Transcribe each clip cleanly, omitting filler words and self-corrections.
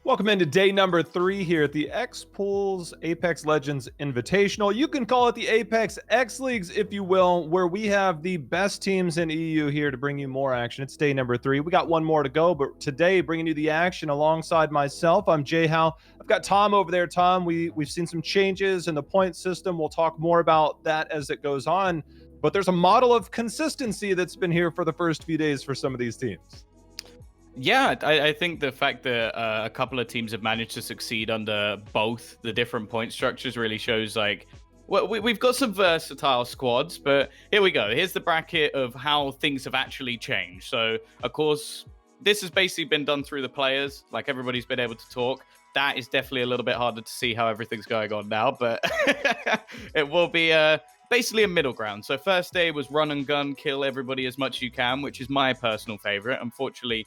Welcome into day number 3 here at the X Pools Apex Legends Invitational. You can call it the Apex X Leagues, if you will, where we have the best teams in EU here to bring you more action. It's day number 3. We got one more to go, but today bringing you the action alongside myself. I'm Jay Howe. I've got Tom over there. Tom, we've seen some changes in the point system. We'll talk more about that as it goes on. But there's a model of consistency that's been here for the first few days for some of these teams. Yeah, I think the fact that a couple of teams have managed to succeed under both the different point structures really shows well, we've got some versatile squads, but here we go. Here's the bracket of how things have actually changed. So, of course, this has basically been done through the players. Like, everybody's been able to talk. That is definitely a little bit harder to see how everything's going on now, but it will be basically a middle ground. So first day was run and gun, kill everybody as much as you can, which is my personal favorite. Unfortunately,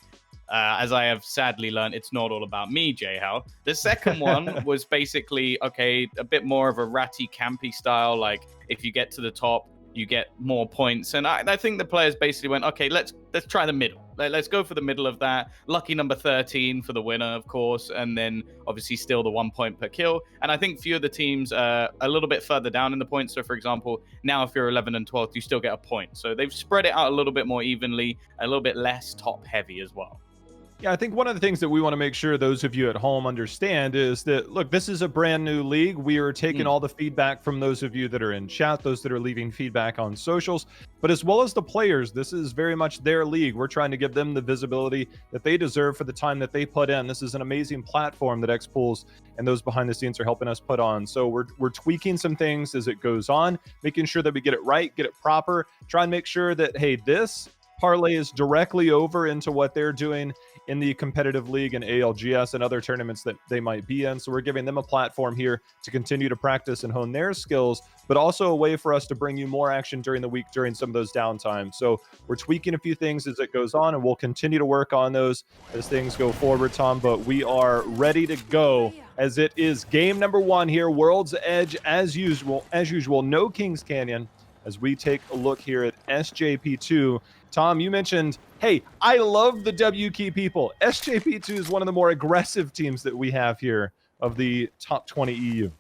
as I have sadly learned, it's not all about me, Jay Howe. The second one was basically, okay, a bit more of a ratty, campy style. Like, if you get to the top, you get more points. And I think the players basically went, okay, let's try the middle. Let's go for the middle of that. Lucky number 13 for the winner, of course. And then obviously still the 1 point per kill. And I think few of the teams are a little bit further down in the points. So, for example, now if you're 11 and 12th, you still get a point. So they've spread it out a little bit more evenly, a little bit less top heavy as well. Yeah, I think one of the things that we want to make sure those of you at home understand is that, look, this is a brand new league. We are taking all the feedback from those of you that are in chat, those that are leaving feedback on socials, but as well as the players, this is very much their league. We're trying to give them the visibility that they deserve for the time that they put in. This is an amazing platform that X Pools and those behind the scenes are helping us put on. So we're tweaking some things as it goes on, making sure that we get it right, get it proper, try and make sure that, hey, this parlay is directly over into what they're doing in the competitive league and ALGS and other tournaments that they might be in. So we're giving them a platform here to continue to practice and hone their skills, but also a way for us to bring you more action during the week during some of those downtimes. So we're tweaking a few things as it goes on, and we'll continue to work on those as things go forward, Tom. But we are ready to go as it is game number 1 here, World's Edge as usual. No Kings Canyon as we take a look here at SJP2. Tom, you mentioned, hey, I love the WK people. SJP2 is one of the more aggressive teams that we have here of the top 20 EU.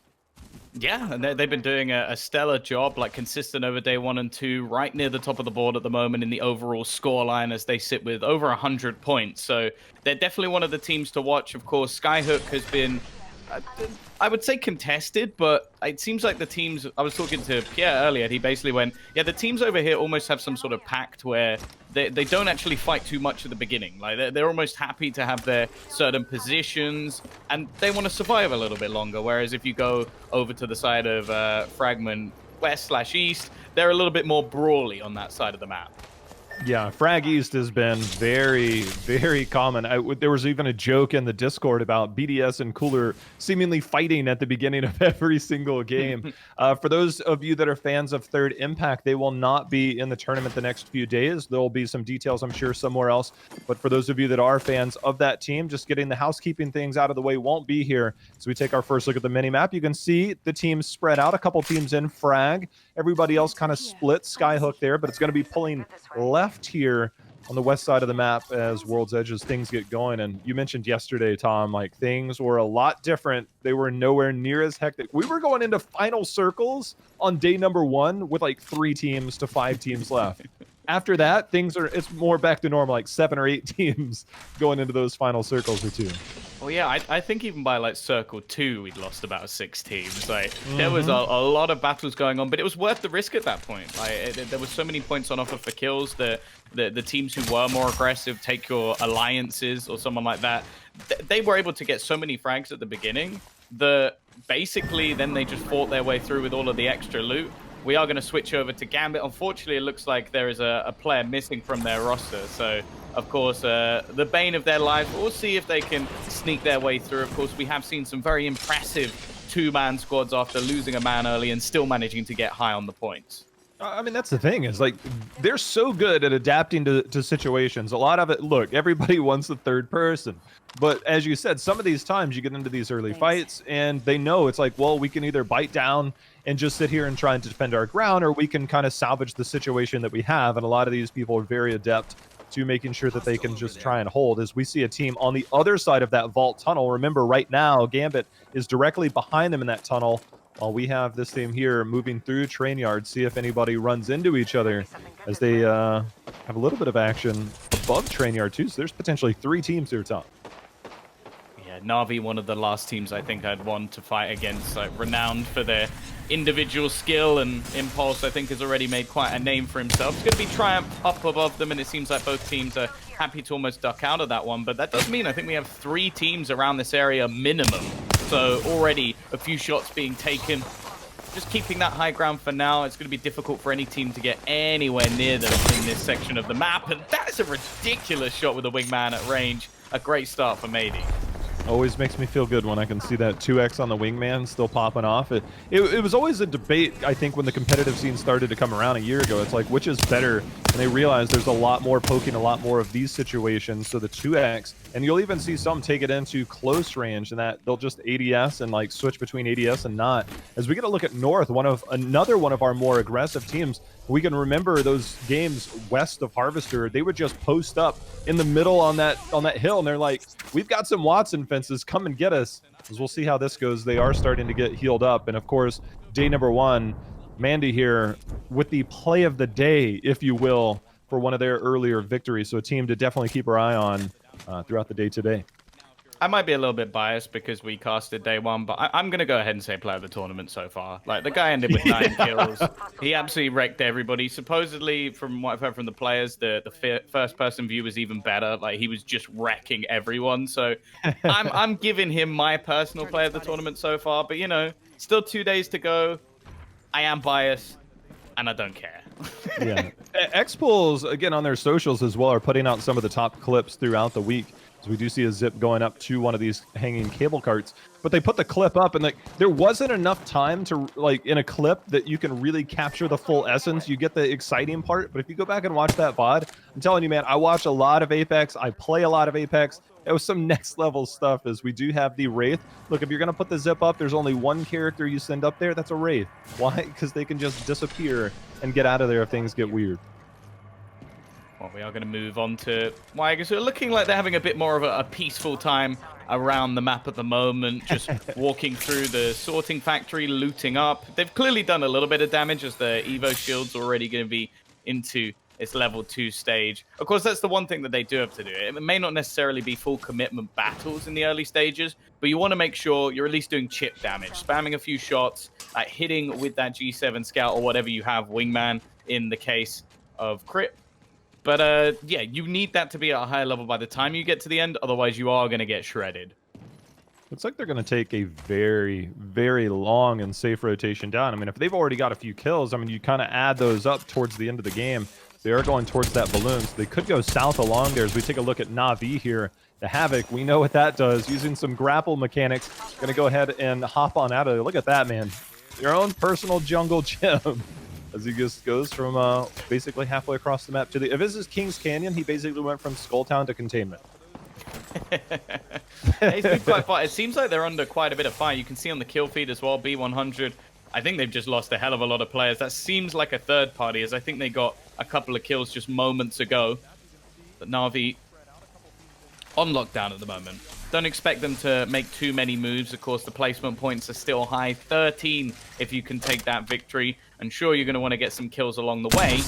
Yeah, and they've been doing a stellar job, like consistent over day 1 and 2, right near the top of the board at the moment in the overall scoreline as they sit with over 100 points. So they're definitely one of the teams to watch. Of course, Skyhook has been, I would say, contested, but it seems like the teams, I was talking to Pierre earlier, and he basically went, yeah, the teams over here almost have some sort of pact where they don't actually fight too much at the beginning. Like, they're almost happy to have their certain positions, and they want to survive a little bit longer. Whereas if you go over to the side of Fragment West/East, they're a little bit more brawly on that side of the map. Yeah, Frag East has been very, very common. There was even a joke in the Discord about BDS and Cooler seemingly fighting at the beginning of every single game. For those of you that are fans of Third Impact, they will not be in the tournament the next few days. There will be some details, I'm sure, somewhere else. But for those of you that are fans of that team, just getting the housekeeping things out of the way won't be here. So we take our first look at the mini-map. You can see the teams spread out. A couple teams in Frag. Everybody else kind of split Skyhook there, but it's going to be pulling left here on the west side of the map as World's Edge as things get going. And you mentioned yesterday, Tom, like things were a lot different. They were nowhere near as hectic. We were going into final circles on day number 1 with like 3 teams to 5 teams left. After that, it's more back to normal, like 7 or 8 teams going into those final circles or 2. Well, yeah, I think even by like circle 2, we'd lost about 6 teams. Like there was a lot of battles going on, but it was worth the risk at that point. Like there was so many points on offer for kills. The teams who were more aggressive, take your alliances or someone like that, they were able to get so many frags at the beginning that basically then they just fought their way through with all of the extra loot. We are going to switch over to Gambit. Unfortunately, it looks like there is a player missing from their roster. So, of course, the bane of their life. We'll see if they can sneak their way through. Of course, we have seen some very impressive 2-man squads after losing a man early and still managing to get high on the points. I mean, that's the thing is like they're so good at adapting to situations. A lot of it, look, everybody wants the third person. But as you said, some of these times you get into these early fights and they know it's like, well, we can either bite down and just sit here and try and defend our ground, or we can kind of salvage the situation that we have. And a lot of these people are very adept to making sure that they can just try and hold. As we see a team on the other side of that vault tunnel. Remember, right now, Gambit is directly behind them in that tunnel, while we have this team here moving through train yard, see if anybody runs into each other, as they have a little bit of action above train yard too. So there's potentially 3 teams here top. Yeah, Na'Vi, one of the last teams I think I'd want to fight against, like renowned for their individual skill, and Impulse I think has already made quite a name for himself. It's going to be Triumph up above them, and it seems like both teams are happy to almost duck out of that one. But that does mean I think we have 3 teams around this area minimum. So already a few shots being taken. Just keeping that high ground for now. It's going to be difficult for any team to get anywhere near them in this section of the map. And that is a ridiculous shot with a wingman at range. A great start for Mady. Always makes me feel good when I can see that 2x on the wingman still popping off. It was always a debate, I think, when the competitive scene started to come around a year ago. It's like, which is better? And they realized there's a lot more poking, a lot more of these situations. So the 2x, and you'll even see some take it into close range, and that they'll just ADS and like switch between ADS and not. As we get a look at North, another one of our more aggressive teams. We can remember those games west of Harvester. They would just post up in the middle on that hill, and they're like, we've got some Watson fences, come and get us. As we'll see how this goes. They are starting to get healed up, and of course, day number 1, Mandy here with the play of the day, if you will, for one of their earlier victories. So a team to definitely keep our eye on throughout the day today. I might be a little bit biased because we casted day 1, but I'm going to go ahead and say player of the tournament so far. Like, the guy ended with 9 kills. He absolutely wrecked everybody. Supposedly, from what I've heard from the players, the first-person view was even better. Like, he was just wrecking everyone. So I'm giving him my personal player of the tournament so far. But, you know, still 2 days to go. I am biased, and I don't care. Yeah. X-Pools, again, on their socials as well, are putting out some of the top clips throughout the week. So we do see a zip going up to one of these hanging cable carts, but they put the clip up, and like there wasn't enough time to, like, in a clip that you can really capture the full essence. You get the exciting part, but if you go back and watch that VOD, I'm telling you, man, I watch a lot of Apex. I play a lot of Apex. It was some next level stuff, as we do have the Wraith. Look, if you're going to put the zip up, there's only one character you send up there. That's a Wraith. Why? Because they can just disappear and get out of there if things get weird. Well, we are going to move on to Wygers, who are looking like they're having a bit more of a peaceful time around the map at the moment, just walking through the sorting factory, looting up. They've clearly done a little bit of damage, as the Evo shield's already going to be into its level 2 stage. Of course, that's the one thing that they do have to do. It may not necessarily be full commitment battles in the early stages, but you want to make sure you're at least doing chip damage, spamming a few shots, hitting with that G7 Scout or whatever you have, Wingman in the case of Crit. But yeah, you need that to be at a higher level by the time you get to the end. Otherwise, you are going to get shredded. Looks like they're going to take a very, very long and safe rotation down. I mean, if they've already got a few kills, I mean, you kind of add those up towards the end of the game. They are going towards that balloon, so they could go south along there. As we take a look at Na'Vi here, the Havoc, we know what that does. Using some grapple mechanics, going to go ahead and hop on out of there. Look at that, man. Your own personal jungle gym. As he just goes from basically halfway across the map to the... If this is Kings Canyon, he basically went from Skulltown to Containment. It's been quite far. It seems like they're under quite a bit of fire. You can see on the kill feed as well, B100. I think they've just lost a hell of a lot of players. That seems like a third party, as I think they got a couple of kills just moments ago. But Na'Vi on lockdown at the moment. Don't expect them to make too many moves. Of course, the placement points are still high. 13 if you can take that victory. And sure, you're going to want to get some kills along the way.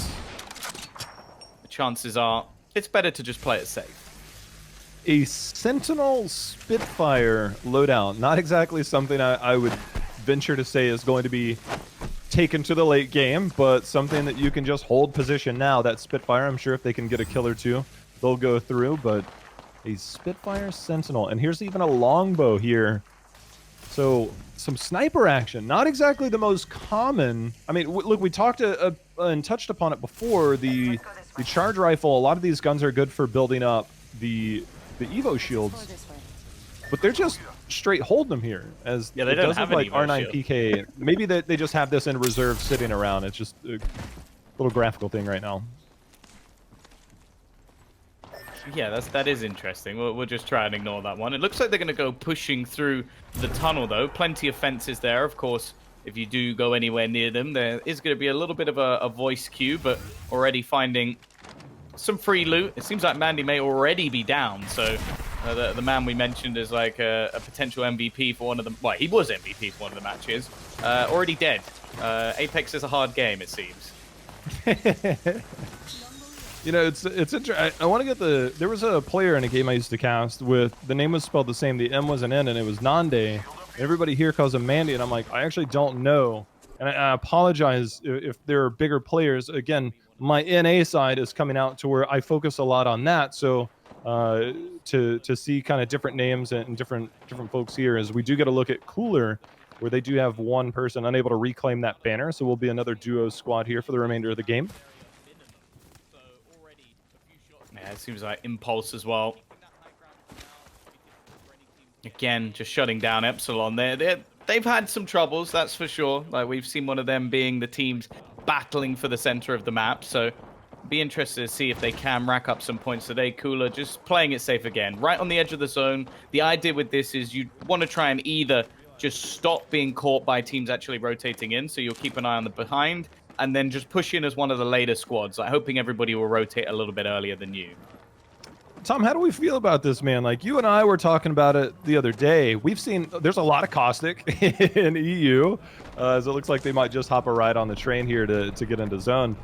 The chances are it's better to just play it safe. A Sentinel Spitfire loadout. Not exactly something I would venture to say is going to be taken to the late game, but something that you can just hold position now. That Spitfire, I'm sure if they can get a kill or two, they'll go through, but a Spitfire Sentinel. And here's even a longbow here. So some sniper action. Not exactly the most common. I mean, look, we talked and touched upon it before. The charge rifle, a lot of these guns are good for building up the Evo shields. But they're just straight holding them here. As yeah, they it don't does have look an like Evo R9 shield. PK. Maybe they just have this in reserve sitting around. It's just a little graphical thing right now. Yeah, that is interesting. We'll just try and ignore that one. It looks like they're going to go pushing through the tunnel, though. Plenty of fences there. Of course, if you do go anywhere near them, there is going to be a little bit of a voice queue, but already finding some free loot. It seems like Mandy may already be down, so the man we mentioned is like a potential MVP for one of the... Well, he was MVP for one of the matches. Already dead. Apex is a hard game, it seems. You know, it's interesting. I want to get the... There was a player in a game I used to cast with... The name was spelled the same. The M was an N, and it was Nande. Everybody here calls him Mandy, and I'm like, I actually don't know. And I apologize if there are bigger players. Again, my NA side is coming out to where I focus a lot on that. So to see kind of different names and different folks here, is we do get a look at Cooler, where they do have one person unable to reclaim that banner. So we'll be another duo squad here for the remainder of the game. Yeah, it seems like Impulse as well. Again, just shutting down Epsilon. They've had some troubles, that's for sure. Like, we've seen one of them being the teams battling for the center of the map. So be interested to see if they can rack up some points today. Cooler just playing it safe again, right on the edge of the zone. The idea with this is you want to try and either just stop being caught by teams actually rotating in, so you'll keep an eye on the behind, and then just push in as one of the later squads, like hoping everybody will rotate a little bit earlier than you. Tom, how do we feel about this, man? Like, you and I were talking about it the other day. We've seen there's a lot of Caustic in EU, as it looks like they might just hop a ride on the train here to get into zone.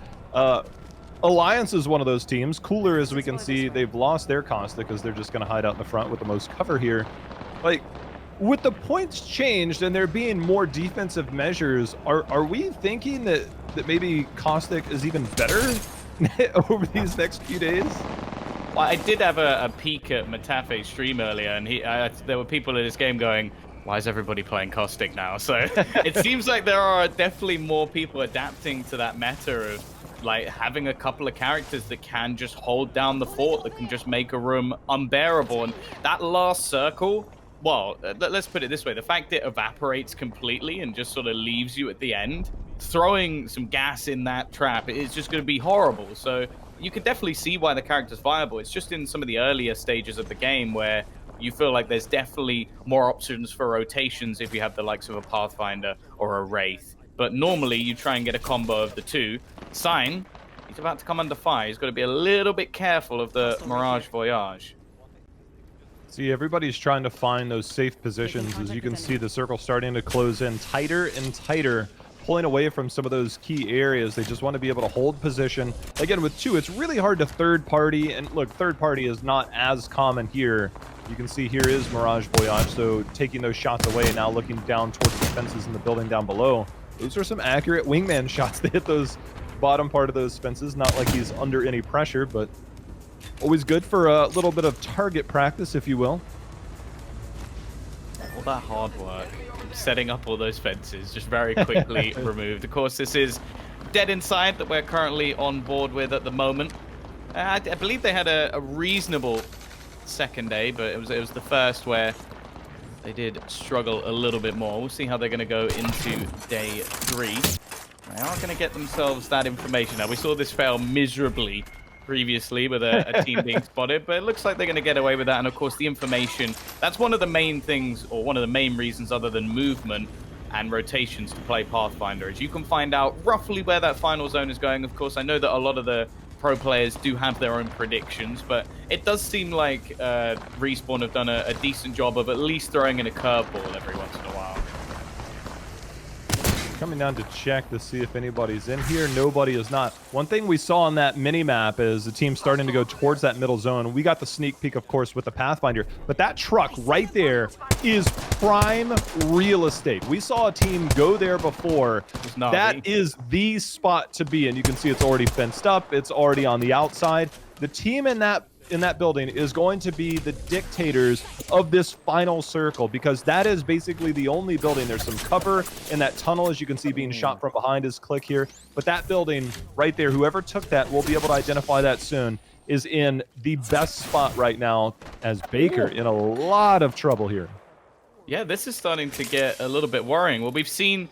Alliance is one of those teams. Cooler, as we can see, they've lost their Caustic because they're just going to hide out in the front with the most cover here. Like, with the points changed and there being more defensive measures, are we thinking that maybe Caustic is even better over these next few days? Well, I did have a peek at Matafe's stream earlier, and there were people in this game going, why is everybody playing Caustic now? So it seems like there are definitely more people adapting to that meta of like having a couple of characters that can just hold down the fort, that can just make a room unbearable. And that last circle, well, let's put it this way. The fact it evaporates completely and just sort of leaves you at the end, throwing some gas in that trap is just going to be horrible. So you can definitely see why the character's viable. It's just in some of the earlier stages of the game where you feel like there's definitely more options for rotations if you have the likes of a Pathfinder or a Wraith. But normally you try and get a combo of the two. Sign, he's about to come under fire. He's got to be a little bit careful of the Mirage Voyage. See, everybody's trying to find those safe positions. As you can see, the circle starting to close in tighter and tighter, pulling away from some of those key areas. They just want to be able to hold position. Again, with two, it's really hard to third party. And look, third party is not as common here. You can see here is Mirage Voyage, so taking those shots away, now looking down towards the fences in the building down below. Those are some accurate wingman shots to hit those bottom part of those fences. Not like he's under any pressure, but always good for a little bit of target practice, if you will. All that hard work, setting up all those fences, just very quickly removed. Of course, this is Dead Inside that we're currently on board with at the moment. I believe they had a reasonable second day, but it was the first where they did struggle a little bit more. We'll see how they're going to go into day 3. They are going to get themselves that information. Now, we saw this fail miserably previously with a team being spotted, but it looks like they're going to get away with that. And of course, the information, that's one of the main things, or one of the main reasons other than movement and rotations to play Pathfinder, is you can find out roughly where that final zone is going. Of course, I know that a lot of the pro players do have their own predictions, but it does seem like Respawn have done a decent job of at least throwing in a curveball every once in a while. Coming down to check to see if anybody's in here. Nobody is not. One thing we saw on that mini-map is the team starting to go towards that middle zone. We got the sneak peek, of course, with the Pathfinder, but that truck right there is prime real estate. We saw a team go there before. That is the spot to be in. You can see it's already fenced up. It's already on the outside. The team in that building is going to be the dictators of this final circle, because that is basically the only building. There's some cover in that tunnel, as you can see, being shot from behind his click here. But that building right there, whoever took that, we'll be able to identify that soon, is in the best spot right now, as Baker in a lot of trouble here. Yeah, this is starting to get a little bit worrying. Well, we've seen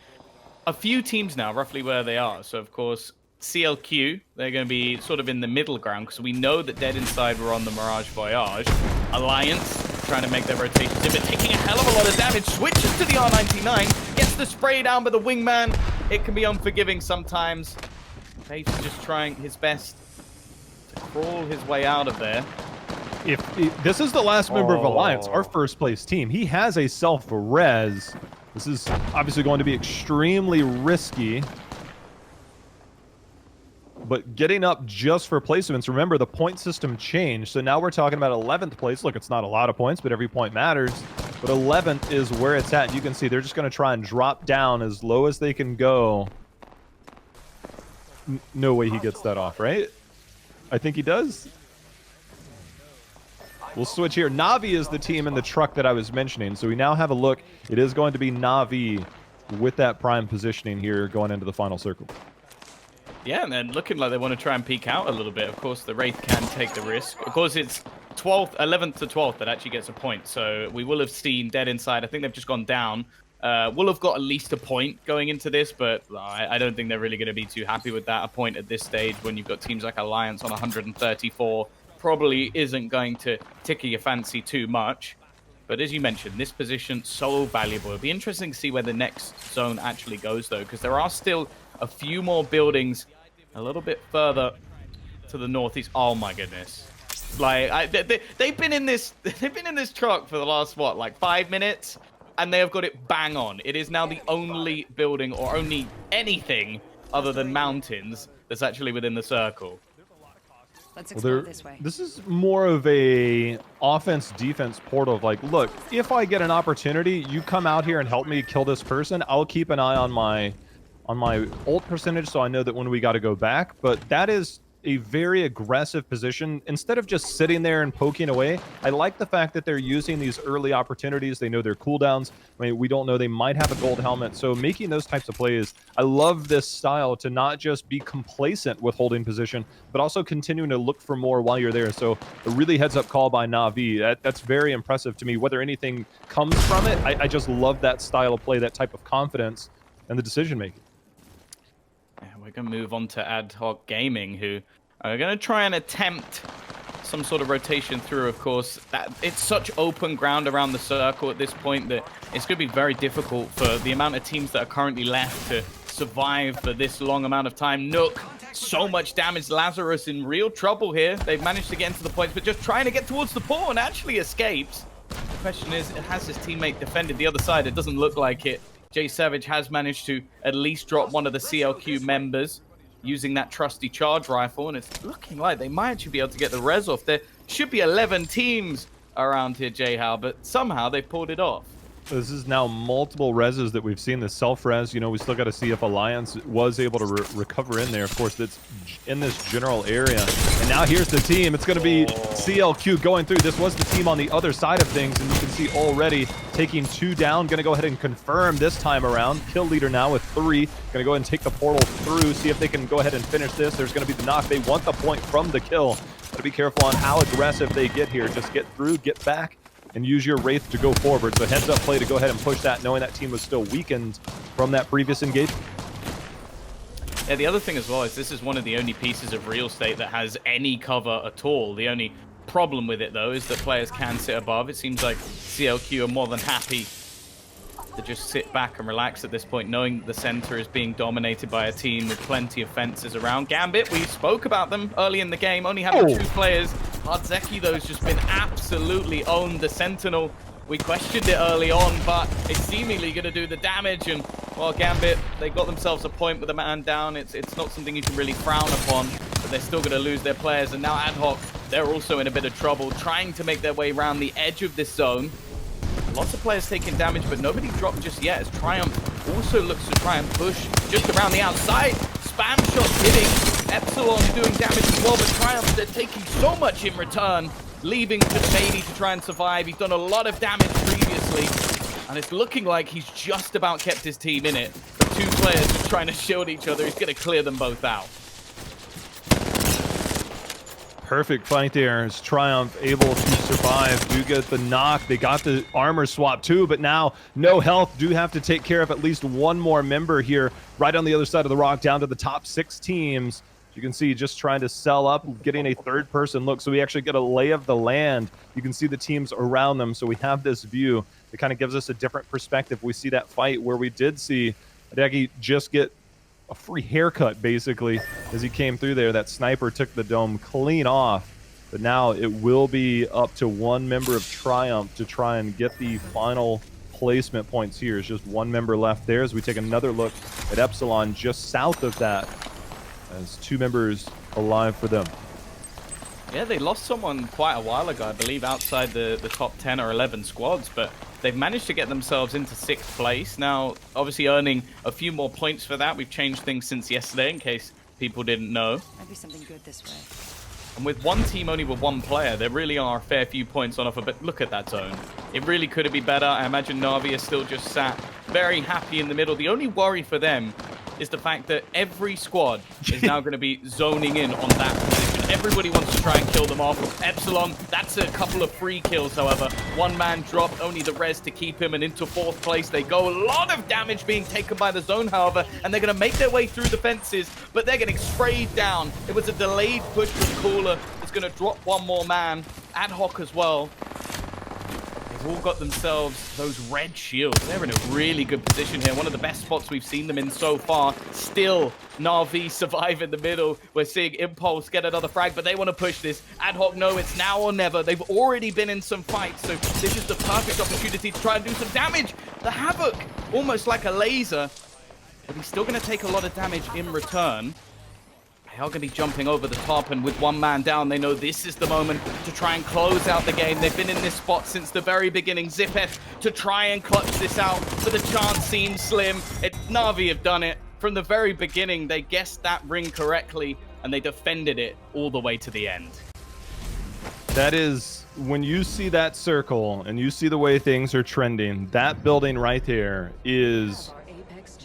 a few teams now roughly where they are. So, of course, CLQ, they're going to be sort of in the middle ground, because we know that Dead Inside were on the Mirage Voyage. Alliance trying to make their rotations in, but taking a hell of a lot of damage. Switches to the R99, gets the spray down by the wingman. It can be unforgiving sometimes. Faith just trying his best to crawl his way out of there. If this is the last member of Alliance, our first place team, he has a self-res. This is obviously going to be extremely risky. But getting up just for placements, remember the point system changed. So now we're talking about 11th place. Look, it's not a lot of points, but every point matters. But 11th is where it's at. You can see they're just going to try and drop down as low as they can go. No way he gets that off, right? I think he does. We'll switch here. Na'Vi is the team in the truck that I was mentioning. So we now have a look. It is going to be Na'Vi with that prime positioning here going into the final circle. Yeah, and then looking like they want to try and peek out a little bit. Of course, the Wraith can take the risk. Of course, it's 11th to 12th that actually gets a point. So we will have seen Dead Inside. I think they've just gone down. We'll have got at least a point going into this, but I don't think they're really going to be too happy with that. A point at this stage when you've got teams like Alliance on 134 probably isn't going to tickle your fancy too much. But as you mentioned, this position so valuable. It'll be interesting to see where the next zone actually goes, though, because there are still a few more buildings a little bit further to the northeast. Oh my goodness! Like they've been in this truck for the last what, like 5 minutes, and they have got it bang on. It is now the only building or only anything other than mountains that's actually within the circle. Let's explore this way. This is more of a offense-defense portal of like, look, if I get an opportunity, you come out here and help me kill this person. I'll keep an eye on my ult percentage so I know that when we got to go back. But that is a very aggressive position. Instead of just sitting there and poking away, I like the fact that they're using these early opportunities. They know their cooldowns. I mean, we don't know, they might have a gold helmet. So making those types of plays, I love this style to not just be complacent with holding position, but also continuing to look for more while you're there. So a really heads-up call by Na'Vi. That's very impressive to me. Whether anything comes from it, I just love that style of play, that type of confidence and the decision-making. We're going to move on to Ad Hoc Gaming, who are going to try and attempt some sort of rotation through. Of course, it's such open ground around the circle at this point that it's going to be very difficult for the amount of teams that are currently left to survive for this long amount of time. Nook, so much damage. Lazarus in real trouble here. They've managed to get into the points, but just trying to get towards the pawn actually escapes. The question is, has his teammate defended the other side? It doesn't look like it. Jay Savage has managed to at least drop one of the CLQ members using that trusty charge rifle, and it's looking like they might actually be able to get the res off. There should be 11 teams around here, J-How, but somehow they pulled it off. This is now multiple reses that we've seen, the self-res. You know, we still got to see if Alliance was able to recover in there. Of course, that's in this general area. And now here's the team. It's going to be CLQ going through. This was the team on the other side of things, and you can see already taking 2 down. Going to go ahead and confirm this time around. Kill leader now with 3. Going to go ahead and take the portal through, see if they can go ahead and finish this. There's going to be the knock. They want the point from the kill. Got to be careful on how aggressive they get here. Just get through, get back, and use your Wraith to go forward. So heads up play to go ahead and push that, knowing that team was still weakened from that previous engagement. Yeah, the other thing as well is this is one of the only pieces of real estate that has any cover at all. The only problem with it, though, is that players can sit above. It seems like CLQ are more than happy to just sit back and relax at this point, knowing the center is being dominated by a team with plenty of fences around. Gambit, we spoke about them early in the game, only having 2 players. Hardzeki, though, has just been absolutely owned. The Sentinel, we questioned it early on, but it's seemingly going to do the damage. And, well, Gambit, they got themselves a point with a man down. It's not something you can really frown upon, but they're still going to lose their players. And now Ad Hoc, they're also in a bit of trouble, trying to make their way around the edge of this zone. Lots of players taking damage, but nobody dropped just yet, as Triumph also looks to try and push just around the outside. Spam shots hitting. Epsilon doing damage as well, but Triumph, they're taking so much in return, leaving just Baby to try and survive. He's done a lot of damage previously, and it's looking like he's just about kept his team in it. The 2 players just trying to shield each other. He's going to clear them both out. Perfect fight there as Triumph able to survive. Do get the knock. They got the armor swap too, but now no health. Do have to take care of at least one more member here right on the other side of the rock down to the top 6 teams. You can see just trying to sell up, getting a 3rd person look. So we actually get a lay of the land. You can see the teams around them. So we have this view. It kind of gives us a different perspective. We see that fight where we did see Hideki just get a free haircut, basically, as he came through there. That sniper took the dome clean off. But now it will be up to one member of Triumph to try and get the final placement points here. There's just one member left there as we take another look at Epsilon just south of that. As 2 members alive for them. Yeah, they lost someone quite a while ago, I believe, outside the top 10 or 11 squads, but they've managed to get themselves into 6th place. Now, obviously earning a few more points for that. We've changed things since yesterday, in case people didn't know. Might be something good this way. And with one team only with one player, there really are a fair few points on offer, but look at that zone. It really could have been better. I imagine Na'Vi is still just sat very happy in the middle. The only worry for them is the fact that every squad is now going to be zoning in on that position. Everybody wants to try and kill them off. Epsilon, that's a couple of free kills, however. One man dropped, only the res to keep him, and into 4th place they go. A lot of damage being taken by the zone, however, and they're going to make their way through the fences, but they're getting sprayed down. It was a delayed push from Cooler. It's going to drop one more man. Ad Hoc as well. They've all got themselves those red shields. They're in a really good position here. One of the best spots we've seen them in so far. Still, Na'Vi survive in the middle. We're seeing Impulse get another frag, but they want to push this. Ad Hoc, no, it's now or never. They've already been in some fights, so this is the perfect opportunity to try and do some damage. The Havoc, almost like a laser, but he's still going to take a lot of damage in return. They are going to be jumping over the top, and with one man down, they know this is the moment to try and close out the game. They've been in this spot since the very beginning. Xipeth to try and clutch this out, but the chance seems slim. Na'Vi have done it. From the very beginning, they guessed that ring correctly, and they defended it all the way to the end. That is, when you see that circle, and you see the way things are trending, that building right there is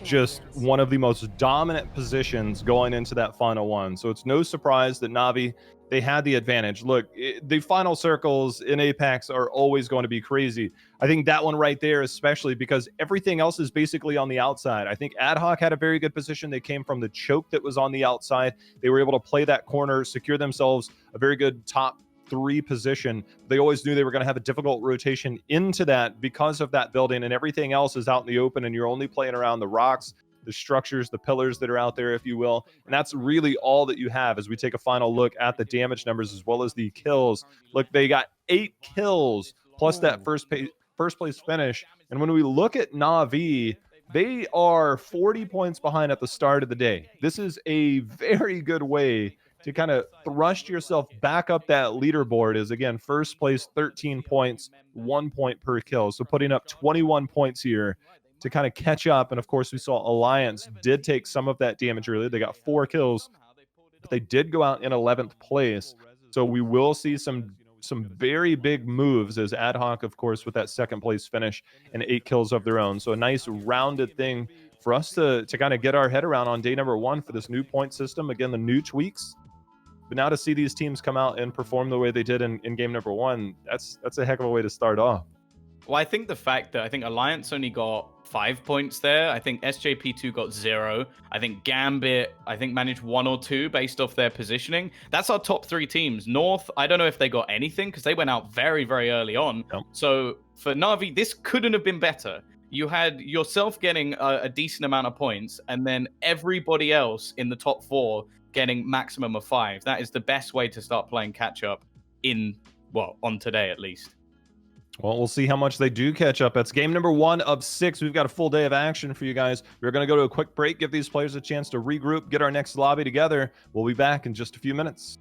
just one of the most dominant positions going into that final one. So it's no surprise that Na'Vi, they had the advantage. Look, the final circles in Apex are always going to be crazy. I think that one right there, especially because everything else is basically on the outside. I think Ad Hoc had a very good position. They came from the choke that was on the outside. They were able to play that corner, secure themselves a very good top 3 position. They always knew they were going to have a difficult rotation into that because of that building, and everything else is out in the open, and you're only playing around the rocks, the structures, the pillars that are out there, if you will. And that's really all that you have as we take a final look at the damage numbers as well as the kills. Look, they got 8 kills plus that first place finish. And when we look at Na'Vi, they are 40 points behind at the start of the day. This is a very good way to kind of thrust yourself back up that leaderboard. Is, again, first place, 13 points, 1 point per kill. So putting up 21 points here to kind of catch up. And of course, we saw Alliance did take some of that damage earlier. They got 4 kills, but they did go out in 11th place. So we will see some very big moves as Ad Hoc, of course, with that 2nd place finish and 8 kills of their own. So a nice rounded thing for us to kind of get our head around on day number 1 for this new point system. Again, the new tweaks. But now to see these teams come out and perform the way they did in game number 1, that's a heck of a way to start off. Well, I think the fact that Alliance only got 5 points there. I think SJP2 got 0. I think Gambit, managed 1 or 2 based off their positioning. That's our top 3 teams. North, I don't know if they got anything because they went out very, very early on. Yep. So for Na'Vi, this couldn't have been better. You had yourself getting a decent amount of points, and then everybody else in the top 4 getting maximum of 5. That is the best way to start playing catch up on today at least. Well, we'll see how much they do catch up. That's game number 1 of 6. We've got a full day of action for you guys. We're going to go to a quick break, give these players a chance to regroup, get our next lobby together. We'll be back in just a few minutes.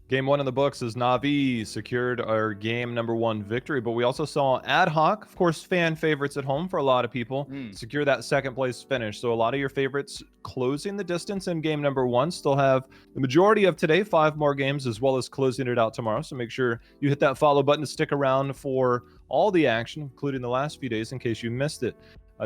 Game 1 in the books as Na'Vi secured our game number 1 victory, but we also saw Ad Hoc, of course, fan favorites at home for a lot of people, secure that second place finish. So a lot of your favorites closing the distance in game number 1 still have the majority of today, 5 more games, as well as closing it out tomorrow. So make sure you hit that follow button to stick around for all the action, including the last few days in case you missed it.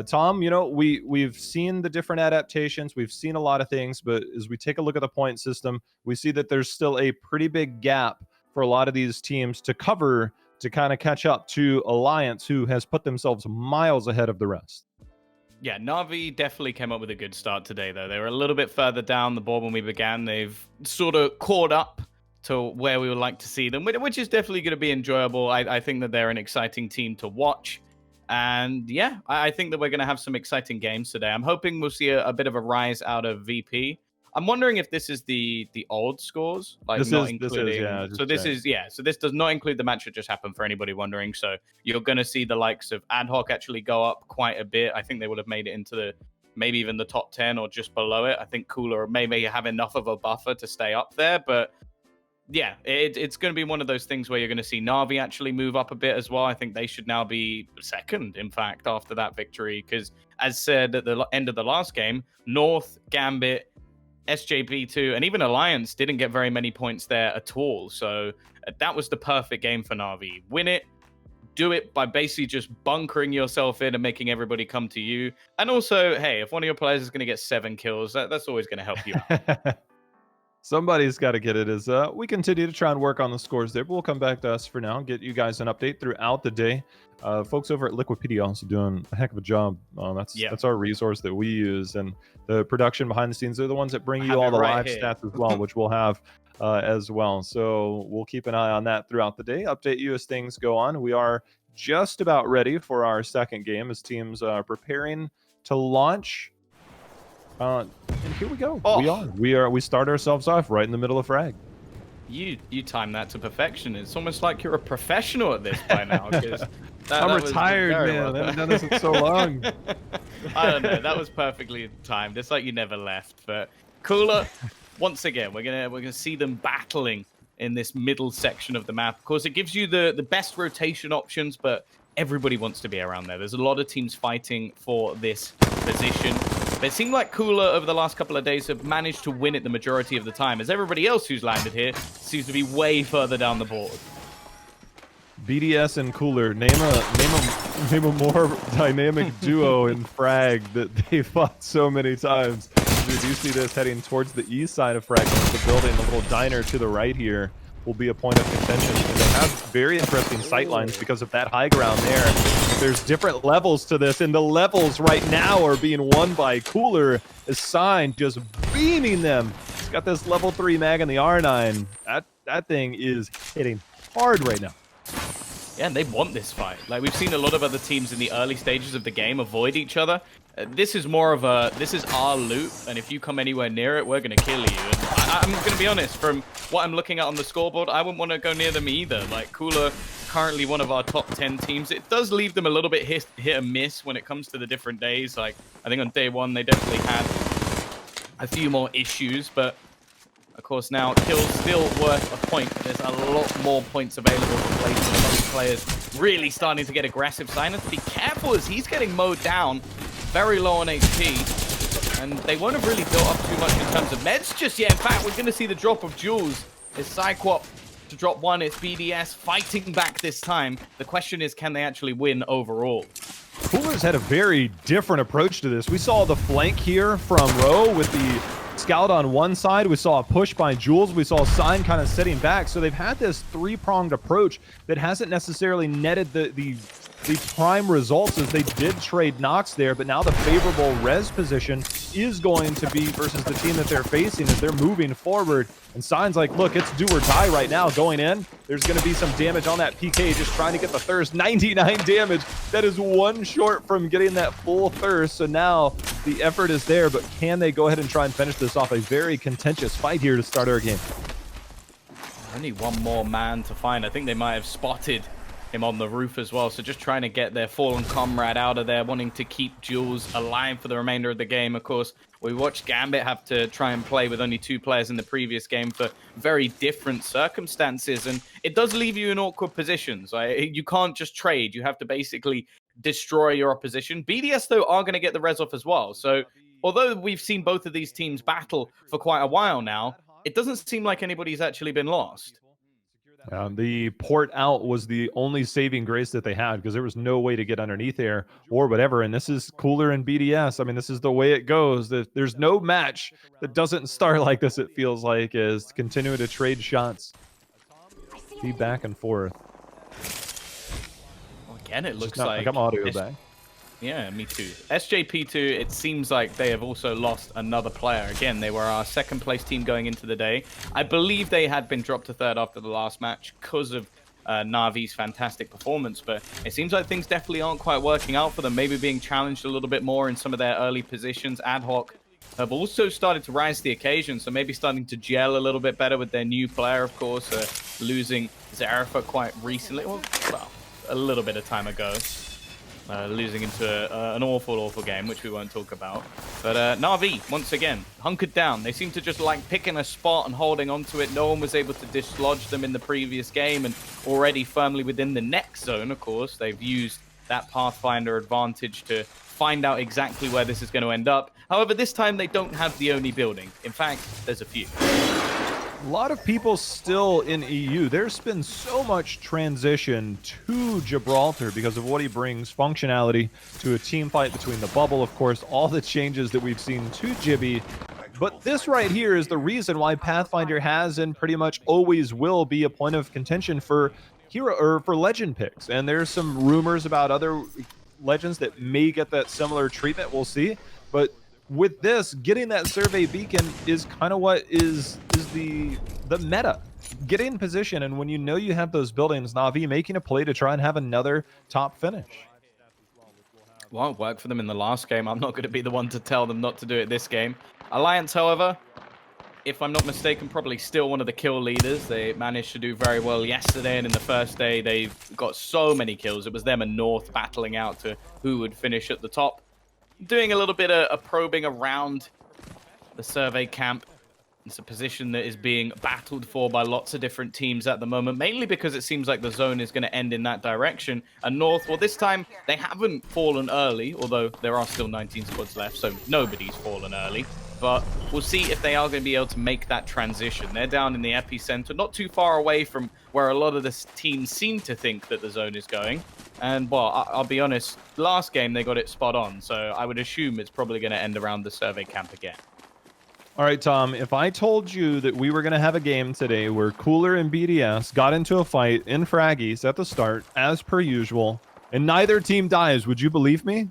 Tom, you know, we've seen the different adaptations. We've seen a lot of things, but as we take a look at the point system, we see that there's still a pretty big gap for a lot of these teams to cover to kind of catch up to Alliance, who has put themselves miles ahead of the rest. Yeah, Na'Vi definitely came up with a good start today, though. They were a little bit further down the board when we began. They've sort of caught up to where we would like to see them, which is definitely going to be enjoyable. I think that they're an exciting team to watch. And yeah, I think that we're going to have some exciting games today. I'm hoping we'll see a bit of a rise out of VP. I'm wondering if this is the old scores, like this not is, including. So this does not include the match that just happened for anybody wondering. So you're going to see the likes of Ad Hoc actually go up quite a bit. I think they would have made it into maybe even the top 10 or just below it. I think Cooler maybe have enough of a buffer to stay up there, but yeah, it's going to be one of those things where you're going to see Na'Vi actually move up a bit as well. I think they should now be second, in fact, after that victory. Because, as said at the end of the last game, North, Gambit, SJP2, and even Alliance didn't get very many points there at all. So that was the perfect game for Na'Vi. Win it, do it by basically just bunkering yourself in and making everybody come to you. And also, hey, if one of your players is going to get 7 kills, that's always going to help you out. Somebody's got to get it as we continue to try and work on the scores there, but we'll come back to us for now and get you guys an update throughout the day. Folks over at Liquipedia also doing a heck of a job. That's our resource that we use, and the production behind the scenes are the ones that bring you all the live stats as well, which we'll have as well. So we'll keep an eye on that throughout the day, update you as things go on. We are just about ready for our second game as teams are preparing to launch. And here we go. We start ourselves off right in the middle of frag. You time that to perfection. It's almost like you're a professional at this by now. I'm retired, man. I haven't done this in so long. I don't know. That was perfectly timed. It's like you never left. But Cooler, once again, we're gonna see them battling in this middle section of the map. Of course, it gives you the best rotation options, but everybody wants to be around there. There's a lot of teams fighting for this position. But it seemed like Cooler over the last couple of days have managed to win it the majority of the time, as everybody else who's landed here seems to be way further down the board. BDS and Cooler, name a more dynamic duo in frag that they fought so many times. We do see this heading towards the east side of frag, the building, the little diner to the right here will be a point of contention. And they have very interesting sight lines because of that high ground there. There's different levels to this, and the levels right now are being won by Cooler. As Sign just beaming them. He's got this level 3 mag in the R9. That thing is hitting hard right now. Yeah, and they want this fight. Like, we've seen a lot of other teams in the early stages of the game avoid each other. This is more of this is our loot, and if you come anywhere near it, we're going to kill you. And I'm going to be honest, from what I'm looking at on the scoreboard, I wouldn't want to go near them either. Like, Cooler, currently one of our top 10 teams. It does leave them a little bit hit and miss when it comes to the different days. Like, I think on day 1, they definitely had a few more issues, but of course now kills still worth a point. There's a lot more points available for players, and most players really starting to get aggressive. Sign has to be careful as he's getting mowed down, very low on HP, and they won't have really built up too much in terms of meds just yet. In fact, we're going to see the drop of Jules. It's Cyclop to drop 1. It's BDS fighting back this time. The question is, can they actually win overall? Cooler's had a very different approach to this. We saw the flank here from Row with the scout on one side. We saw a push by Jules. We saw Sign kind of sitting back. So they've had this 3-pronged approach that hasn't necessarily netted the prime results, as they did trade Nox there, but now the favorable res position is going to be versus the team that they're facing as they're moving forward. And Sign's like, look, it's do or die right now going in. There's going to be some damage on that PK, just trying to get the thirst. 99 damage. That is 1 short from getting that full thirst. So now the effort is there, but can they go ahead and try and finish this off? A very contentious fight here to start our game. Only 1 more man to find. I think they might have spotted him on the roof as well. So just trying to get their fallen comrade out of there, wanting to keep Jules alive for the remainder of the game. Of course, we watched Gambit have to try and play with only 2 players in the previous game for very different circumstances. And it does leave you in awkward positions. You can't just trade. You have to basically destroy your opposition. BDS, though, are going to get the res off as well. So although we've seen both of these teams battle for quite a while now, it doesn't seem like anybody's actually been lost. The port out was the only saving grace that they had because there was no way to get underneath there or whatever. And this is Cooler in BDS. I mean, this is the way it goes. There's no match that doesn't start like this, it feels like, is continuing to trade shots. Be back and forth. Well, again, it looks like like... I got my audio back. Yeah, me too. SJP2, it seems like they have also lost another player. Again, they were our second place team going into the day. I believe they had been dropped to third after the last match because of Na'Vi's fantastic performance, but it seems like things definitely aren't quite working out for them. Maybe being challenged a little bit more in some of their early positions. Ad Hoc have also started to rise to the occasion, so maybe starting to gel a little bit better with their new player, of course, losing Zerafa quite recently. Well, a little bit of time ago. Losing into an awful game, which we won't talk about. But Na'Vi, once again, hunkered down. They seem to just like picking a spot and holding onto it. No one was able to dislodge them in the previous game, and already firmly within the next zone, of course. They've used that Pathfinder advantage to find out exactly where this is going to end up. However, this time they don't have the Oni building. In fact, there's a few. A lot of people still in EU. There's been so much transition to Gibraltar because of what he brings, functionality to a team fight between the bubble, of course, all the changes that we've seen to Gibby. But this right here is the reason why Pathfinder has and pretty much always will be a point of contention for hero or for legend picks. And there's some rumors about other legends that may get that similar treatment. We'll see. But with this, getting that survey beacon is kind of what is the meta. Get in position, and when you know you have those buildings, Na'Vi making a play to try and have another top finish. Well, it worked for them in the last game. I'm not going to be the one to tell them not to do it this game. Alliance, however, if I'm not mistaken, probably still one of the kill leaders. They managed to do very well yesterday, and in the first day, they've got so many kills. It was them and North battling out to who would finish at the top. Doing a little bit of probing around the survey camp. It's a position that is being battled for by lots of different teams at the moment, mainly because it seems like the zone is going to end in that direction. And North, well, this time they haven't fallen early, although there are still 19 squads left, so nobody's fallen early. But we'll see if they are going to be able to make that transition. They're down in the epicenter, not too far away from where a lot of the teams seem to think that the zone is going. And, well, I'll be honest, last game they got it spot on, so I would assume it's probably going to end around the survey camp again. All right, Tom, if I told you that we were going to have a game today where Cooler and BDS got into a fight in Fraggies at the start, as per usual, and neither team dies, would you believe me?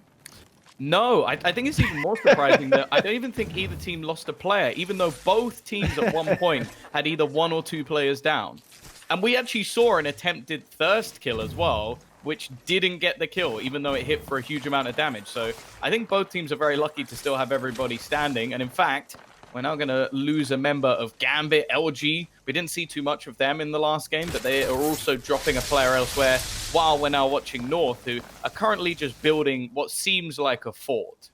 No, I think it's even more surprising that I don't even think either team lost a player, even though both teams at one point had either 1 or 2 players down. And we actually saw an attempted thirst kill as well, which didn't get the kill, even though it hit for a huge amount of damage. So I think both teams are very lucky to still have everybody standing. And in fact, we're now going to lose a member of Gambit, LG. We didn't see too much of them in the last game, but they are also dropping a player elsewhere, while we're now watching North, who are currently just building what seems like a fort.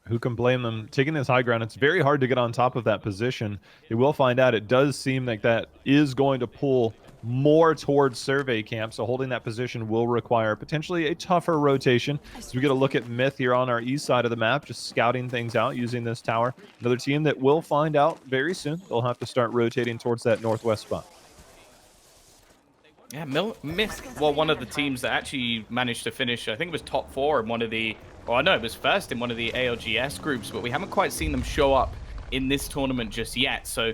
Who can blame them? Taking this high ground, it's very hard to get on top of that position. You will find out it does seem like that is going to pull more towards survey camp, so holding that position will require potentially a tougher rotation. So we get a look at Myth here on our east side of the map, just scouting things out using this tower. Another team that will find out very soon. They'll have to start rotating towards that northwest spot. Yeah, Myth, well, one of the teams that actually managed to finish, I think it was top 4 in one of the, well, no, it was first in one of the ALGS groups, but we haven't quite seen them show up in this tournament just yet. So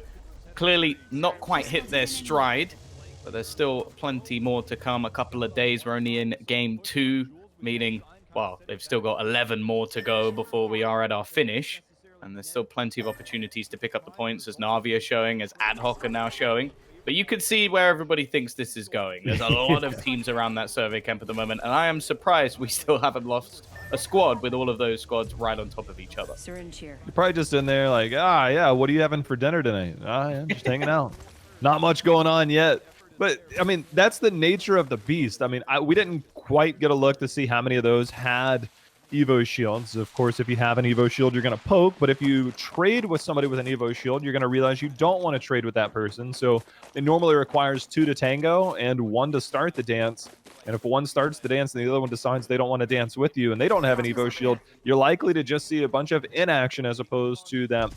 clearly not quite hit their stride. But there's still plenty more to come. A couple of days, we're only in game 2, meaning, well, they've still got 11 more to go before we are at our finish. And there's still plenty of opportunities to pick up the points, as Na'Vi are showing, as Ad Hoc are now showing. But you can see where everybody thinks this is going. There's a lot of teams around that survey camp at the moment, and I am surprised we still haven't lost a squad with all of those squads right on top of each other. Syringe here. You're probably just in there like, yeah, what are you having for dinner tonight? Yeah, just hanging out. Not much going on yet. But I mean, that's the nature of the beast. I mean, we didn't quite get a look to see how many of those had Evo shields. Of course, if you have an Evo shield, you're going to poke. But if you trade with somebody with an Evo shield, you're going to realize you don't want to trade with that person. So it normally requires 2 to tango and 1 to start the dance. And if one starts the dance and the other one decides they don't want to dance with you and they don't have an Evo shield, you're likely to just see a bunch of inaction as opposed to them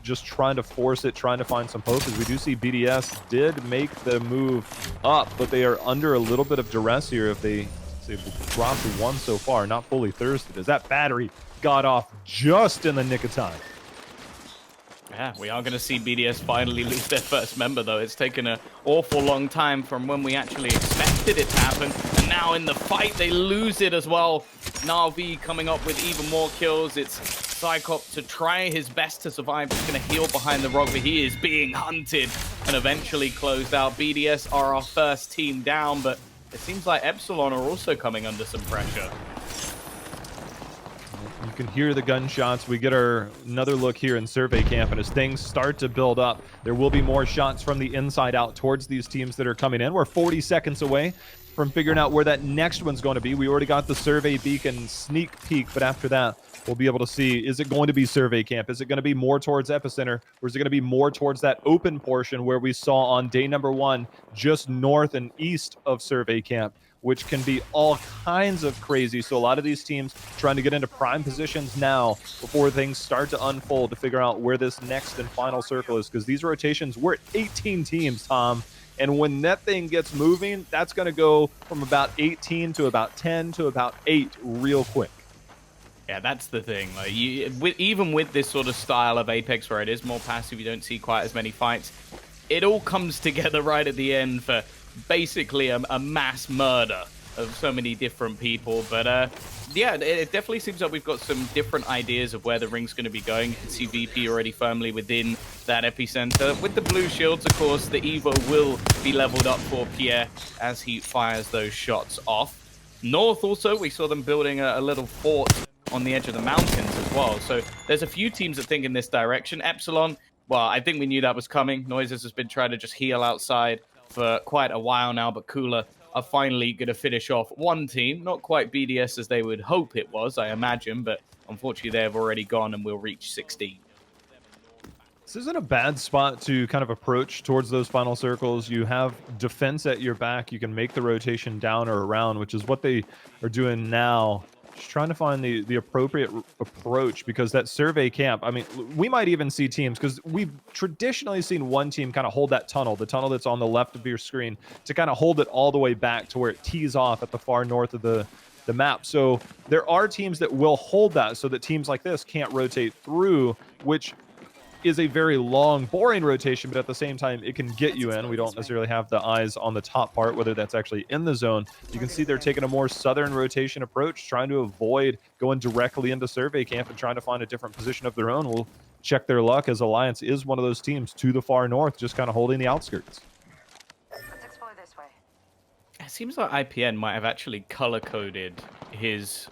just trying to force it, trying to find some poke. As we do see BDS did make the move up, but they are under a little bit of duress here if they've dropped 1 so far, not fully thirsted, as that battery got off just in the nick of time. Yeah, we are going to see BDS finally lose their first member, though. It's taken an awful long time from when we actually expected it to happen. And now in the fight, they lose it as well. Na'Vi coming up with even more kills. It's Psychop to try his best to survive. He's going to heal behind the rock, but he is being hunted and eventually closed out. BDS are our first team down, but it seems like Epsilon are also coming under some pressure. You can hear the gunshots. We get another look here in survey camp, and as things start to build up, there will be more shots from the inside out towards these teams that are coming in. We're 40 seconds away from figuring out where that next one's going to be. We already got the survey beacon sneak peek, but after that, we'll be able to see, is it going to be survey camp? Is it going to be more towards epicenter, or is it going to be more towards that open portion where we saw on day number 1, just north and east of survey camp, which can be all kinds of crazy. So a lot of these teams trying to get into prime positions now before things start to unfold to figure out where this next and final circle is, because these rotations, we're at 18 teams, Tom. And when that thing gets moving, that's going to go from about 18 to about 10 to about 8 real quick. Yeah, that's the thing. Like, even with this sort of style of Apex where it is more passive, you don't see quite as many fights, it all comes together right at the end for basically a mass murder of so many different people. But yeah, it definitely seems like we've got some different ideas of where the ring's going to be going. You can see VP already firmly within that epicenter. With the blue shields, of course, the Evo will be leveled up for Pierre as he fires those shots off. North also, we saw them building a little fort on the edge of the mountains as well. So there's a few teams that think in this direction. Epsilon, well, I think we knew that was coming. Noises has been trying to just heal outside for quite a while now, but Cooler are finally going to finish off one team. Not quite BDS as they would hope it was, I imagine, but unfortunately they have already gone and will reach 16. This isn't a bad spot to kind of approach towards those final circles. You have defense at your back. You can make the rotation down or around, which is what they are doing now. Just trying to find the appropriate approach, because that survey camp, I mean, we might even see teams, because we've traditionally seen one team kind of hold that tunnel, the tunnel that's on the left of your screen, to kind of hold it all the way back to where it tees off at the far north of the map. So there are teams that will hold that so that teams like this can't rotate through, which is a very long, boring rotation, but at the same time, it can get you in. We don't necessarily have the eyes on the top part, whether that's actually in the zone. You can see they're taking a more southern rotation approach, trying to avoid going directly into survey camp and trying to find a different position of their own. We'll check their luck, as Alliance is one of those teams to the far north, just kind of holding the outskirts. Let's explore this way. It seems like IPN might have actually color-coded his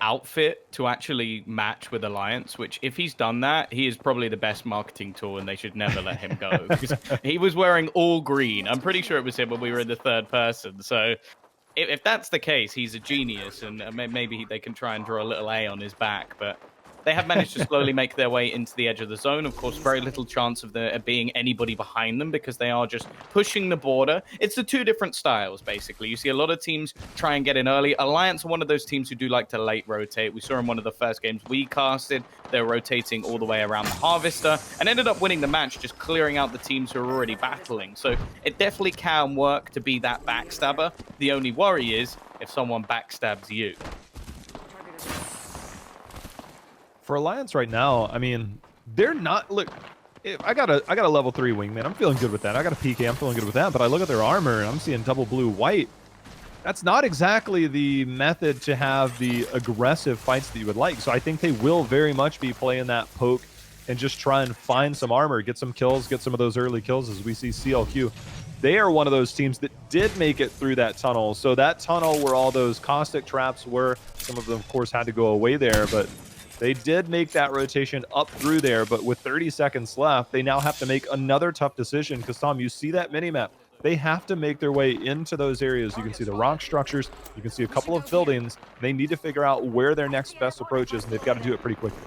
outfit to actually match with Alliance, which if he's done that, he is probably the best marketing tool and they should never let him go. Because he was wearing all green. I'm pretty sure it was him when we were in the third person. So if that's the case, he's a genius, and maybe they can try and draw a little A on his back. But they have managed to slowly make their way into the edge of the zone. Of course, very little chance of there being anybody behind them because they are just pushing the border. It's the two different styles, basically. You see a lot of teams try and get in early. Alliance are one of those teams who do like to late rotate. We saw in one of the first games we casted, they're rotating all the way around the Harvester and ended up winning the match, just clearing out the teams who are already battling. So it definitely can work to be that backstabber. The only worry is if someone backstabs you. For Alliance right now, I mean, they're not, look, I got a level 3 wingman. I'm feeling good with that. I got a PK. I'm feeling good with that. But I look at their armor and I'm seeing double blue white. That's not exactly the method to have the aggressive fights that you would like. So I think they will very much be playing that poke and just try and find some armor, get some kills, get some of those early kills, as we see CLQ. They are one of those teams that did make it through that tunnel. So that tunnel where all those caustic traps were, some of them, of course, had to go away there, but they did make that rotation up through there. But with 30 seconds left, they now have to make another tough decision, because, Tom, you see that minimap. They have to make their way into those areas. You can see the rock structures. You can see a couple of buildings. They need to figure out where their next best approach is, and they've got to do it pretty quickly.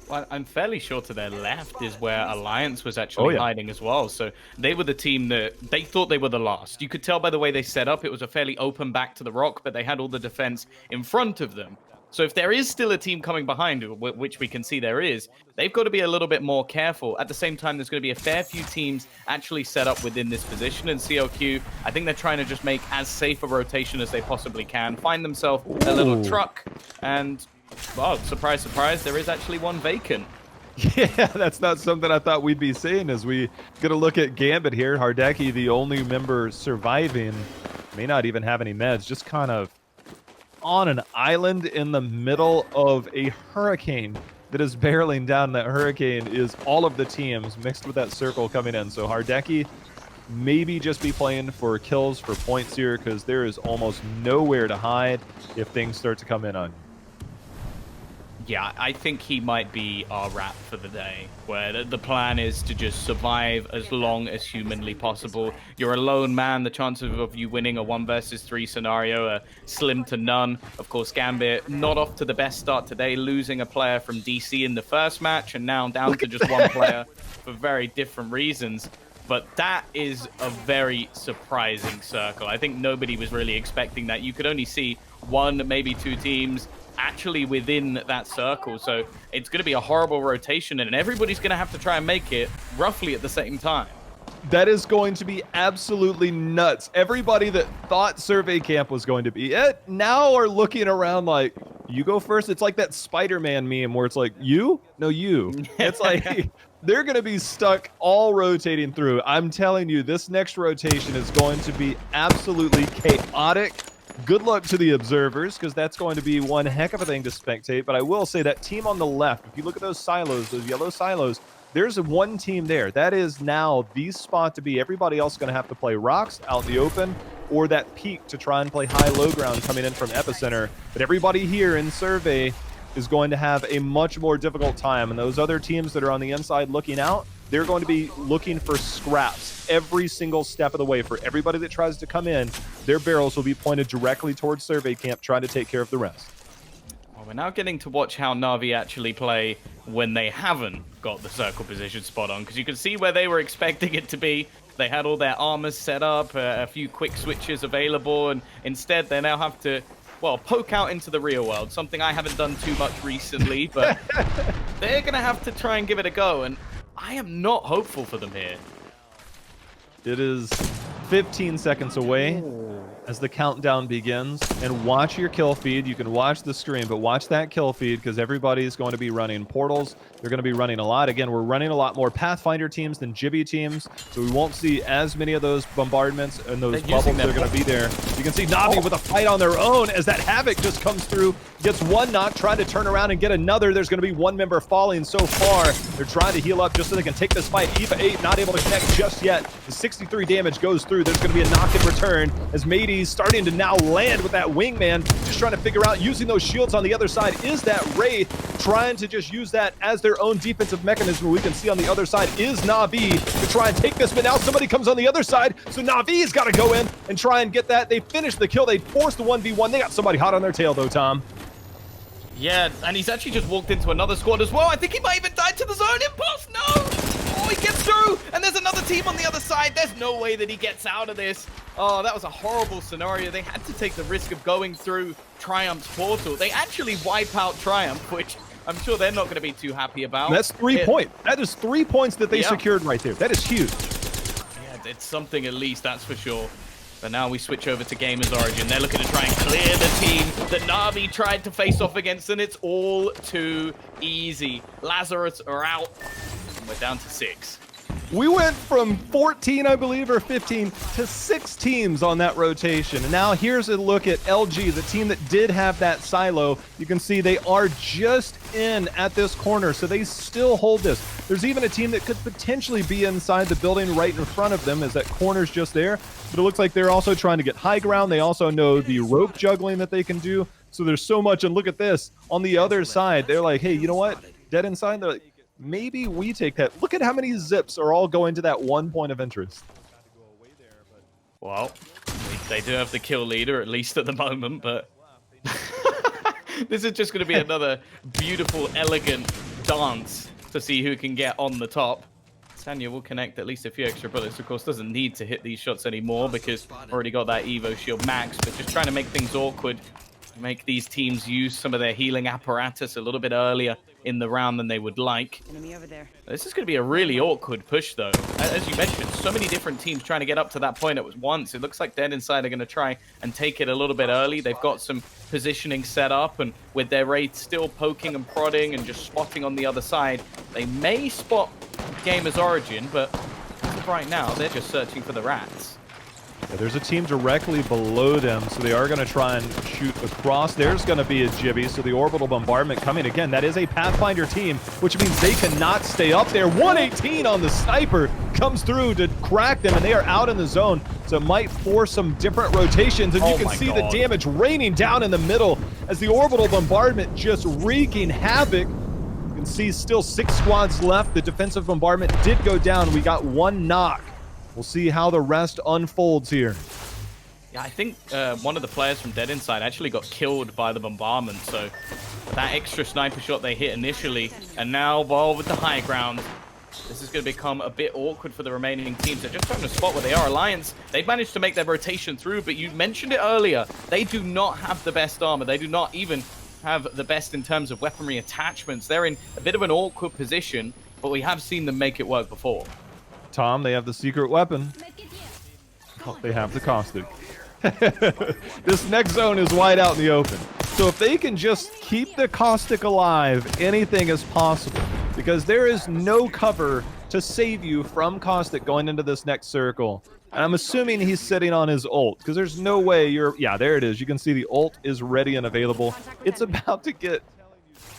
Well, I'm fairly sure to their left is where Alliance was actually hiding as well. So they were the team that they thought they were the last. You could tell by the way they set up. It was a fairly open back to the rock, but they had all the defense in front of them. So if there is still a team coming behind, which we can see there is, they've got to be a little bit more careful. At the same time, there's going to be a fair few teams actually set up within this position. And CLQ, I think they're trying to just make as safe a rotation as they possibly can, find themselves a little truck, and, well, surprise, surprise, there is actually one vacant. Yeah, that's not something I thought we'd be seeing as we get a look at Gambit here. Hardeki, the only member surviving, may not even have any meds, just kind of on an island in the middle of a hurricane that is barreling down. That hurricane is all of the teams mixed with that circle coming in. So Hardeki maybe just be playing for kills, for points here, because there is almost nowhere to hide if things start to come in on you. Yeah, I think he might be our wrap for the day, where the plan is to just survive as long as humanly possible. You're a lone man. The chances of you winning a 1 versus 3 scenario are slim to none. Of course, Gambit not off to the best start today, losing a player from DC in the first match, and now down to just one player for very different reasons. But that is a very surprising circle. I think nobody was really expecting that. You could only see 1, maybe 2 teams actually within that circle. So it's going to be a horrible rotation, and everybody's going to have to try and make it roughly at the same time. That is going to be absolutely nuts. Everybody that thought Survey Camp was going to be it now are looking around like, you go first. It's like that Spider-Man meme where it's like, you? No, you. It's like they're going to be stuck all rotating through. I'm telling you, this next rotation is going to be absolutely chaotic. Good luck to the observers, because that's going to be one heck of a thing to spectate. But I will say that team on the left, if you look at those silos, those yellow silos, there's one team there. That is now the spot to be. Everybody else is going to have to play rocks out in the open, or that peak to try and play high-low ground coming in from Epicenter. But everybody here in Survey is going to have a much more difficult time. And those other teams that are on the inside looking out, they're going to be looking for scraps every single step of the way. For everybody that tries to come in, their barrels will be pointed directly towards Survey Camp, trying to take care of the rest. Well, we're now getting to watch how Na'Vi actually play when they haven't got the circle position spot on, because you can see where they were expecting it to be. They had all their armors set up, a few quick switches available, and instead they now have to, well, poke out into the real world, something I haven't done too much recently, but they're going to have to try and give it a go, and I am not hopeful for them here. It is 15 seconds away as the countdown begins. And watch your kill feed. You can watch the stream, but watch that kill feed, because everybody's going to be running portals. They're going to be running a lot. Again, we're running a lot more Pathfinder teams than Jibby teams, so we won't see as many of those bombardments and those bubbles that are going to be there. You can see Na'Vi with a fight on their own as that Havoc just comes through, gets one knock, trying to turn around and get another. There's going to be one member falling so far. They're trying to heal up just so they can take this fight. Eva 8 not able to connect just yet. The 63 damage goes through. There's going to be a knock in return as Mateys starting to now land with that wingman, just trying to figure out using those shields on the other side. Is that Wraith trying to just use that as their own defensive mechanism? We can see on the other side is Na'Vi to try and take this, but now somebody comes on the other side, so Na'Vi's got to go in and try and get that. They finished the kill. They forced the 1v1. They got somebody hot on their tail though, Tom. Yeah, and he's actually just walked into another squad as well. I think he might even die to the zone impulse. No! Oh, he gets through, and there's another team on the other side. There's no way that he gets out of this. Oh, that was a horrible scenario. They had to take the risk of going through Triumph's portal. They actually wipe out Triumph, which I'm sure they're not going to be too happy about. That's 3 points. That is 3 points that they secured right there. That is huge. Yeah, it's something at least, that's for sure. But now we switch over to Gamers Origin. They're looking to try and clear the team that Na'Vi tried to face off against, and it's all too easy. Lazarus are out, and we're down to 6. We went from 14, I believe, or 15 to 6 teams on that rotation. And now here's a look at LG, the team that did have that silo. You can see they are just in at this corner, so they still hold this. There's even a team that could potentially be inside the building right in front of them, as that corner's just there. But it looks like they're also trying to get high ground. They also know the rope juggling that they can do. So there's so much. And look at this. On the other side, they're like, hey, you know what? Dead inside, they're like, maybe we take that. Look at how many zips are all going to that one point of interest. Well, they do have the kill leader, at least at the moment, but this is just going to be another beautiful, elegant dance to see who can get on the top. Tanya will connect at least a few extra bullets. Of course, doesn't need to hit these shots anymore because already got that Evo shield max, but just trying to make things awkward, make these teams use some of their healing apparatus a little bit earlier in the round than they would like. Enemy over there. This is going to be a really awkward push, though. As you mentioned, so many different teams trying to get up to that point at once. It looks like Dead Inside are going to try and take it a little bit early. They've got some positioning set up, and with their Wraith still poking and prodding and just spotting on the other side, they may spot Gamers Origin, but as of right now, they're just searching for the rats. Yeah, there's a team directly below them, so they are going to try and shoot across. There's going to be a Jibby, so the orbital bombardment coming again. That is a Pathfinder team, which means they cannot stay up there. 118 on the sniper comes through to crack them, and they are out in the zone, so it might force some different rotations, and you can see the damage raining down in the middle as the orbital bombardment just wreaking havoc. You can see still 6 squads left. The defensive bombardment did go down. We got 1 knock. We'll see how the rest unfolds here. Yeah, I think one of the players from Dead Inside actually got killed by the bombardment, so that extra sniper shot they hit initially, and now, well, with the high ground, this is going to become a bit awkward for the remaining teams. They're just trying to spot where they are. Alliance, they've managed to make their rotation through, but you mentioned it earlier, they do not have the best armor. They do not even have the best in terms of weaponry attachments. They're in a bit of an awkward position, but we have seen them make it work before. Tom, they have the secret weapon. Oh, they have the caustic. This next zone is wide out in the open. So if they can just keep the caustic alive, anything is possible. Because there is no cover to save you from caustic going into this next circle. And I'm assuming he's sitting on his ult, because there's no way you're... Yeah, there it is. You can see the ult is ready and available. It's about to get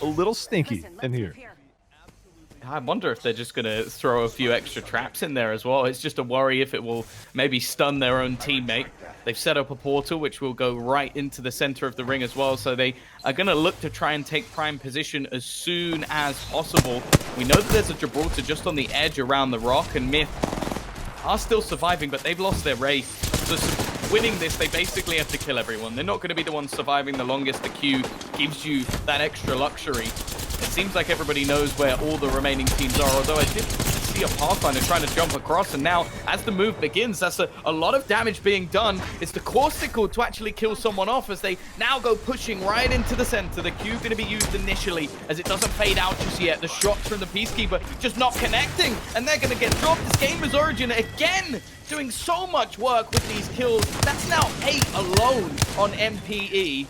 a little stinky in here. I wonder if they're just going to throw a few extra traps in there as well. It's just a worry if it will maybe stun their own teammate. They've set up a portal which will go right into the center of the ring as well. So they are going to look to try and take prime position as soon as possible. We know that there's a Gibraltar just on the edge around the rock, and Myth are still surviving, but they've lost their Wraith. So winning this, they basically have to kill everyone. They're not going to be the ones surviving the longest. The queue gives you that extra luxury. It seems like everybody knows where all the remaining teams are, although I did see a Pathfinder trying to jump across, and now, as the move begins, that's a lot of damage being done. It's the Corsicle to actually kill someone off as they now go pushing right into the center. The Q going to be used initially as it doesn't fade out just yet. The shots from the Peacekeeper just not connecting, and they're going to get dropped. This Gamers Origin again doing so much work with these kills. That's now 8 alone on MPE,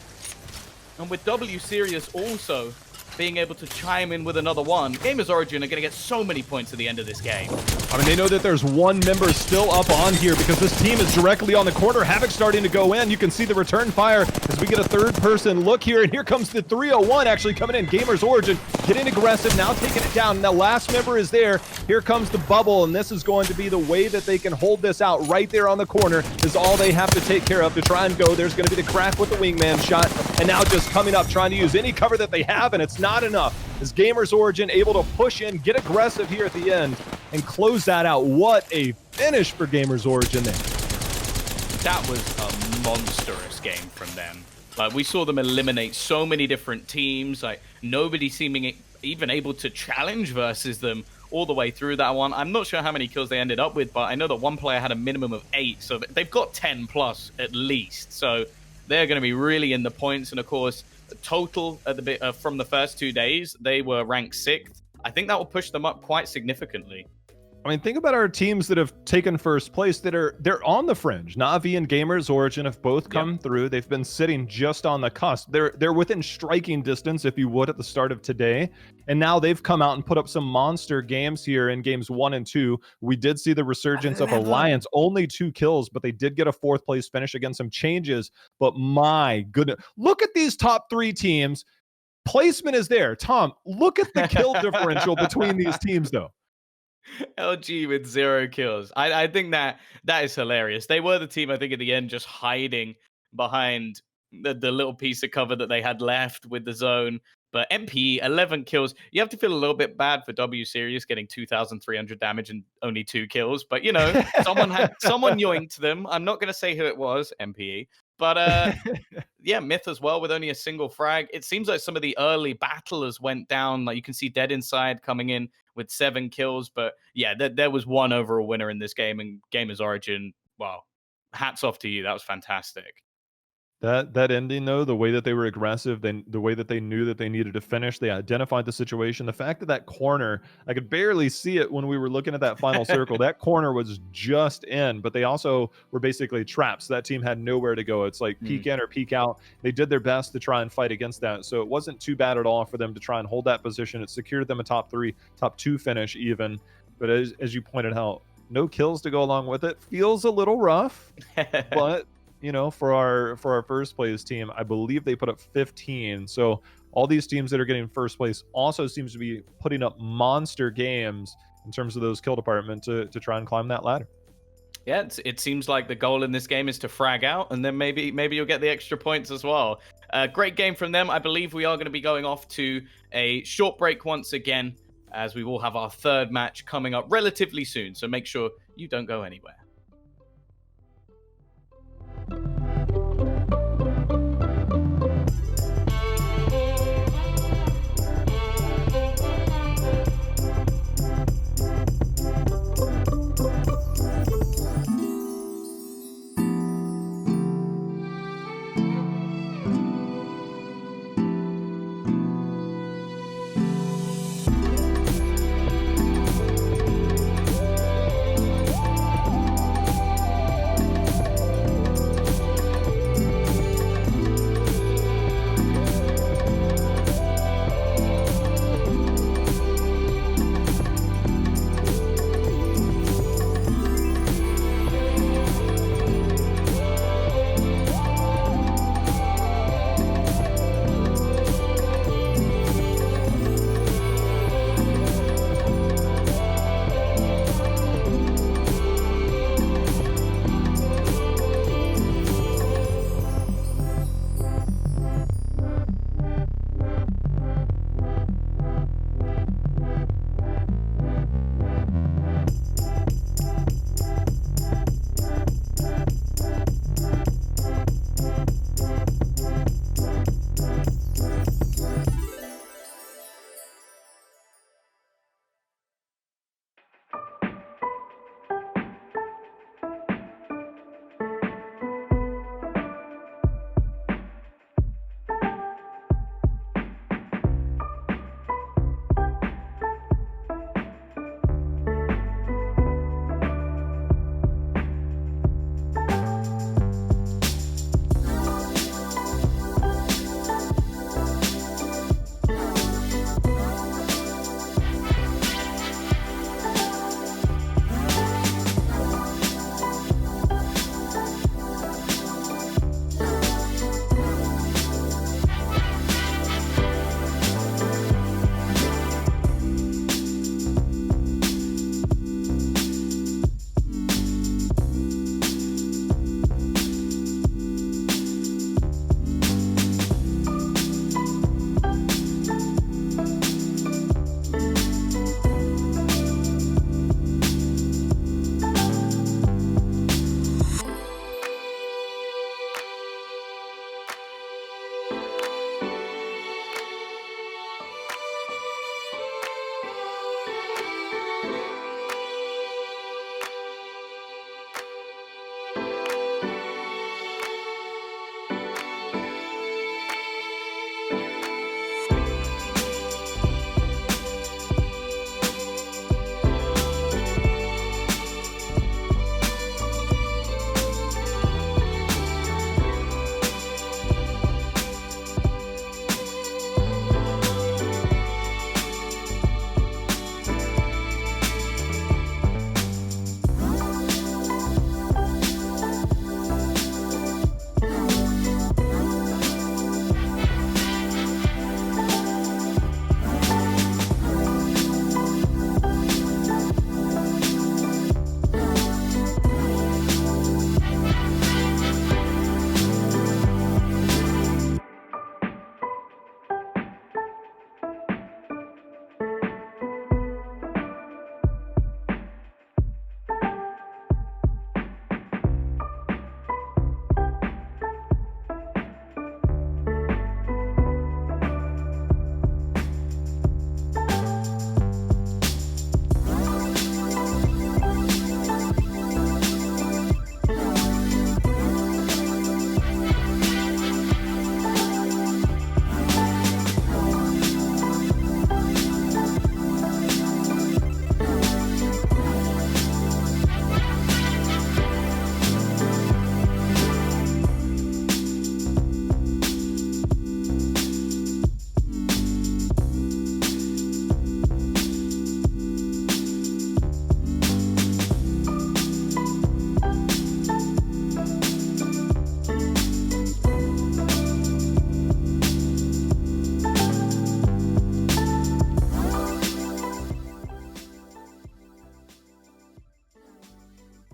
and with W Serious also being able to chime in with another one. Gamers Origin are going to get so many points at the end of this game. I mean, they know that there's one member still up on here because this team is directly on the corner. Havoc starting to go in. You can see the return fire as we get a third person look here, and here comes the 301 actually coming in. Gamers Origin getting aggressive, now taking it down. And the last member is there. Here comes the bubble, and this is going to be the way that they can hold this out. Right there on the corner is all they have to take care of to try and go. There's going to be the crack with the wingman shot, and now just coming up, trying to use any cover that they have, and it's not enough. Is Gamers Origin able to push in, get aggressive here at the end, and close that out? What a finish for Gamers Origin there. That was a monstrous game from them. Like, we saw them eliminate so many different teams. Like, nobody seeming even able to challenge versus them all the way through that one. I'm not sure how many kills they ended up with, but I know that one player had a minimum of 8, so they've got 10 plus at least. So they're going to be really in the points, and of course, total at the from the first 2 days, they were ranked 6th. I think that will push them up quite significantly. I mean, think about our teams that have taken first place they're on the fringe. Na'Vi and Gamers Origin have both come through. They've been sitting just on the cusp. They're within striking distance, if you would, at the start of today. And now they've come out and put up some monster games here in games 1 and 2. We did see the resurgence of Alliance, only 2 kills, but they did get a 4th place finish against some changes. But my goodness, look at these top 3 teams. Placement is there. Tom, look at the kill differential between these teams, though. LG with 0 kills. I think that is hilarious. They were the team, I think, at the end just hiding behind the little piece of cover that they had left with the zone. But MPE, 11 kills. You have to feel a little bit bad for W Series getting 2,300 damage and only 2 kills. But, someone yoinked them. I'm not going to say who it was, MPE. But, yeah, Myth as well with only a single frag. It seems like some of the early battlers went down. Like you can see Dead Inside coming in with 7 kills. But, yeah, there was one overall winner in this game. And Gamers Origin, wow, hats off to you. That was fantastic. That ending though, the way that they were aggressive, then the way that they knew that they needed to finish, they identified the situation. The fact that that corner, I could barely see it when we were looking at that final circle. That corner was just in, but they also were basically trapped. So that team had nowhere to go. It's like peek in or peek out. They did their best to try and fight against that. So it wasn't too bad at all for them to try and hold that position. It secured them a top 3, top 2 finish even. But as you pointed out, no kills to go along with it. Feels a little rough, but for our first place team, I believe they put up 15. So all these teams that are getting first place also seems to be putting up monster games in terms of those kill department to try and climb that ladder. Yeah, it seems like the goal in this game is to frag out, and then maybe you'll get the extra points as well. Great game from them. I believe we are going to be going off to a short break once again, as we will have our third match coming up relatively soon. So make sure you don't go anywhere.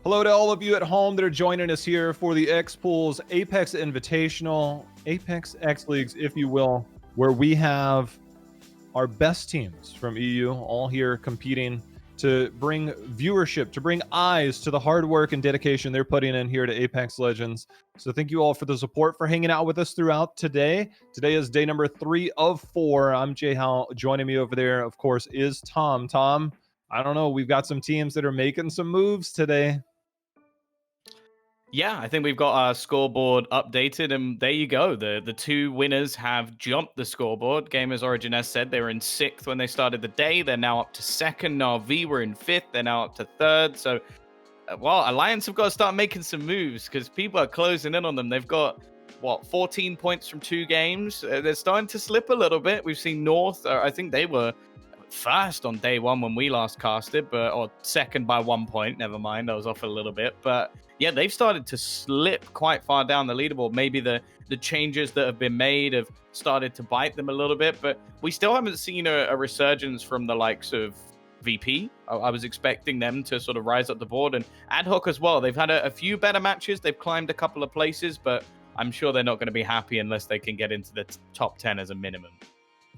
Hello to all of you at home that are joining us here for the X-Pools Apex Invitational, Apex X Leagues, if you will, where we have our best teams from EU all here competing to bring viewership, to bring eyes to the hard work and dedication they're putting in here to Apex Legends. So thank you all for the support, for hanging out with us throughout today. Today is day number 3 of 4. I'm Jay Howell. Joining me over there, of course, is Tom. Tom, I don't know, we've got some teams that are making some moves today. Yeah, I think we've got our scoreboard updated, and there you go. The two winners have jumped the scoreboard. Gamers Origin S said they were in 6th when they started the day. They're now up to 2nd. Na'Vi were in 5th. They're now up to 3rd. So, well, Alliance have got to start making some moves because people are closing in on them. They've got, 14 points from 2 games. They're starting to slip a little bit. We've seen North, I think they were first on day 1 when we last casted, or 2nd by 1 point. Never mind, I was off a little bit. But yeah, they've started to slip quite far down the leaderboard. Maybe the changes that have been made have started to bite them a little bit, but we still haven't seen a resurgence from the likes of VP. I was expecting them to sort of rise up the board, and Ad Hoc as well. They've had a few better matches. They've climbed a couple of places, but I'm sure they're not going to be happy unless they can get into the top 10 as a minimum.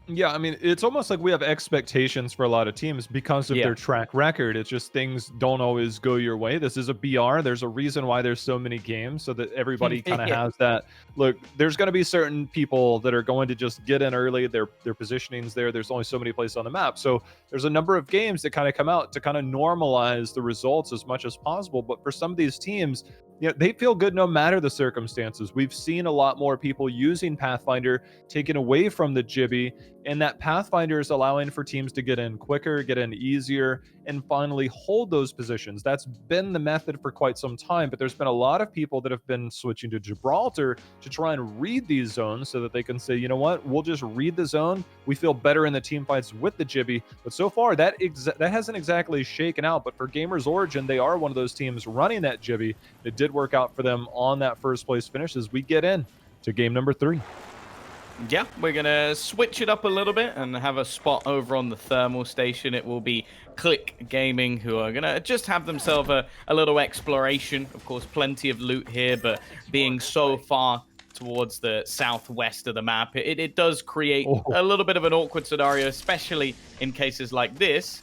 Yeah, I mean, it's almost like we have expectations for a lot of teams because of their track record. It's just things don't always go your way. This is a BR. There's a reason why there's so many games, so that everybody kind of has that. Look, there's going to be certain people that are going to just get in early. Their positioning's there. There's only so many places on the map. So there's a number of games that kind of come out to kind of normalize the results as much as possible. But for some of these teams, they feel good no matter the circumstances. We've seen a lot more people using Pathfinder taken away from the Gibby, and that Pathfinder is allowing for teams to get in quicker, get in easier, and finally hold those positions. That's been the method for quite some time, but there's been a lot of people that have been switching to Gibraltar to try and read these zones so that they can say, you know what, we'll just read the zone. We feel better in the team fights with the Gibby. But so far, that hasn't exactly shaken out. But for Gamers Origin, they are one of those teams running that Gibby. It did work out for them on that first place finish as we get in to game number 3. Yeah, we're going to switch it up a little bit and have a spot over on the thermal station. It will be Click Gaming, who are going to just have themselves a little exploration. Of course, plenty of loot here, but being so far towards the southwest of the map, it does create a little bit of an awkward scenario, especially in cases like this.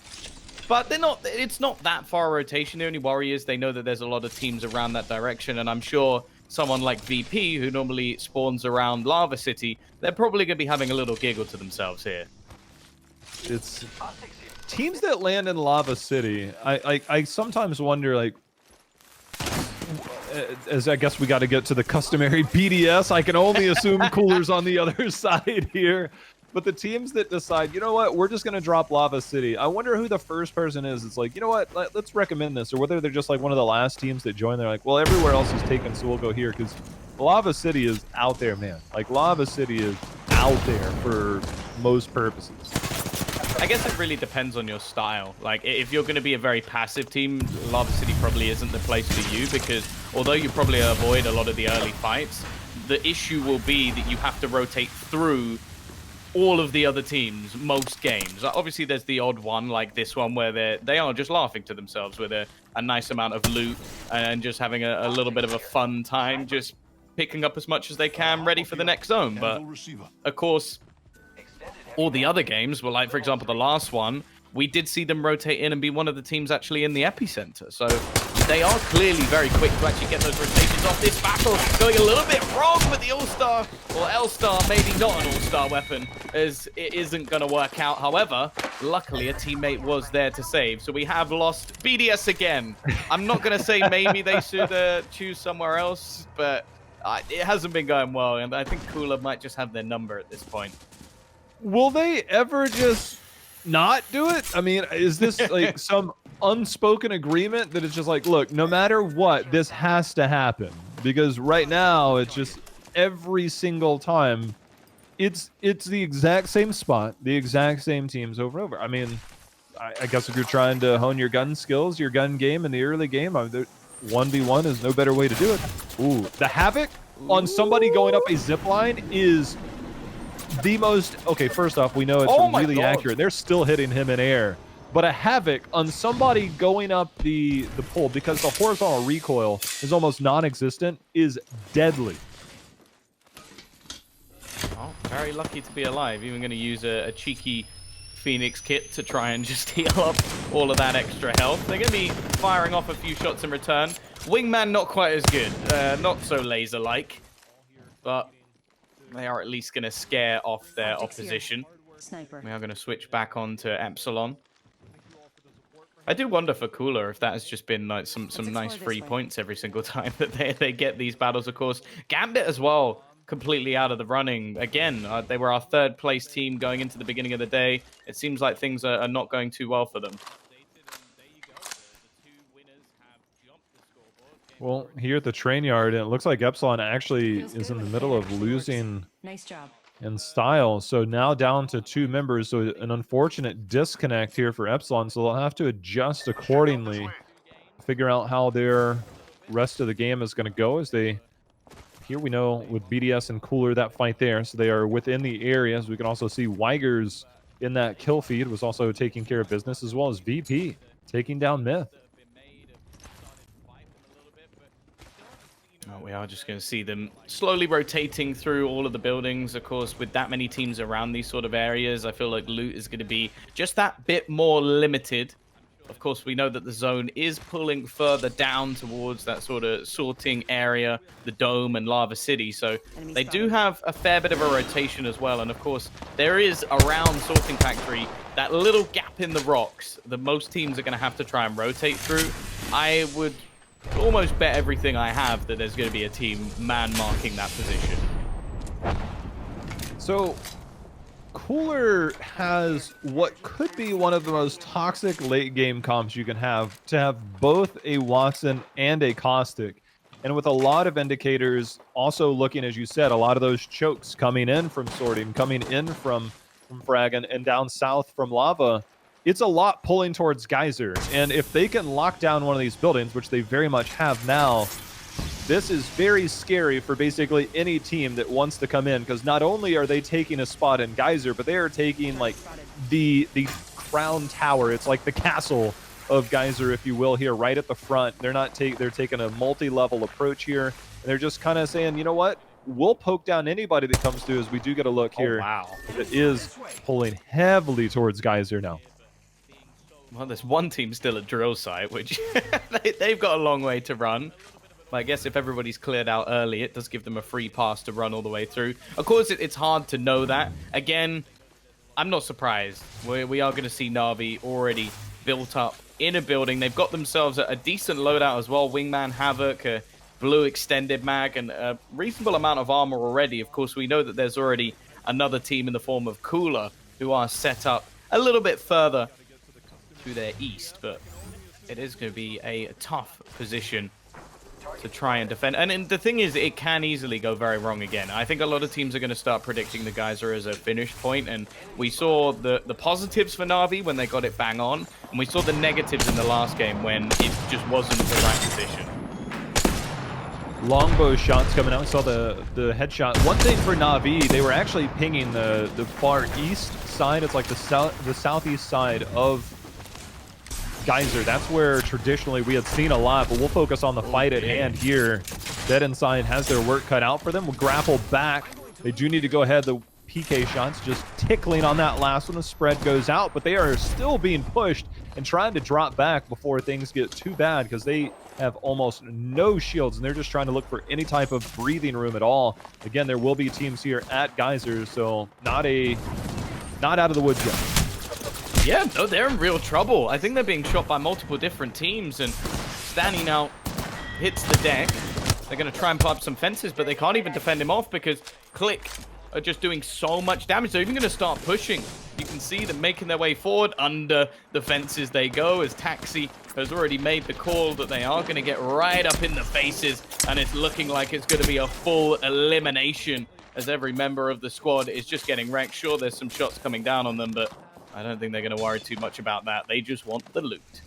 But it's not that far a rotation. The only worry is they know that there's a lot of teams around that direction, and I'm sure someone like VP, who normally spawns around Lava City, they're probably going to be having a little giggle to themselves here. It's teams that land in Lava City. I sometimes wonder, like, as I guess we got to get to the customary BDS, I can only assume Cooler's on the other side here. But the teams that decide, you know what, we're just going to drop Lava City. I wonder who the first person is. It's like, you know what, let's recommend this. Or whether they're just like one of the last teams that join. They're like, well, everywhere else is taken, so we'll go here. Because Lava City is out there, man. Like, Lava City is out there for most purposes. I guess it really depends on your style. Like, if you're going to be a very passive team, Lava City probably isn't the place for you. Because although you probably avoid a lot of the early fights, the issue will be that you have to rotate through all of the other teams most games. Obviously there's the odd one like this one where they are just laughing to themselves with a nice amount of loot and just having a little bit of a fun time, just picking up as much as they can, ready for the next zone. But of course, all the other games were like, for example, the last one, we did see them rotate in and be one of the teams actually in the epicenter. So they are clearly very quick to actually get those rotations off. This battle going a little bit wrong with the All-Star, or L-Star, maybe not an All-Star weapon, as it isn't going to work out. However, luckily a teammate was there to save. So we have lost BDS again. I'm not going to say maybe they should choose somewhere else, but it hasn't been going well. And I think Cooler might just have their number at this point. Will they ever just not do it? I mean, is this like some unspoken agreement that it's just like, look, no matter what, this has to happen? Because right now it's just every single time it's the exact same spot, the exact same teams over and over. I mean, I guess if you're trying to hone your gun skills, your gun game in the early game, 1v1 is no better way to do it. Ooh, the Havoc on somebody going up a zip line is the most... Okay, first off, we know it's really accurate. They're still hitting him in air. but a Havoc on somebody going up the pole, because the horizontal recoil is almost non-existent, is deadly. Oh, very lucky to be alive. Even going to use a cheeky Phoenix kit to try and just heal up all of that extra health. They're going to be firing off a few shots in return. Wingman not quite as good, not so laser-like, but they are at least going to scare off their opposition. Sniper. We are going to switch back on to Epsilon. I do wonder for Cooler if that has just been like some nice free points every single time that they get these battles. Of course, Gambit as well, completely out of the running. Again, they were our third place team going into the beginning of the day. It seems like things are not going too well for them. Well, here at the train yard, it looks like Epsilon actually is in the middle of losing Nice job. in style. So now down to 2 members. So an unfortunate disconnect here for Epsilon. So they'll have to adjust accordingly, figure out how their rest of the game is going to go. As they, here we know with BDS and Cooler, that fight there. So they are within the area. As we can also see Weigers in that kill feed was also taking care of business, as well as VP taking down Myth. We are just going to see them slowly rotating through all of the buildings. Of course, with that many teams around these sort of areas, I feel like loot is going to be just that bit more limited. Of course, we know that the zone is pulling further down towards that sort of sorting area, the Dome and Lava City. So they do have a fair bit of a rotation as well. And of course, there is around Sorting Factory that little gap in the rocks that most teams are going to have to try and rotate through. I would almost bet everything I have that there's going to be a team man-marking that position. So Cooler has what could be one of the most toxic late-game comps you can have, to have both a Wattson and a Caustic. And with a lot of indicators also looking, as you said, a lot of those chokes coming in from sorting, coming in from Frag, and down south from Lava, it's a lot pulling towards Geyser. And if they can lock down one of these buildings, which they very much have now, this is very scary for basically any team that wants to come in, because not only are they taking a spot in Geyser, but they are taking like the crown tower. It's like the castle of Geyser, if you will, here right at the front. They're taking a multi-level approach here. And they're just kind of saying, you know what? We'll poke down anybody that comes through, as we do get a look here. Oh, wow. That is pulling heavily towards Geyser now. Well, there's one team still at drill site, which they've got a long way to run. But I guess if everybody's cleared out early, it does give them a free pass to run all the way through. Of course, it's hard to know that. Again, I'm not surprised. We are going to see Na'Vi already built up in a building. They've got themselves a decent loadout as well. Wingman, Havoc, a blue extended mag, and a reasonable amount of armor already. Of course, we know that there's already another team in the form of Cooler who are set up a little bit further to their east, but it is going to be a tough position to try and defend. And the thing is, it can easily go very wrong again. I think a lot of teams are going to start predicting the Geyser as a finish point, and we saw the positives for Na'Vi when they got it bang on, and we saw the negatives in the last game when it just wasn't the right position. Longbow shots coming out. We saw the headshot. One thing for Na'Vi, they were actually pinging the far east side. It's like the southeast side of Geyser. That's where traditionally we had seen a lot, but we'll focus on the fight at hand here. Dead Inside has their work cut out for them. We'll grapple back. They do need to go ahead. The PK shots just tickling on that last one. The spread goes out, but they are still being pushed and trying to drop back before things get too bad, because they have almost no shields, and they're just trying to look for any type of breathing room at all. Again, there will be teams here at Geyser, so not out of the woods yet. Yeah, no, they're in real trouble. I think they're being shot by multiple different teams, and Stanny now hits the deck. They're going to try and put up some fences, but they can't even defend him off because Click are just doing so much damage. They're even going to start pushing. You can see them making their way forward. Under the fences they go, as Taxi has already made the call that they are going to get right up in the faces, and it's looking like it's going to be a full elimination as every member of the squad is just getting wrecked. Sure, there's some shots coming down on them, but I don't think they're going to worry too much about that. They just want the loot.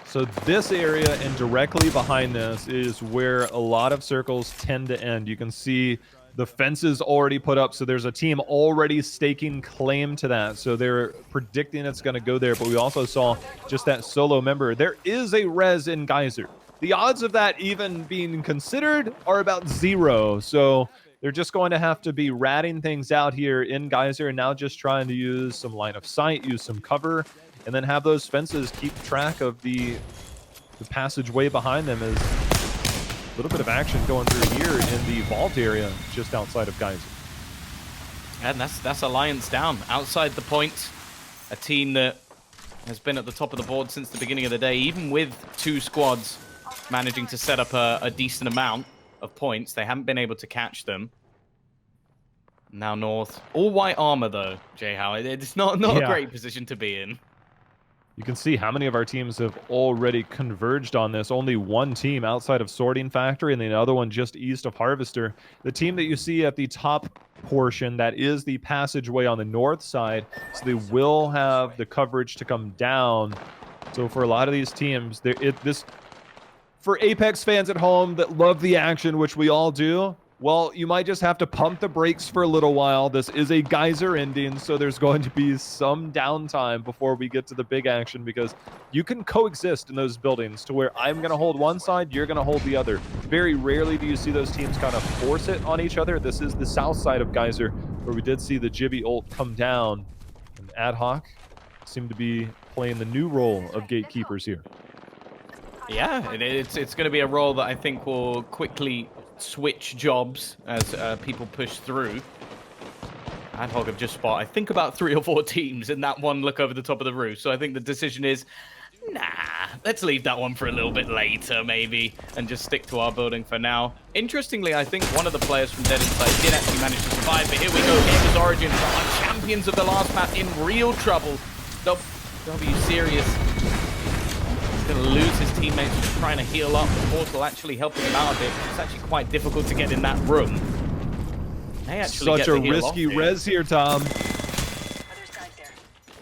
So this area and directly behind this is where a lot of circles tend to end. You can see The fence is already put up, so there's a team already staking claim to that. So they're predicting it's going to go there. But we also saw just that solo member. There is a res in Geyser. The odds of that even being considered are about 0. So they're just going to have to be ratting things out here in Geyser and now just trying to use some line of sight, use some cover, and then have those fences keep track of the passageway behind them. As a little bit of action going through here in the vault area just outside of Geyser. And that's Alliance down outside the point. A team that has been at the top of the board since the beginning of the day, even with 2 squads managing to set up a decent amount of points. They haven't been able to catch them. Now North. All white armor though, Jay Howard. It's not a great position to be in. You can see how many of our teams have already converged on this. Only one team outside of Sorting Factory and the other one just east of Harvester. The team that you see at the top portion, that is the passageway on the north side. So they will have the coverage to come down. So for a lot of these teams, for Apex fans at home that love the action, which we all do, well, you might just have to pump the brakes for a little while. This is a Geyser ending, so there's going to be some downtime before we get to the big action, because you can coexist in those buildings to where I'm going to hold one side, you're going to hold the other. Very rarely do you see those teams kind of force it on each other. This is the south side of Geyser, where we did see the Jibby ult come down. And Ad Hoc seem to be playing the new role of gatekeepers here. Yeah, it's going to be a role that I think will quickly switch jobs as people push through. Ad Hoc have just spotted, I think, about 3 or 4 teams in that one look over the top of the roof. So I think the decision is, nah, let's leave that one for a little bit later, maybe, and just stick to our building for now. Interestingly, I think one of the players from Dead Inside did actually manage to survive, but here we go. Gamers Origin are champions of the last map in real trouble. W Serious going to lose his teammates just trying to heal up. The portal actually helping him out a bit. It's actually quite difficult to get in that room. They actually such a risky res here, Tom.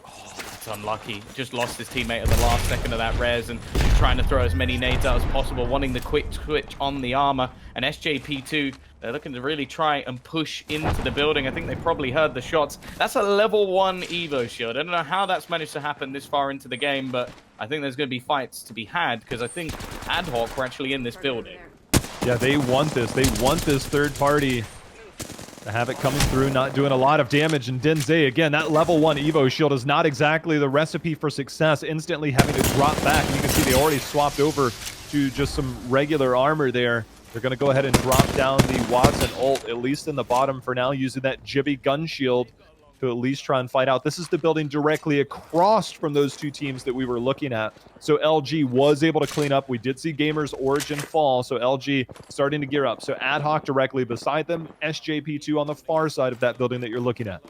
Oh, that's unlucky. Just lost his teammate at the last second of that res and trying to throw as many nades out as possible, wanting the quick switch on the armor. And SJP2, they're looking to really try and push into the building. I think they probably heard the shots. That's a level 1 Evo shield. I don't know how that's managed to happen this far into the game, but I think there's going to be fights to be had, because I think Ad Hoc were actually in this building. Yeah, they want this. They want this third party to have it coming through, not doing a lot of damage. And Denze, again, that level 1 Evo shield is not exactly the recipe for success. Instantly having to drop back. And you can see they already swapped over to just some regular armor there. They're going to go ahead and drop down the Watson ult, at least in the bottom for now, using that Jibby gun shield to at least try and fight out. This is the building directly across from those 2 teams that we were looking at. So LG was able to clean up. We did see Gamers Origin fall, so LG starting to gear up. So Ad Hoc directly beside them, SJP2 on the far side of that building that you're looking at.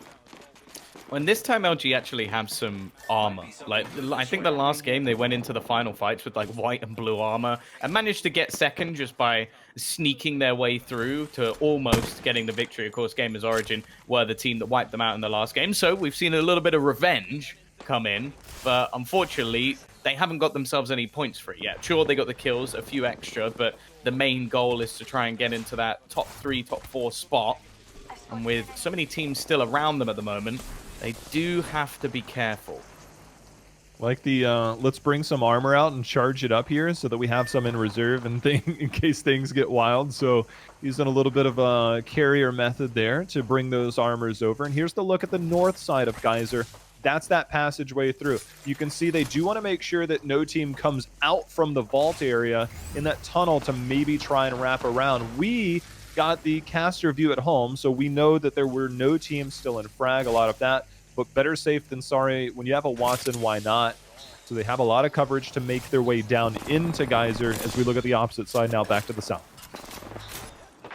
When this time LG actually have some armor. Like, I think the last game they went into the final fights with like white and blue armor and managed to get second just by sneaking their way through to almost getting the victory. Of course, Gamers Origin were the team that wiped them out in the last game. So we've seen a little bit of revenge come in, but unfortunately they haven't got themselves any points for it yet. Sure, they got the kills, a few extra, but the main goal is to try and get into that top 3, top 4 spot. And with so many teams still around them at the moment, they do have to be careful. Like the, let's bring some armor out and charge it up here so that we have some in reserve and in case things get wild. So using a little bit of a carrier method there to bring those armors over. And here's the look at the north side of Geyser. That's that passageway through. You can see they do want to make sure that no team comes out from the vault area in that tunnel to maybe try and wrap around. We got the caster view at home, so we know that there were no teams still in frag, a lot of that, but better safe than sorry. When you have a Watson, why not? So they have a lot of coverage to make their way down into Geyser as we look at the opposite side now, back to the south.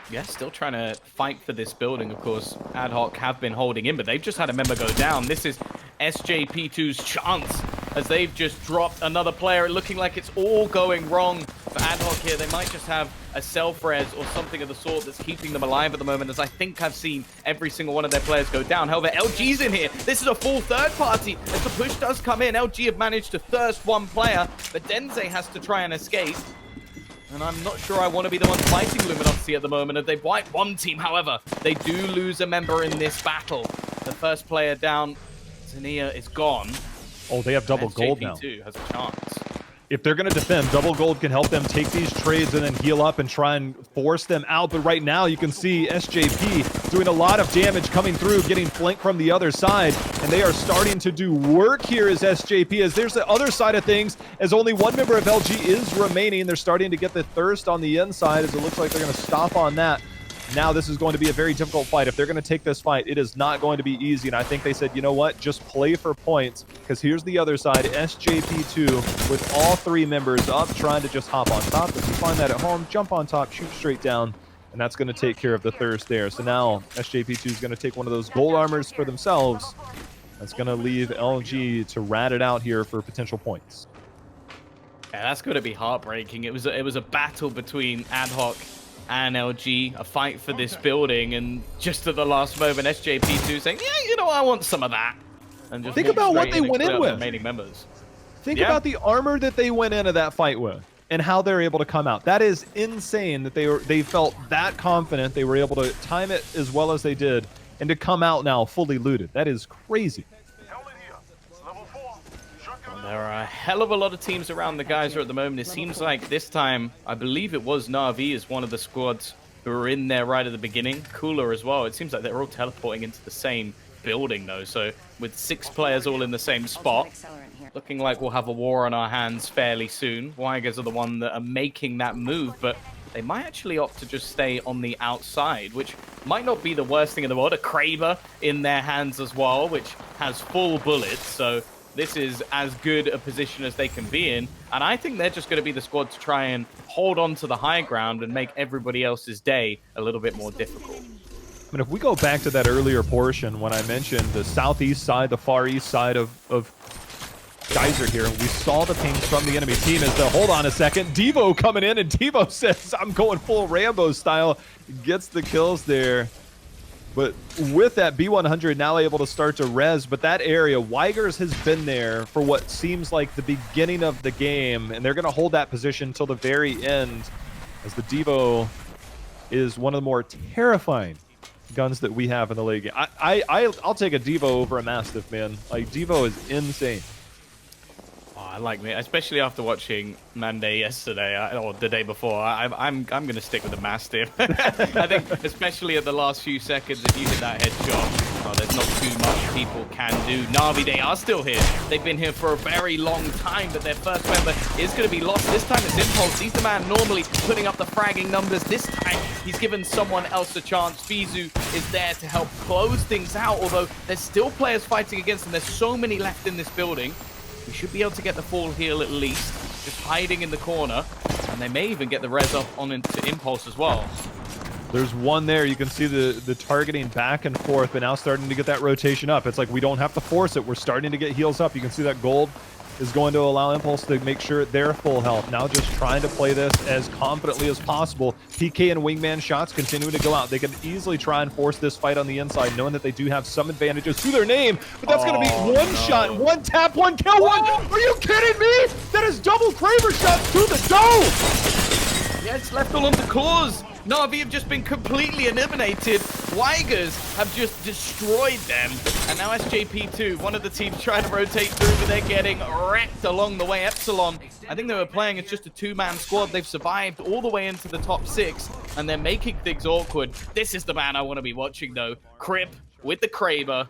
Yeah, still trying to fight for this building. Of course, Ad Hoc have been holding in, but they've just had a member go down. This is SJP2's chance as they've just dropped another player, looking like it's all going wrong for Ad Hoc here. They might just have a self-res or something of the sort that's keeping them alive at the moment, as I think I've seen every single one of their players go down. However, LG's in here. This is a full third party. As the push does come in, LG have managed to thirst one player, but Denze has to try and escape. And I'm not sure I want to be the one fighting Luminosity at the moment. As they've wiped one team, however, they do lose a member in this battle. The first player down, Zania, is gone. Oh, they have double gold now. SJP2 has a chance. If they're going to defend, double gold can help them take these trades and then heal up and try and force them out. But right now, you can see SJP doing a lot of damage coming through, getting flanked from the other side. And they are starting to do work here as SJP, as there's the other side of things, as only one member of LG is remaining. They're starting to get the thirst on the inside, as it looks like they're going to stop on that. Now this is going to be a very difficult fight. If they're going to take this fight, it is not going to be easy. And I think they said, you know what? Just play for points. Because here's the other side. SJP2 with all 3 members up, trying to just hop on top. If you find that at home, jump on top, shoot straight down. And that's going to take care of the thirst there. So now SJP2 is going to take one of those gold armors for themselves. That's going to leave LG to rat it out here for potential points. Yeah, that's going to be heartbreaking. It was a battle between Ad Hoc and LG, a fight for this building, and just at the last moment, SJP2 saying, yeah, you know, I want some of that. And just think about what they went in with. Remaining members. Think about the armor that they went into that fight with and how they're able to come out. That is insane that they felt that confident they were able to time it as well as they did and to come out now fully looted. That is crazy. There are a hell of a lot of teams around the Geyser at the moment. It seems like this time, I believe it was Na'Vi as one of the squads who were in there right at the beginning. Cooler as well. It seems like they're all teleporting into the same building, though. So with 6 players all in the same spot, looking like we'll have a war on our hands fairly soon. Weigers are the one that are making that move, but they might actually opt to just stay on the outside, which might not be the worst thing in the world. A Kraber in their hands as well, which has full bullets. So this is as good a position as they can be in. And I think they're just going to be the squad to try and hold on to the high ground and make everybody else's day a little bit more difficult. I mean, if we go back to that earlier portion when I mentioned the southeast side, the far east side of Geyser here, and we saw the pings from the enemy team as the, hold on a second, Devo coming in, and Devo says, I'm going full Rambo style, gets the kills there. But with that, B100 now able to start to res, but that area, Weigers has been there for what seems like the beginning of the game, and they're going to hold that position until the very end, as the Devo is one of the more terrifying guns that we have in the league. I'll take a Devo over a Mastiff, man. Like, Devo is insane. I like me, especially after watching Monday yesterday, or the day before. I'm going to stick with the Mastiff. I think, especially at the last few seconds, if you hit that headshot, there's not too much people can do. Na'Vi, they are still here. They've been here for a very long time, but their first member is going to be lost. This time it's Impulse. He's the man normally putting up the fragging numbers. This time he's given someone else a chance. Fizu is there to help close things out, although there's still players fighting against them. There's so many left in this building. We should be able to get the full heal at least, just hiding in the corner, and they may even get the res up on into Impulse as well. There's one there. You can see the targeting back and forth, but now starting to get that rotation up. It's like we don't have to force it. We're starting to get heals up. You can see that gold is going to allow Impulse to make sure they're full health. Now just trying to play this as confidently as possible. PK and Wingman shots continuing to go out. They can easily try and force this fight on the inside, knowing that they do have some advantages to their name, but that's going to be one shot, one tap, one kill, one. Are you kidding me? That is double Kraber shots to the dome. Yeah, it's left all on the claws. Na'Vi have just been completely eliminated. Weigers have just destroyed them. And now SJP2, one of the teams trying to rotate through, but they're getting wrecked along the way. Epsilon, I think they were playing as just a 2-man squad. They've survived all the way into the top 6, and they're making things awkward. This is the man I want to be watching, though. Crip with the Kraber,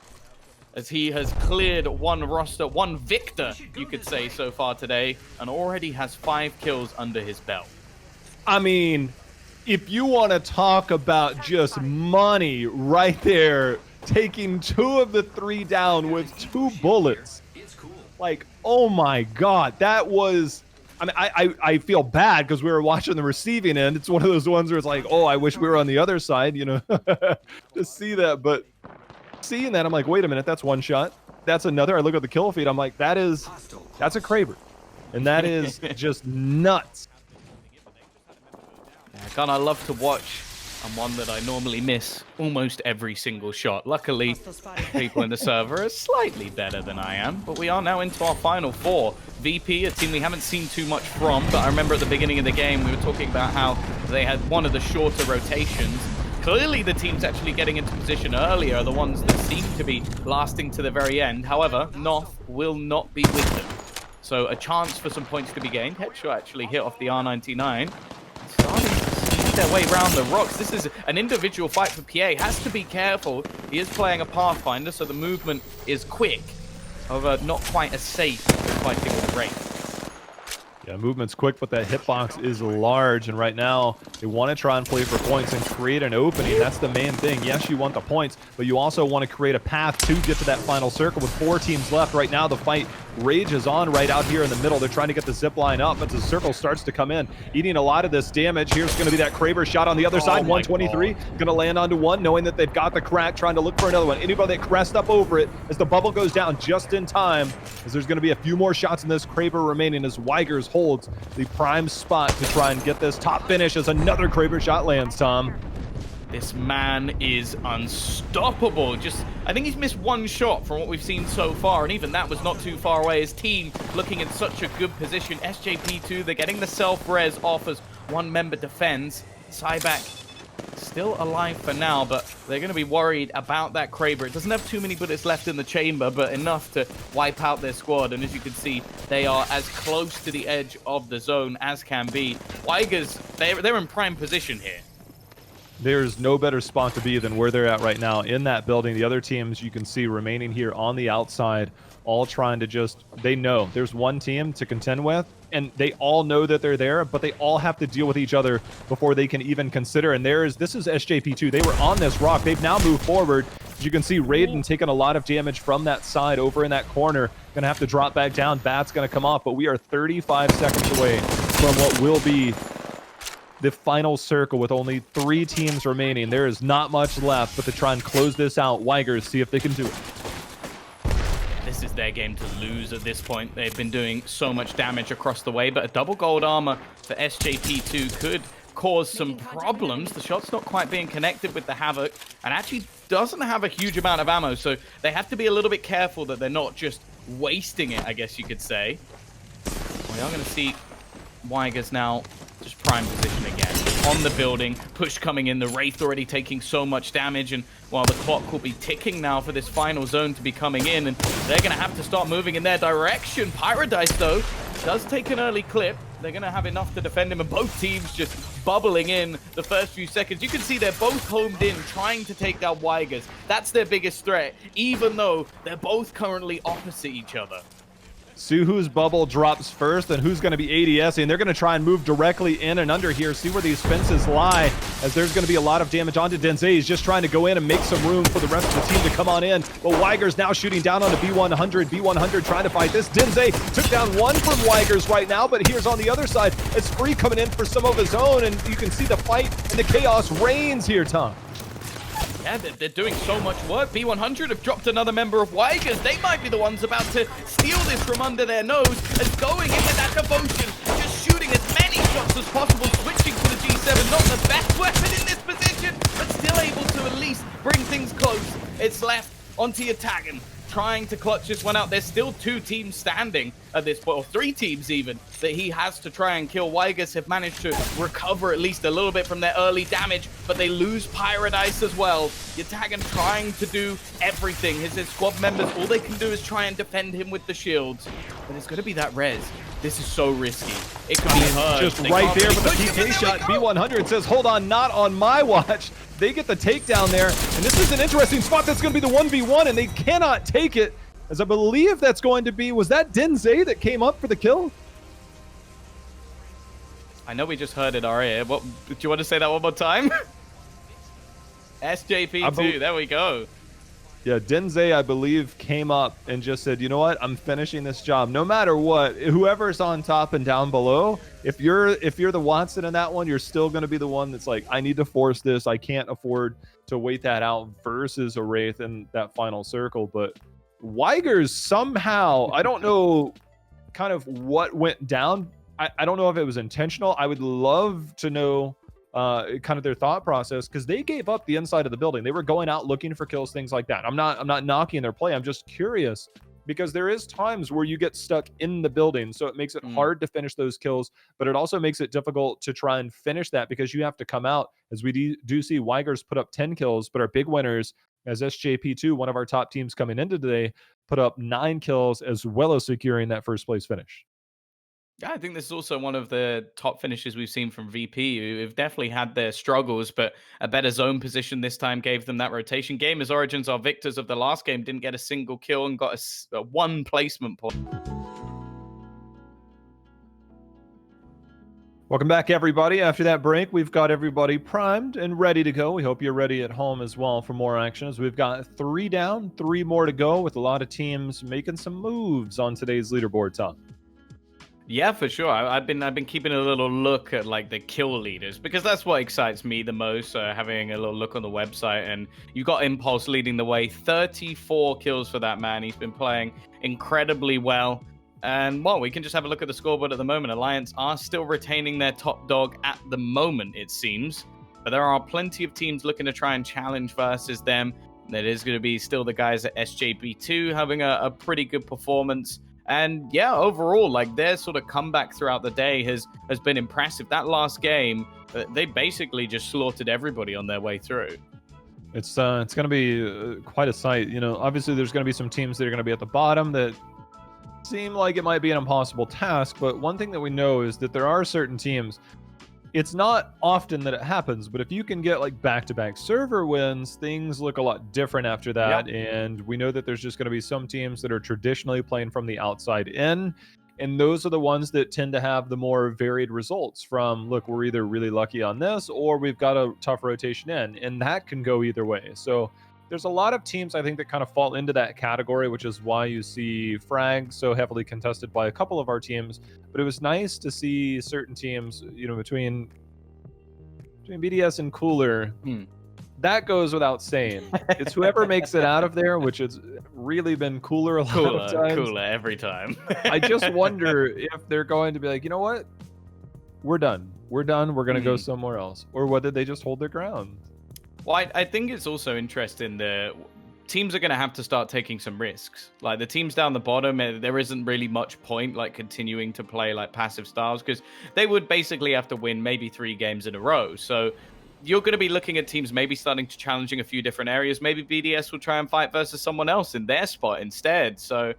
as he has cleared one roster, one victor, you could say, so far today, and already has 5 kills under his belt. I mean, if you want to talk about just money right there, taking 2 of the 3 down with 2 bullets. Like, oh my God, that was, I mean, I feel bad because we were watching the receiving end. It's one of those ones where it's like, oh, I wish we were on the other side, you know, to see that. But seeing that, I'm like, wait a minute, that's one shot. That's another. I look at the kill feed. I'm like, that's a Kraber. And that is just nuts. I love to watch and one that I normally miss almost every single shot. Luckily, people in the server are slightly better than I am, but we are now into our final four. VP, a team we haven't seen too much from, but I remember at the beginning of the game, we were talking about how they had one of the shorter rotations. Clearly, the teams actually getting into position earlier are the ones that seem to be lasting to the very end. However, Noth will not be with them. So a chance for some points to be gained. Headshot actually hit off the R99. Starting to see their way around the rocks. This is an individual fight for PA. Has to be careful. He is playing a Pathfinder, so the movement is quick. However, not quite as safe as fighting with Wraith. Yeah, movement's quick, but that hitbox is large, and right now they want to try and play for points and create an opening. That's the main thing. Yes, you want the points, but you also want to create a path to get to that final circle with 4 teams left. Right now, the fight rages on right out here in the middle. They're trying to get the zip line up, but the circle starts to come in, eating a lot of this damage. Here's going to be that Kraber shot on the other side. 123, going to land onto one, knowing that they've got the crack, trying to look for another one. Anybody that crest up over it as the bubble goes down just in time, as there's going to be a few more shots in this Kraber remaining as Weigers holds the prime spot to try and get this top finish as another Kraber shot lands, Tom. This man is unstoppable. I think he's missed one shot from what we've seen so far, and even that was not too far away. His team looking in such a good position. SJP2, they're getting the self-res off as one member defends. Cyback still alive for now, but they're going to be worried about that Kraber. It doesn't have too many bullets left in the chamber, but enough to wipe out their squad. And as you can see, they are as close to the edge of the zone as can be. Weigers, they're in prime position here. There's no better spot to be than where they're at right now in that building. The other teams you can see remaining here on the outside, all trying to they know there's one team to contend with, and they all know that they're there, but they all have to deal with each other before they can even consider. And this is SJP2. They were on this rock. They've now moved forward. As you can see, Raiden taking a lot of damage from that side over in that corner. Gonna have to drop back down. Bat's gonna come off, but we are 35 seconds away from what will be the final circle with only 3 teams remaining. There is not much left but to try and close this out. Weigers, see if they can do it. This is their game to lose at this point. They've been doing so much damage across the way, but a double gold armor for SJP2 could cause some problems. The shot's not quite being connected with the Havoc, and actually doesn't have a huge amount of ammo, so they have to be a little bit careful that they're not just wasting it, I guess you could say. We are going to see Weigers now just prime position again on the building. Push coming in, the Wraith already taking so much damage, and while the clock will be ticking now for this final zone to be coming in, and they're going to have to start moving in their direction. Paradise, though, does take an early clip. They're going to have enough to defend him, and both teams just bubbling in the first few seconds. You can see they're both homed in, trying to take down Weigers. That's their biggest threat, even though they're both currently opposite each other. See whose bubble drops first and who's going to be ADS, and they're going to try and move directly in and under here, see where these fences lie, as there's going to be a lot of damage onto Denze. He's just trying to go in and make some room for the rest of the team to come on in, but Weigers now shooting down on the B100. B100 trying to fight this. Denze took down one from Weigers right now, but here's on the other side, it's Free coming in for some of his own, and you can see the fight and the chaos reigns here, Tom. Yeah, they're doing so much work. B100 have dropped another member of Weigers. They might be the ones about to steal this from under their nose, as going in with that devotion, just shooting as many shots as possible, switching to the G7. Not the best weapon in this position, but still able to at least bring things close. It's left onto Yatagan, trying to clutch this one out. There's still 2 teams standing at this point, or 3 teams even, that he has to try and kill. Weigers have managed to recover at least a little bit from their early damage, but they lose Paradise as well. Yatagan trying to do everything. His squad members, all they can do is try and defend him with the shields. But it's going to be that res. This is so risky. It could be hurt. Just right there for the PK shot. B100 says, hold on, not on my watch. They get the takedown there, and this is an interesting spot. That's going to be the 1v1, and they cannot take it, as I believe that's going to be, was that Denze that came up for the kill? I know we just heard it our ear. What, do you want to say that one more time? SJP2, there we go. Yeah, Denze, I believe, came up and just said, you know what, I'm finishing this job. No matter what, whoever's on top and down below, if you're the Watson in that one, you're still going to be the one that's like, I need to force this. I can't afford to wait that out versus a Wraith in that final circle. But Weigers somehow, I don't know kind of what went down. I don't know if it was intentional. I would love to know kind of their thought process, because they gave up the inside of the building. They were going out looking for kills, things like that. I'm not knocking their play. I'm just curious because there is times where you get stuck in the building, so it makes it hard to finish those kills, but it also makes it difficult to try and finish that because you have to come out. As we do see, Weigers put up 10 kills, but our big winners, as SJP2, one of our top teams coming into today, put up 9 kills as well as securing that first place finish. Yeah, I think this is also one of the top finishes we've seen from VP, who have definitely had their struggles, but a better zone position this time gave them that rotation. Gamers Origins, our victors of the last game, didn't get a single kill and got a 1 placement point. Welcome back, everybody. After that break, we've got everybody primed and ready to go. We hope you're ready at home as well for more action, as we've got 3 down, 3 more to go, with a lot of teams making some moves on today's leaderboard, Tom. Yeah, for sure. I've been keeping a little look at like the kill leaders because that's what excites me the most. Having a little look on the website, and you got Impulse leading the way, 34 kills for that man. He's been playing incredibly well. And well, we can just have a look at the scoreboard at the moment. Alliance are still retaining their top dog at the moment, it seems. But there are plenty of teams looking to try and challenge versus them. That is going to be still the guys at SJP2 having a pretty good performance. And yeah, overall, like their sort of comeback throughout the day has been impressive. That last game, they basically just slaughtered everybody on their way through. It's going to be quite a sight. You know, obviously there's going to be some teams that are going to be at the bottom that seem like it might be an impossible task, but one thing that we know is that there are certain teams. It's not often that it happens, but if you can get like back-to-back server wins, things look a lot different after that. Yep. And we know that there's just going to be some teams that are traditionally playing from the outside in, and those are the ones that tend to have the more varied results from, look, we're either really lucky on this or we've got a tough rotation in, and that can go either way. So there's a lot of teams, I think, that kind of fall into that category, which is why you see Frag so heavily contested by a couple of our teams. But it was nice to see certain teams, you know, between BDS and Cooler. That goes without saying. It's whoever makes it out of there, which has really been Cooler a lot of times. Cooler every time. I just wonder if they're going to be like, you know what? We're done. We're done. We're going to go somewhere else. Or whether they just hold their ground. Well, I think it's also interesting that teams are going to have to start taking some risks. Like the teams down the bottom, there isn't really much point like continuing to play like passive styles because they would basically have to win maybe 3 games in a row. So you're going to be looking at teams maybe starting to challenging a few different areas. Maybe BDS will try and fight versus someone else in their spot instead. So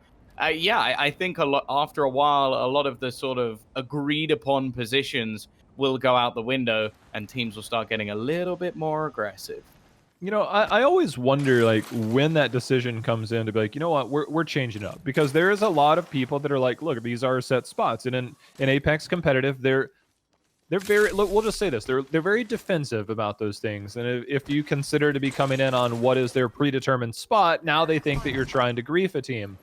yeah, I think after a while, a lot of the sort of agreed upon positions will go out the window and teams will start getting a little bit more aggressive. You know, I always wonder, like, when that decision comes in to be like, you know what, we're changing up. Because there is a lot of people that are like, look, these are set spots. And in Apex competitive, they're very, look, we'll just say this, they're very defensive about those things. And if you consider to be coming in on what is their predetermined spot, now they think that you're trying to grief a team.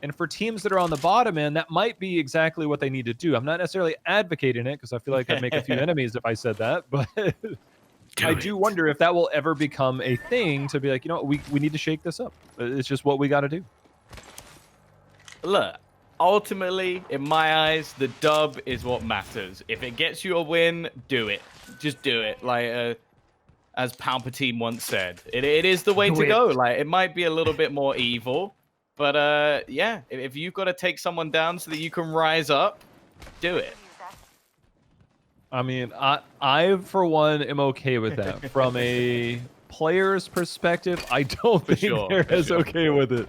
And for teams that are on the bottom end, that might be exactly what they need to do. I'm not necessarily advocating it because I feel like I'd make a few enemies if I said that, but I do wonder if that will ever become a thing to be like, you know, we need to shake this up. It's just what we got to do. Look, ultimately, in my eyes, the dub is what matters. If it gets you a win, do it. Just do it. Like, as Palpatine once said, it is the way to go. Like, it might be a little bit more evil. But yeah, if you've got to take someone down so that you can rise up, do it. I mean, I for one am okay with that. From a player's perspective, I don't think they're as okay with it.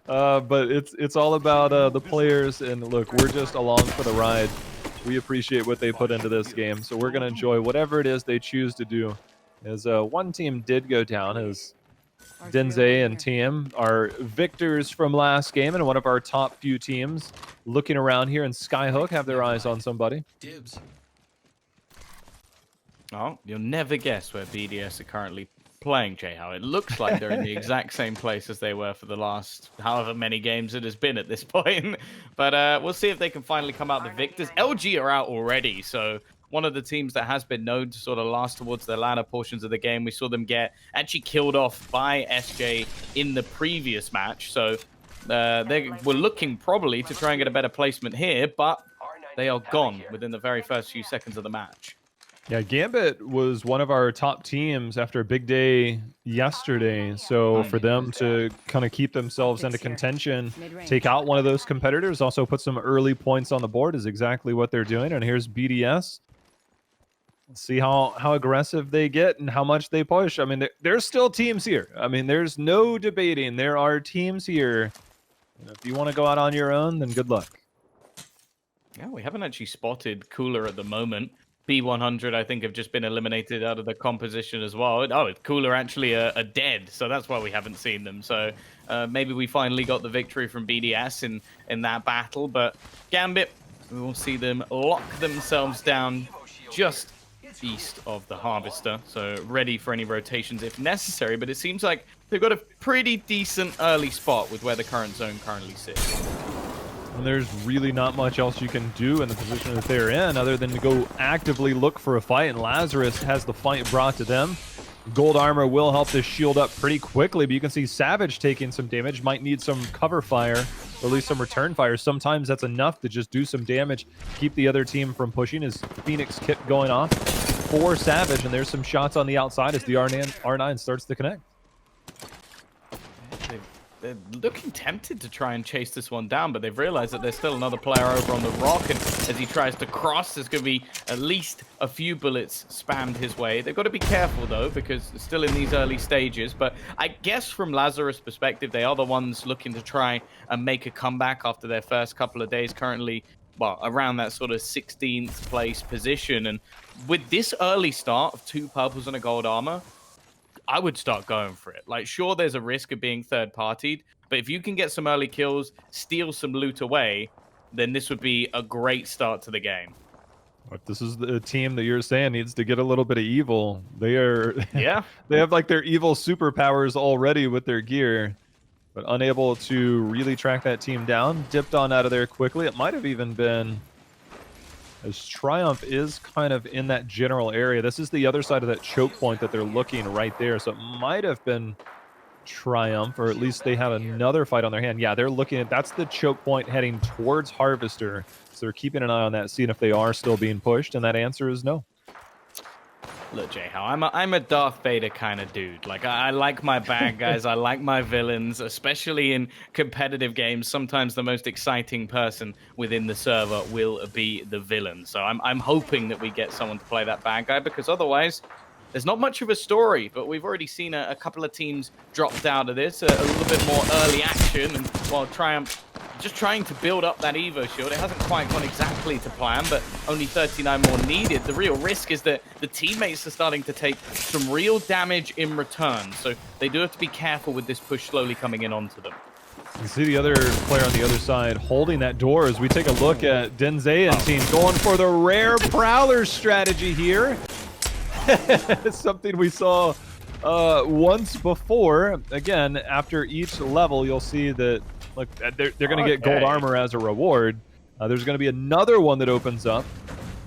But it's all about the players. And look, we're just along for the ride. We appreciate what they put into this game, so we're gonna enjoy whatever it is they choose to do. As one team did go down, as Denze and team are victors from last game, and one of our top few teams looking around here, and Skyhook have their eyes on somebody. Dibs. Oh, you'll never guess where BDS are currently playing, Jayhow. It looks like they're in the exact same place as they were for the last however many games it has been at this point. But we'll see if they can finally come out the victors. LG are out already, so one of the teams that has been known to sort of last towards the latter portions of the game. We saw them get actually killed off by SJ in the previous match. So they were looking probably to try and get a better placement here, but they are gone within the very first few seconds of the match. Yeah, Gambit was one of our top teams after a big day yesterday. So for them to kind of keep themselves into contention, take out one of those competitors, also put some early points on the board is exactly what they're doing. And here's BDS. Let's see how aggressive they get and how much they push. I mean, there's still teams here. I mean, there's no debating. There are teams here. And if you want to go out on your own, then good luck. Yeah, we haven't actually spotted Cooler at the moment. B100, I think, have just been eliminated out of the composition as well. Oh, Cooler actually are dead, so that's why we haven't seen them. So maybe we finally got the victory from BDS in that battle. But Gambit, we will see them lock themselves down just east of the Harvester, so ready for any rotations if necessary. But it seems like they've got a pretty decent early spot with where the current zone currently sits. And there's really not much else you can do in the position that they're in other than to go actively look for a fight, and Lazarus has the fight brought to them. Gold armor will help this shield up pretty quickly, but you can see Savage taking some damage, might need some cover fire, or at least some return fire. Sometimes that's enough to just do some damage, keep the other team from pushing. His Phoenix kit going off for Savage, and there's some shots on the outside as the R9 starts to connect. They're looking tempted to try and chase this one down, but they've realized that there's still another player over on the rock, and as he tries to cross, there's going to be at least a few bullets spammed his way. They've got to be careful, though, because it's still in these early stages, but I guess from Lazarus' perspective, they are the ones looking to try and make a comeback after their first couple of days, currently, well, around that sort of 16th place position, and with this early start of 2 purples and a gold armor, I would start going for it. Like, sure, there's a risk of being third-partied, but if you can get some early kills, steal some loot away, then this would be a great start to the game. If this is the team that you're saying needs to get a little bit of evil, they are... Yeah. They have, like, their evil superpowers already with their gear, but unable to really track that team down. Dipped on out of there quickly. It might have even been... as Triumph is kind of in that general area. This is the other side of that choke point that they're looking right there. So it might have been Triumph, or at least they have another fight on their hand. Yeah, they're looking at, that's the choke point heading towards Harvester. So they're keeping an eye on that, seeing if they are still being pushed, and that answer is no. Look, Jayhao, I'm a Darth Vader kind of dude. Like, I like my bad guys, I like my villains, especially in competitive games. Sometimes the most exciting person within the server will be the villain. So I'm hoping that we get someone to play that bad guy, because otherwise, there's not much of a story. But we've already seen a couple of teams dropped out of this, a little bit more early action, and while Triumph just trying to build up that Evo shield. It hasn't quite gone exactly to plan, but only 39 more needed. The real risk is that the teammates are starting to take some real damage in return, so they do have to be careful with this push slowly coming in onto them. You see the other player on the other side holding that door as we take a look at Denze and team going for the rare Prowler strategy here. Something we saw once before. Again, after each level, you'll see that look, they're going to get gold armor as a reward. There's going to be another one that opens up.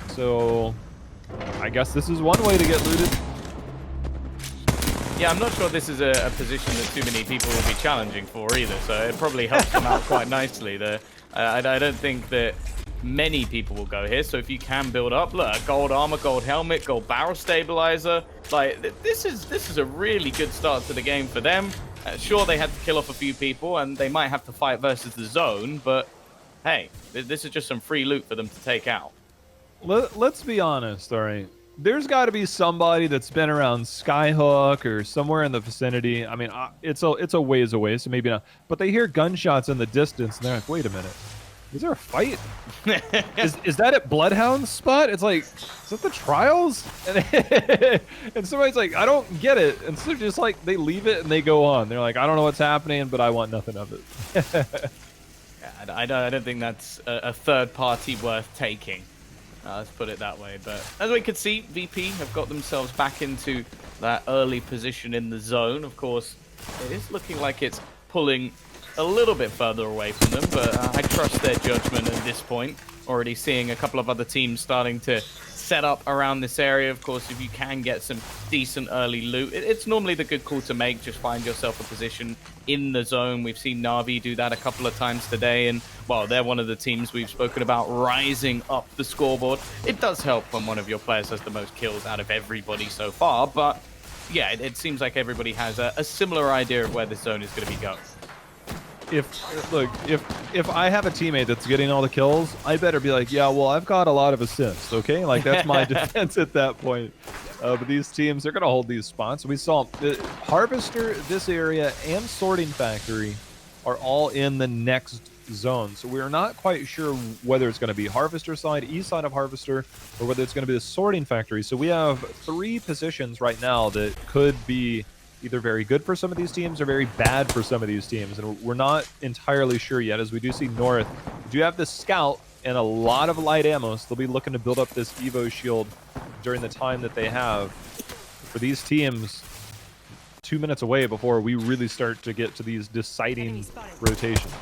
So I guess this is one way to get looted. Yeah, I'm not sure this is a position that too many people will be challenging for either, so it probably helps them out quite nicely. I don't think that many people will go here, so if you can build up, look, gold armor, gold helmet, gold barrel stabilizer, like this is a really good start to the game for them. Sure, they had to kill off a few people, and they might have to fight versus the zone, but hey, this is just some free loot for them to take out. Let's be honest, all right? There's got to be somebody that's been around Skyhook or somewhere in the vicinity. I mean, it's a ways away, so maybe not. But they hear gunshots in the distance, and they're like, wait a minute. Is there a fight? is that at Bloodhound's spot? It's like, is that the Trials? And somebody's like, I don't get it. And so just like, they leave it and they go on. They're like, I don't know what's happening, but I want nothing of it. Yeah, I don't think that's a third party worth taking. Let's put it that way. But as we can see, VP have got themselves back into that early position in the zone. Of course, it is looking like it's pulling a little bit further away from them, but I trust their judgment at this point. Already seeing a couple of other teams starting to set up around this area. Of course, if you can get some decent early loot, it's normally the good call to make. Just find yourself a position in the zone. We've seen Na'Vi do that a couple of times today, and well, they're one of the teams we've spoken about rising up the scoreboard. It does help when one of your players has the most kills out of everybody so far, but yeah, it seems like everybody has a similar idea of where this zone is going to be going. If I have a teammate that's getting all the kills, I better be like, yeah, well, I've got a lot of assists, okay? Like, that's my defense at that point. But these teams, they're going to hold these spots. We saw Harvester, this area, and Sorting Factory are all in the next zone. So we're not quite sure whether it's going to be Harvester side, east side of Harvester, or whether it's going to be the Sorting Factory. So we have 3 positions right now that could be either very good for some of these teams or very bad for some of these teams. And we're not entirely sure yet, as we do see North do have the Scout and a lot of light ammo, so they'll be looking to build up this Evo shield during the time that they have. For these teams, 2 minutes away before we really start to get to these deciding rotations.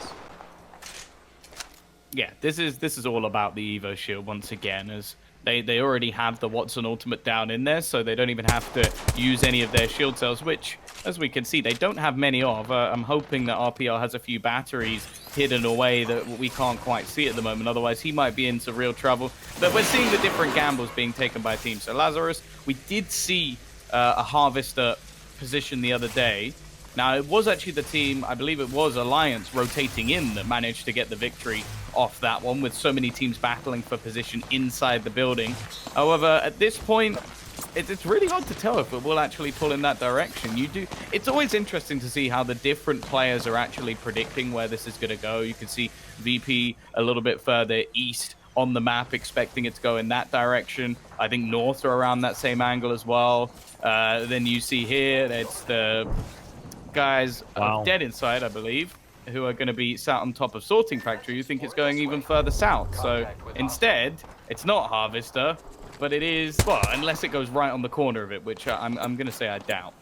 Yeah, this is all about the Evo shield once again, as they already have the Wattson ultimate down in there, so they don't even have to use any of their shield cells, which, as we can see, they don't have many of. I'm hoping that RPL has a few batteries hidden away that we can't quite see at the moment, otherwise he might be into real trouble. But we're seeing the different gambles being taken by teams. So Lazarus, we did see a Harvester position the other day. Now, it was actually the team, I believe it was Alliance, rotating in that managed to get the victory off that one, with so many teams battling for position inside the building. However, at this point, it's really hard to tell if it will actually pull in that direction. It's always interesting to see how the different players are actually predicting where this is going to go. You can see VP a little bit further east on the map, expecting it to go in that direction. I think North are around that same angle as well. Then you see here, it's the guys dead inside, I believe, who are going to be sat on top of Sorting Factory. You think it's going even further south. So instead, it's not Harvester, but it is, well, unless it goes right on the corner of it, which I'm going to say I doubt.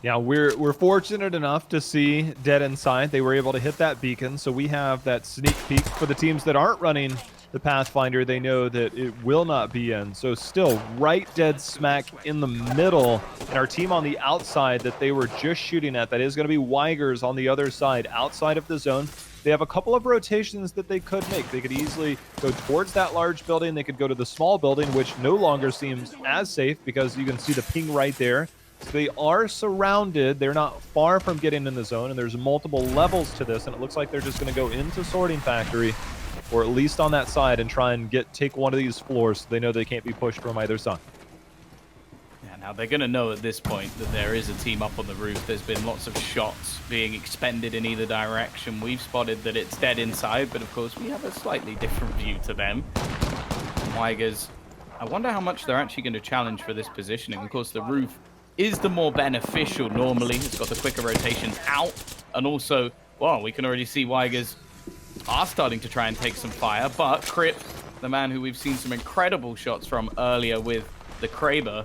Yeah, we're fortunate enough to see dead inside. They were able to hit that beacon, so we have that sneak peek. For the teams that aren't running the Pathfinder, they know that it will not be in. So still right dead smack in the middle, and our team on the outside that they were just shooting at, that is going to be Weigers on the other side, outside of the zone. They have a couple of rotations that they could make. They could easily go towards that large building. They could go to the small building, which no longer seems as safe because you can see the ping right there. So they are surrounded. They're not far from getting in the zone, and there's multiple levels to this, and it looks like they're just going to go into Sorting Factory, or at least on that side, and try and take one of these floors so they know they can't be pushed from either side. Yeah, now they're going to know at this point that there is a team up on the roof. There's been lots of shots being expended in either direction. We've spotted that it's dead inside, but of course we have a slightly different view to them. Weigers, I wonder how much they're actually going to challenge for this positioning. Of course, the roof is the more beneficial normally. It's got the quicker rotations out, and also, well, we can already see Weigers are starting to try and take some fire, but Crip, the man who we've seen some incredible shots from earlier with the Kraber,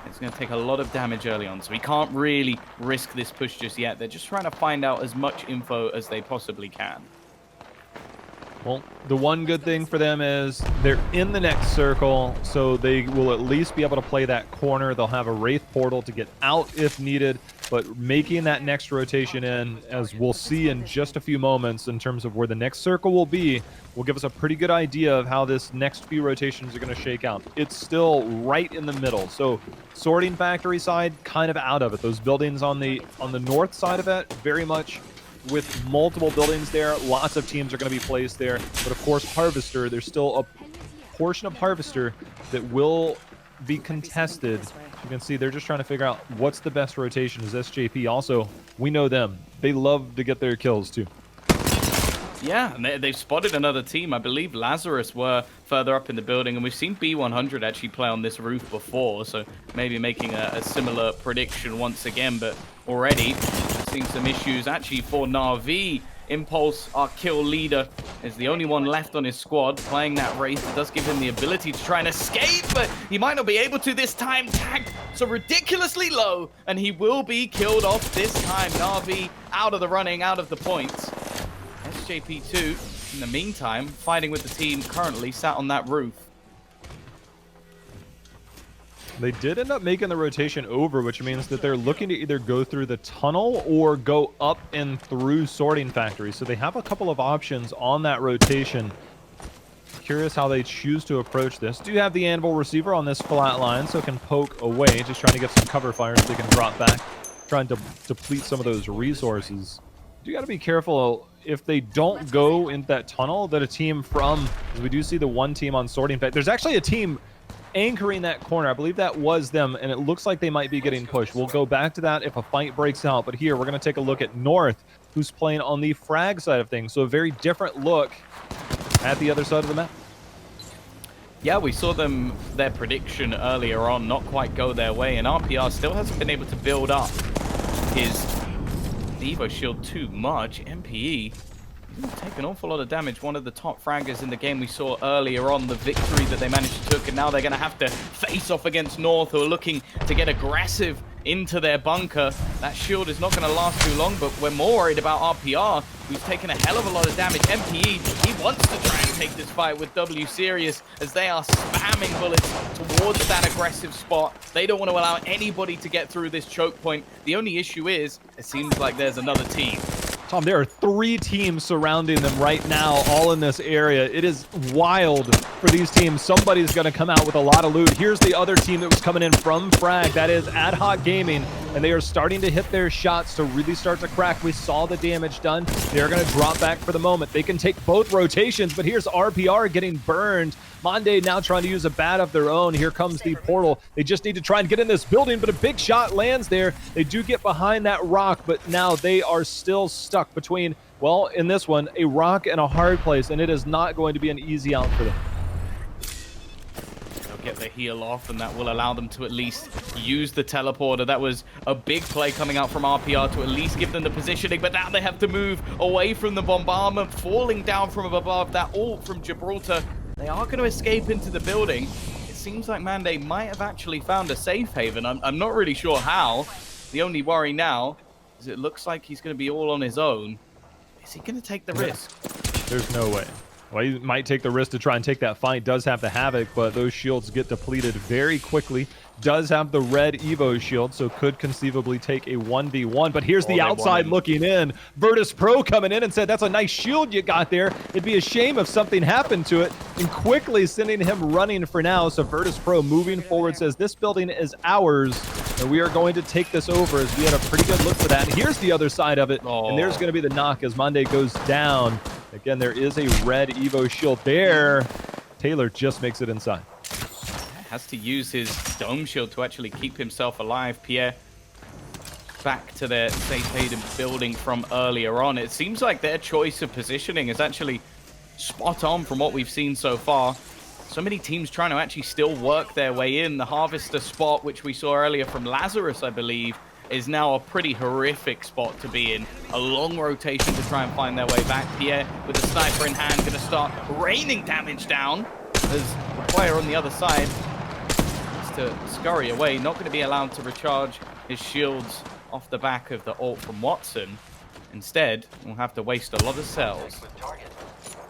it's going to take a lot of damage early on, so we can't really risk this push just yet. They're just trying to find out as much info as they possibly can. Well, the one good thing for them is they're in the next circle, so they will at least be able to play that corner. They'll have a Wraith portal to get out if needed, but making that next rotation in, as we'll see in just a few moments in terms of where the next circle will be, will give us a pretty good idea of how this next few rotations are going to shake out. It's still right in the middle, so Sorting Factory side, kind of out of it. Those buildings on the north side of it, very much with multiple buildings there. Lots of teams are going to be placed there, but of course Harvester, there's still a portion of Harvester that will be contested. You can see they're just trying to figure out what's the best rotation. Is SJP also, we know them, they love to get their kills too. Yeah, and they've spotted another team. I believe Lazarus were further up in the building, and we've seen B100 actually play on this roof before, so maybe making a similar prediction once again. But already seeing some issues actually for Na'Vi. Impulse, our kill leader, is the only one left on his squad playing that Wraith. It does give him the ability to try and escape, but he might not be able to this time. Tagged so ridiculously low, and he will be killed off this time. Na'Vi out of the running, out of the points. SJP2, in the meantime, fighting with the team currently sat on that roof. They did end up making the rotation over, which means that they're looking to either go through the tunnel or go up and through Sorting Factory. So they have a couple of options on that rotation. Curious how they choose to approach this. Do have the Anvil receiver on this flat line, so it can poke away, just trying to get some cover fire so they can drop back, trying to deplete some of those resources. You got to be careful if they don't go into that tunnel that a team from, because we do see the one team on Sorting Factory. There's actually a team anchoring that corner. I believe that was them, and it looks like they might be getting pushed. We'll go back to that if a fight breaks out, but here we're going to take a look at North, who's playing on the frag side of things. So a very different look at the other side of the map. Yeah, we saw their prediction earlier on not quite go their way, and RPR still hasn't been able to build up his Evo shield too much. MPE take an awful lot of damage. One of the top fraggers in the game we saw earlier on, the victory that they managed to take, and now they're going to have to face off against North, who are looking to get aggressive into their bunker. That shield is not going to last too long, but we're more worried about RPR, who's taken a hell of a lot of damage. MPE, he wants to try and take this fight with W Serious, as they are spamming bullets towards that aggressive spot. They don't want to allow anybody to get through this choke point. The only issue is, it seems like there's another team. Tom, there are 3 teams surrounding them right now, all in this area. It is wild for these teams. Somebody's going to come out with a lot of loot. Here's the other team that was coming in from Frag. That is Ad Hoc Gaming, and they are starting to hit their shots to really start to crack. We saw the damage done. They're going to drop back for the moment. They can take both rotations, but here's RPR getting burned. Monday now trying to use a bat of their own. Here comes the portal. They just need to try and get in this building, but a big shot lands there. They do get behind that rock, but now they are still stuck between, well, in this one, a rock and a hard place, and it is not going to be an easy out for them. They'll get the heal off, and that will allow them to at least use the teleporter. That was a big play coming out from RPR to at least give them the positioning, but now they have to move away from the bombardment, falling down from above. That ult from Gibraltar. They are going to escape into the building. It seems like Monday might have actually found a safe haven. I'm not really sure how. The only worry now is it looks like he's going to be all on his own. Is he going to take the risk? There's no way. Well, he might take the risk to try and take that fight. Does have the Havoc, but those shields get depleted very quickly. Does have the red Evo shield, so could conceivably take a 1v1. But here's the outside looking in. Virtus Pro coming in and said, that's a nice shield you got there. It'd be a shame if something happened to it. And quickly sending him running for now. So Virtus Pro moving forward says, this building is ours, and we are going to take this over, as we had a pretty good look for that. And here's the other side of it. And there's going to be the knock as Monday goes down. Again, there is a red Evo shield there. Taylor just makes it inside. Has to use his dome shield to actually keep himself alive. Pierre back to their safe haven building from earlier on. It seems like their choice of positioning is actually spot on from what we've seen so far. So many teams trying to actually still work their way in. The Harvester spot, which we saw earlier from Lazarus, I believe, is now a pretty horrific spot to be in. A long rotation to try and find their way back. Pierre, with a sniper in hand, going to start raining damage down as the player on the other side needs to scurry away. Not going to be allowed to recharge his shields off the back of the ult from Watson. Instead, we'll have to waste a lot of cells.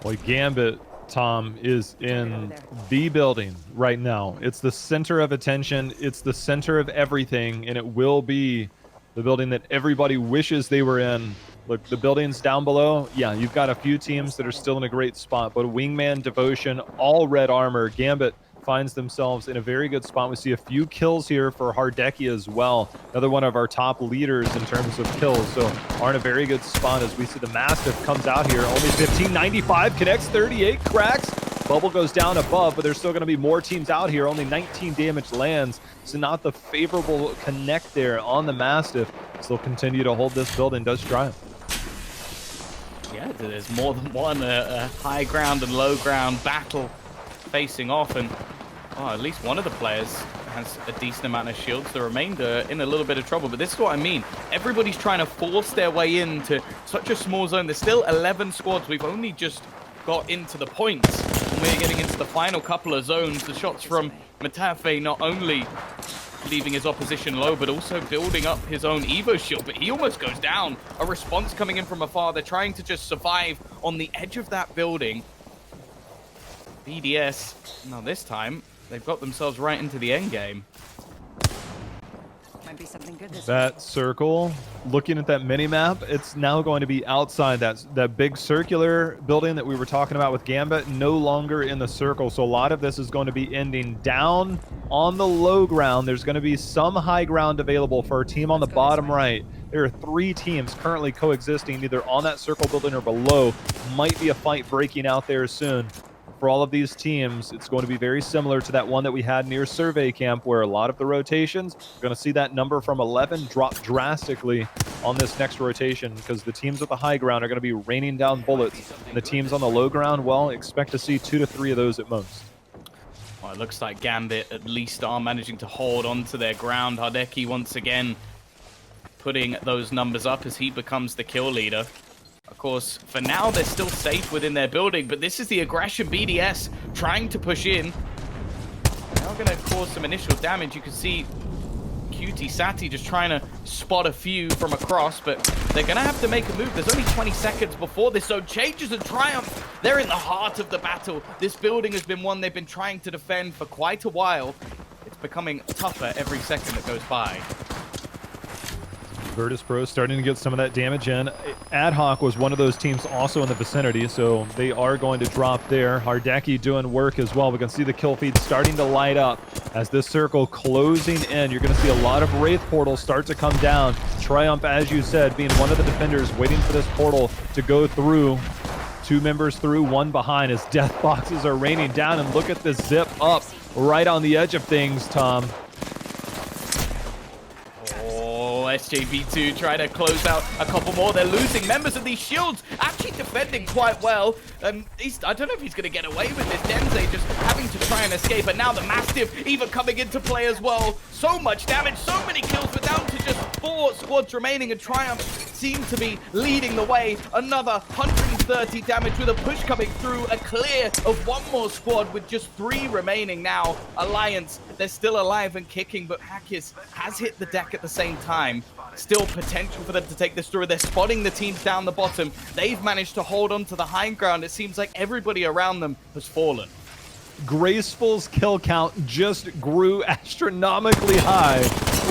Well, Gambit, Tom, is in the building right now. It's the center of attention. It's the center of everything, and it will be the building that everybody wishes they were in. Look, the buildings down below, yeah, you've got a few teams that are still in a great spot, but Wingman, Devotion, all red armor. Gambit finds themselves in a very good spot. We see a few kills here for Hardeki as well. Another one of our top leaders in terms of kills, so are in a very good spot as we see the Mastiff comes out here. Only 1595, connects 38, cracks. Bubble goes down above, but there's still going to be more teams out here. Only 19 damage lands, so not the favorable connect there on the Mastiff. Still continue to hold this building, does try. Yeah, there's more than one high ground and low ground battle facing off, and at least one of the players has a decent amount of shields. The remainder in a little bit of trouble, but this is what I mean. Everybody's trying to force their way into such a small zone. There's still 11 squads. We've only just got into the points, and we're getting into the final couple of zones. The shots from Matafe not only leaving his opposition low, but also building up his own Evo shield, but he almost goes down. A response coming in from afar. They're trying to just survive on the edge of that building. BDS, now this time, they've got themselves right into the end game. be something good this That circle, looking at that mini map, it's now going to be outside that big circular building that we were talking about with Gambit, no longer in the circle. So a lot of this is going to be ending down on the low ground. There's going to be some high ground available for our team on the bottom right. There are 3 teams currently coexisting either on that circle building or below. Might be a fight breaking out there soon. For all of these teams, it's going to be very similar to that one that we had near Survey Camp, where a lot of the rotations, we're going to see that number from 11 drop drastically on this next rotation, because the teams with the high ground are going to be raining down bullets, and the teams on the low ground, well, expect to see 2 to 3 of those at most. Well, it looks like Gambit at least are managing to hold on to their ground. Hardeki once again putting those numbers up as he becomes the kill leader. Of course, for now, they're still safe within their building, but this is the aggression BDS trying to push in. Now going to cause some initial damage. You can see Cutie Sati just trying to spot a few from across, but they're going to have to make a move. There's only 20 seconds before this zone changes, and Triumph, they're in the heart of the battle. This building has been one they've been trying to defend for quite a while. It's becoming tougher every second that goes by. Virtus Pro starting to get some of that damage in. Ad Hoc was one of those teams also in the vicinity, so they are going to drop there. Hardeki doing work as well. We can see the kill feed starting to light up as this circle closing in. You're going to see a lot of Wraith portals start to come down. Triumph, as you said, being one of the defenders, waiting for this portal to go through. 2 members through, 1 behind, as death boxes are raining down. And look at this zip up right on the edge of things, Tom. SJV2 trying to close out a couple more. They're losing members of these shields, actually defending quite well. I don't know if he's going to get away with this. Denze just having to try and escape, but now the Mastiff even coming into play as well. So much damage, so many kills. We're down to just 4 squads remaining, and Triumph seem to be leading the way. Another 130 damage with a push coming through, a clear of 1 more squad with just 3 remaining now. Alliance, they're still alive and kicking, but Hackis has hit the deck at the same time. Still potential for them to take this through. They're spotting the teams down the bottom. They've managed to hold on to the high ground. It seems like everybody around them has fallen. Graceful's kill count just grew astronomically high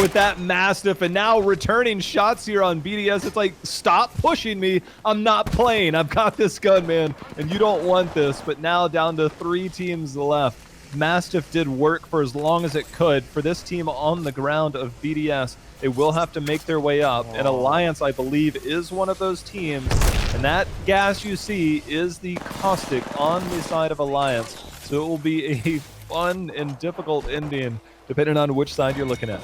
with that Mastiff, and now returning shots here on BDS. It's like, stop pushing me. I'm not playing. I've got this gun, man, and you don't want this. But now down to 3 teams left. Mastiff did work for as long as it could. For this team on the ground of BDS, they will have to make their way up. And Alliance, I believe, is one of those teams. And that gas you see is the Caustic on the side of Alliance. So it will be a fun and difficult ending, depending on which side you're looking at.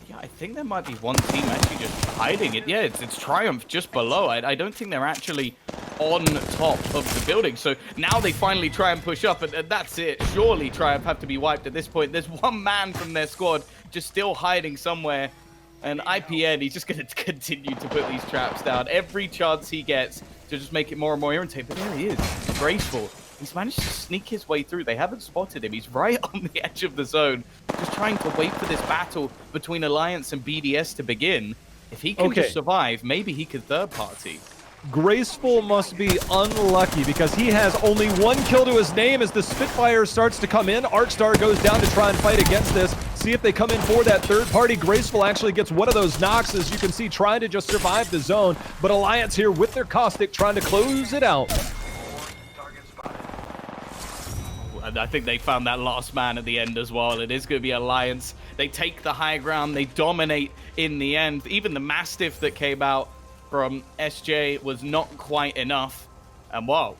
Yeah, I think there might be one team actually just hiding it. Yeah, it's Triumph just below. I don't think they're actually on top of the building. So now they finally try and push up, and that's it. Surely Triumph have to be wiped at this point. There's 1 man from their squad just still hiding somewhere. And IPN, he's just going to continue to put these traps down every chance he gets to just make it more and more irritating. But there he is, Graceful. He's managed to sneak his way through. They haven't spotted him. He's right on the edge of the zone, just trying to wait for this battle between Alliance and BDS to begin. If he can just survive, maybe he could third party. Graceful must be unlucky because he has only 1 kill to his name as the Spitfire starts to come in. Arcstar goes down to try and fight against this. See if they come in for that third party. Graceful actually gets one of those knocks, as you can see, trying to just survive the zone. But Alliance here with their Caustic trying to close it out. And I think they found that last man at the end as well. It is going to be Alliance. They take the high ground. They dominate in the end. Even the Mastiff that came out from SJ was not quite enough. And wow,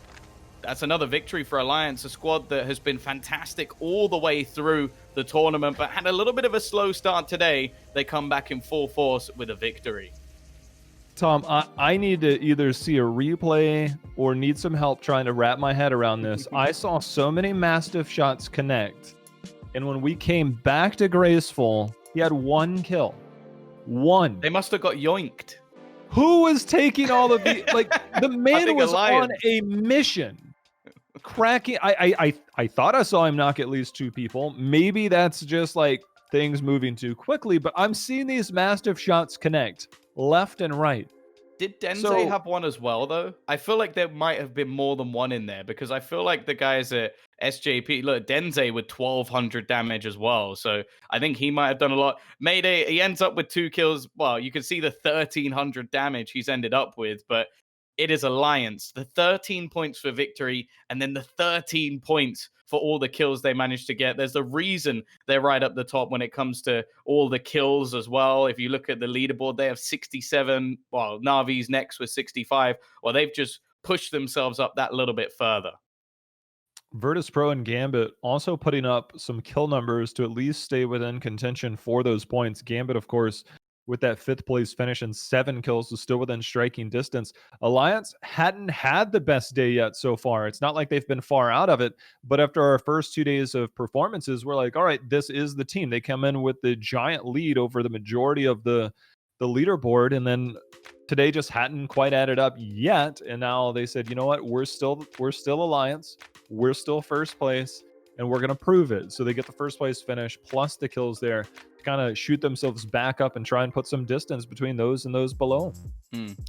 that's another victory for Alliance, a squad that has been fantastic all the way through the tournament, but had a little bit of a slow start today. They come back in full force with a victory. Tom, I need to either see a replay or need some help trying to wrap my head around this. I saw so many Mastiff shots connect, and when we came back to Graceful, he had 1 kill. 1. They must have got yoinked. Who was taking all of the... Like, the man was Alliance. on a mission. Cracking... I thought I saw him knock at least 2 people. Maybe that's just, like, things moving too quickly, but I'm seeing these Mastiff shots connect left and right. Did Denze have one as well, though? I feel like there might have been more than one in there, because I feel like the guys at SJP, look, Denze with 1200 damage as well. So I think he might have done a lot. Mayday, he ends up with 2 kills. Well, you can see the 1300 damage he's ended up with, but it is Alliance. The 13 points for victory, and then the 13 points for all the kills they managed to get. There's a reason they're right up the top when it comes to all the kills as well. If you look at the leaderboard, they have 67. Well, Navi's next with 65. Well, they've just pushed themselves up that little bit further. Virtus Pro and Gambit also putting up some kill numbers to at least stay within contention for those points. Gambit, of course, with that 5th place finish and 7 kills, was still within striking distance. Alliance hadn't had the best day yet so far. It's not like they've been far out of it, but after our first 2 days of performances, we're like, all right, this is the team. They come in with the giant lead over the majority of the leaderboard, and then today just hadn't quite added up yet. And now they said, you know what, we're still Alliance, we're still first place, and we're gonna prove it. So they get the first place finish plus the kills there to kind of shoot themselves back up and try and put some distance between those and those below.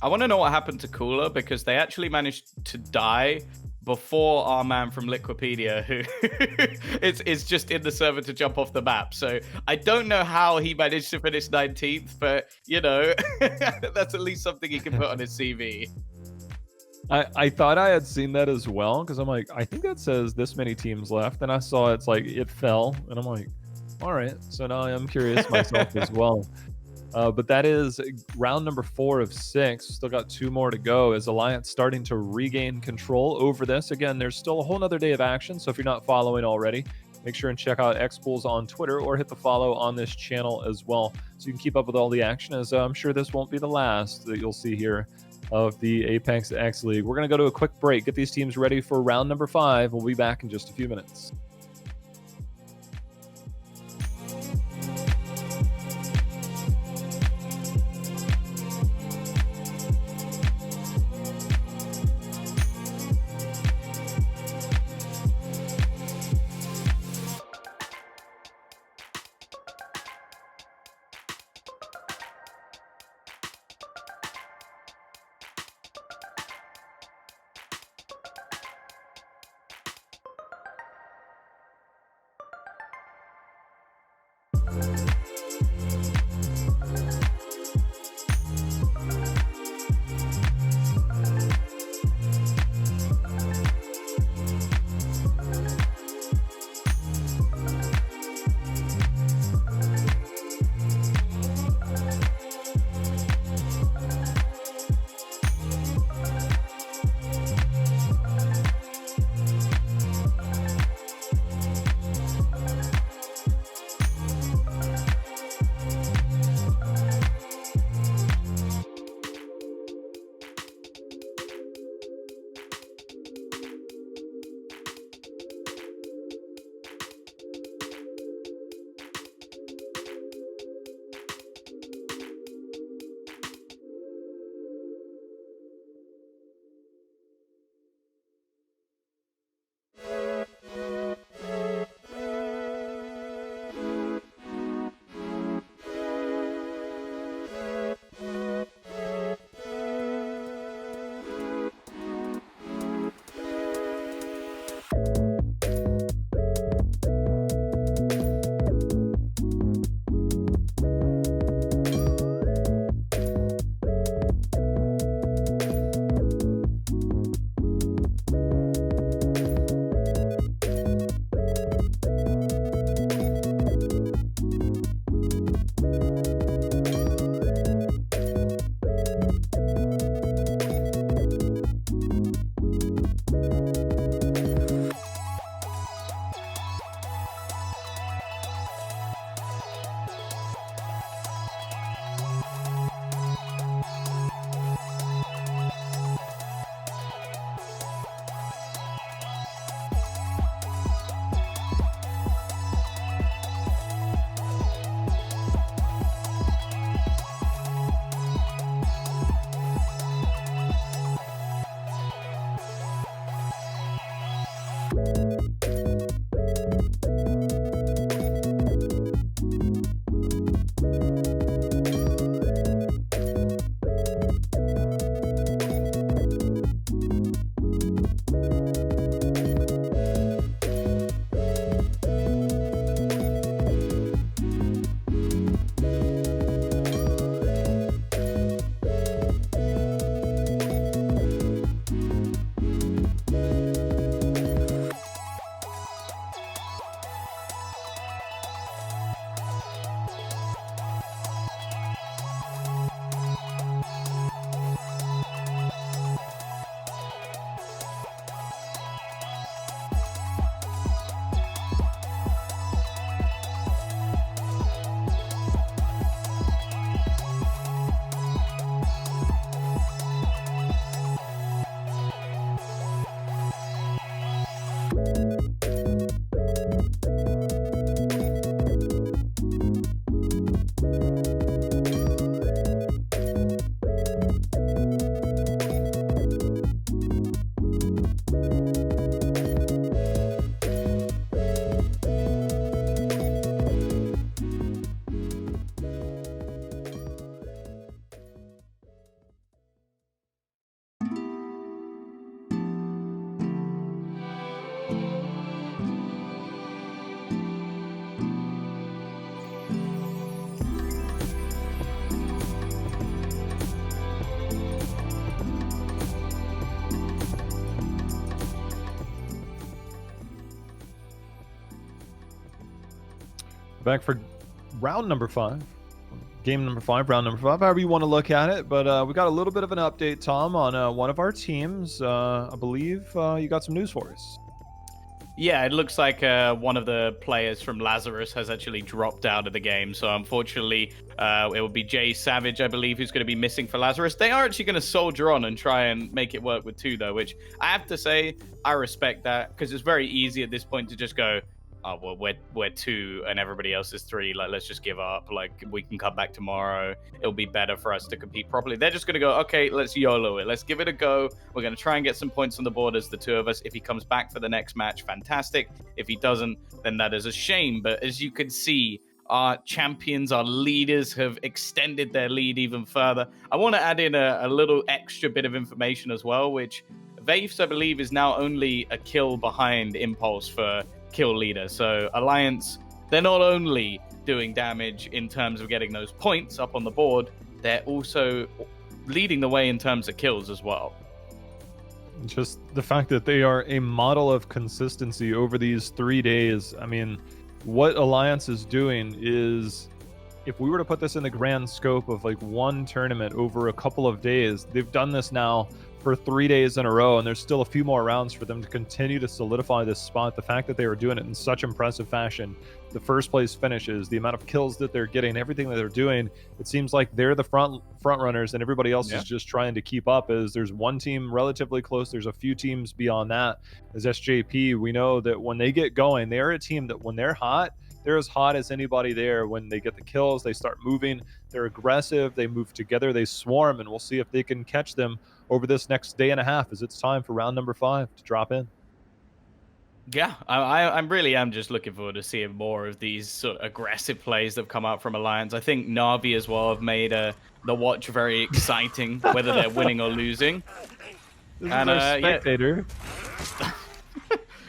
I want to know what happened to Cooler, because they actually managed to die before our man from Liquipedia, who is just in the server to jump off the map. So I don't know how he managed to finish 19th, but you know, that's at least something he can put on his CV. I thought I had seen that as well, because I'm like, I think that says this many teams left, and I saw it's like it fell, and I'm like, all right. So now I am curious myself as well. But that is round number 4 of 6. Still got 2 more to go as Alliance starting to regain control over this. Again, there's still a whole nother day of action, so if you're not following already, make sure and check out XPools on Twitter or hit the follow on this channel as well, so you can keep up with all the action, as I'm sure this won't be the last that you'll see here of the Apex X League. We're going to go to a quick break, get these teams ready for round number 5. We'll be back in just a few minutes. Back for round number 5. Game number 5, round number 5, however you want to look at it. But we got a little bit of an update, Tom, on one of our teams. I believe you got some news for us. Yeah, it looks like one of the players from Lazarus has actually dropped out of the game. So unfortunately, it will be Jay Savage, I believe, who's going to be missing for Lazarus. They are actually going to soldier on and try and make it work with 2, though, which I have to say, I respect that, because it's very easy at this point to just go, oh, well, we're 2 and everybody else is 3. Like, let's just give up. Like, we can come back tomorrow. It'll be better for us to compete properly. They're just going to go, okay, let's YOLO it. Let's give it a go. We're going to try and get some points on the board as the 2 of us. If he comes back for the next match, fantastic. If he doesn't, then that is a shame. But as you can see, our champions, our leaders have extended their lead even further. I want to add in a little extra bit of information as well, which Vaves, I believe, is now only a kill behind Impulse for kill leader. So Alliance, they're not only doing damage in terms of getting those points up on the board, they're also leading the way in terms of kills as well. Just the fact that they are a model of consistency over these 3 days. I mean, what Alliance is doing is, if we were to put this in the grand scope of like one tournament over a couple of days, they've done this now for 3 days in a row, and there's still a few more rounds for them to continue to solidify this spot. The fact that they are doing it in such impressive fashion, the first place finishes, the amount of kills that they're getting, everything that they're doing, it seems like they're the front runners, and everybody else is just trying to keep up. As there's one team relatively close, there's a few teams beyond that. As SJP, we know that when they get going, they're a team that when they're hot, they're as hot as anybody there. When they get the kills, they start moving, they're aggressive, they move together, they swarm, and we'll see if they can catch them over this next day and a half as it's time for round number 5 to drop in. Yeah, I really am just looking forward to seeing more of these sort of aggressive plays that have come out from Alliance. I think Na'Vi as well have made the watch very exciting, whether they're winning or losing. This is our spectator. Yeah.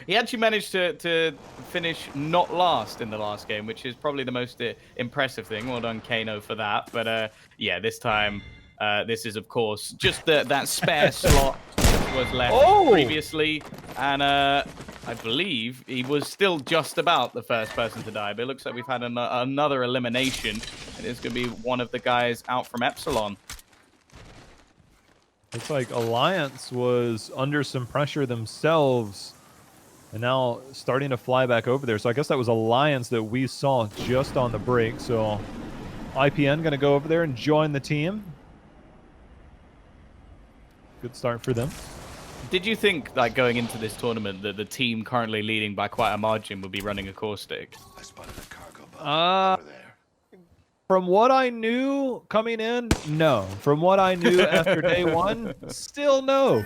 He actually managed to finish not last in the last game, which is probably the most impressive thing. Well done, Kano, for that. But yeah, this time, this is, of course, just that spare slot that was left previously. And I believe he was still just about the first person to die. But it looks like we've had another elimination. And it's going to be one of the guys out from Epsilon. Looks like Alliance was under some pressure themselves, and now starting to fly back over there. So I guess that was Alliance that we saw just on the break. So IPN going to go over there and join the team. Good start for them. Did you think, like, going into this tournament that the team currently leading by quite a margin would be running a Caustic? I spotted a cargo boat over there. From what I knew coming in, no. From what I knew after day 1, still no.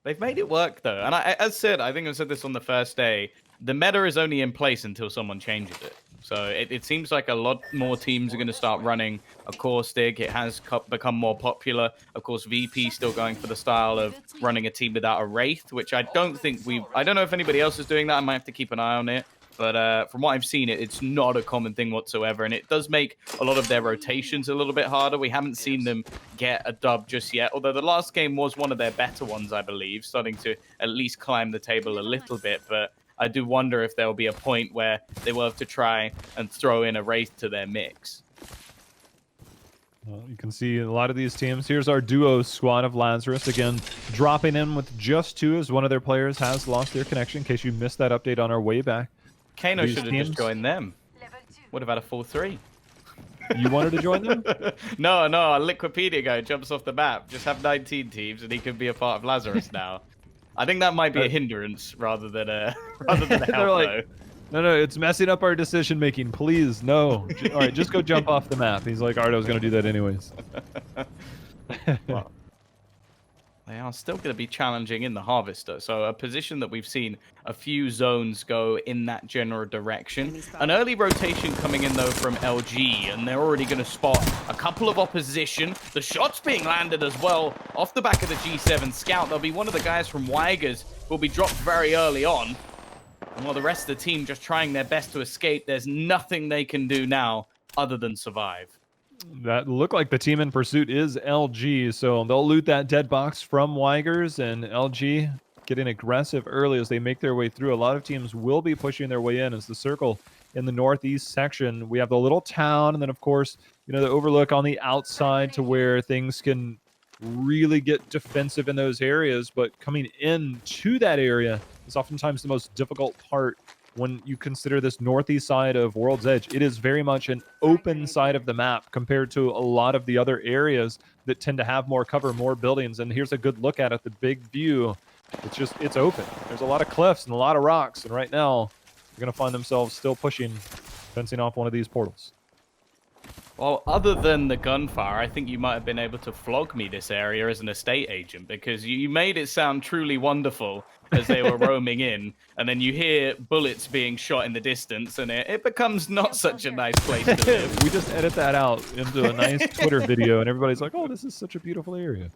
They've made it work, though. And as said, I think I said this on the first day, the meta is only in place until someone changes it. So it seems like a lot more teams are going to start running a Caustic. It has become more popular. Of course, VP still going for the style of running a team without a Wraith, which I don't think I don't know if anybody else is doing that. I might have to keep an eye on it. But from what I've seen, it's not a common thing whatsoever. And it does make a lot of their rotations a little bit harder. We haven't seen them get a dub just yet. Although the last game was one of their better ones, I believe. Starting to at least climb the table a little bit. But I do wonder if there will be a point where they will have to try and throw in a Wraith to their mix. Well, you can see a lot of these teams. Here's our duo squad of Lazarus. Again, dropping in with just 2 as one of their players has lost their connection, in case you missed that update on our way back. Kano should have just joined them. Would have had a full 3. You wanted to join them? No, a Liquipedia guy jumps off the map. Just have 19 teams and he could be a part of Lazarus now. I think that might be a hindrance rather than a help, like, no, it's messing up our decision making. Please, no. All right, just go jump off the map. He's like, all right, I was going to do that anyways. Well, they are still going to be challenging in the Harvester. So a position that we've seen a few zones go in that general direction. An early rotation coming in, though, from LG, and they're already going to spot a couple of opposition. The shots being landed as well off the back of the G7 Scout. There'll be one of the guys from Weigers who will be dropped very early on. And while the rest of the team just trying their best to escape, there's nothing they can do now other than survive. That looked like the team in pursuit is LG, so they'll loot that dead box from Weigers, and LG getting aggressive early as they make their way through. A lot of teams will be pushing their way in as the circle in the northeast section. We have the little town, and then, of course, you know, the overlook on the outside to where things can really get defensive in those areas. But coming in to that area is oftentimes the most difficult part when you consider this northeast side of World's Edge. It is very much an open side of the map compared to a lot of the other areas that tend to have more cover, more buildings. And here's a good look at it, the big view. It's open. There's a lot of cliffs and a lot of rocks. And right now, they're going to find themselves still pushing, fencing off one of these portals. Well, other than the gunfire, I think you might have been able to flog me this area as an estate agent, because you made it sound truly wonderful as they were roaming in, and then you hear bullets being shot in the distance, and it becomes not such a nice place to live. We just edit that out into a nice Twitter video, and everybody's like, oh, this is such a beautiful area.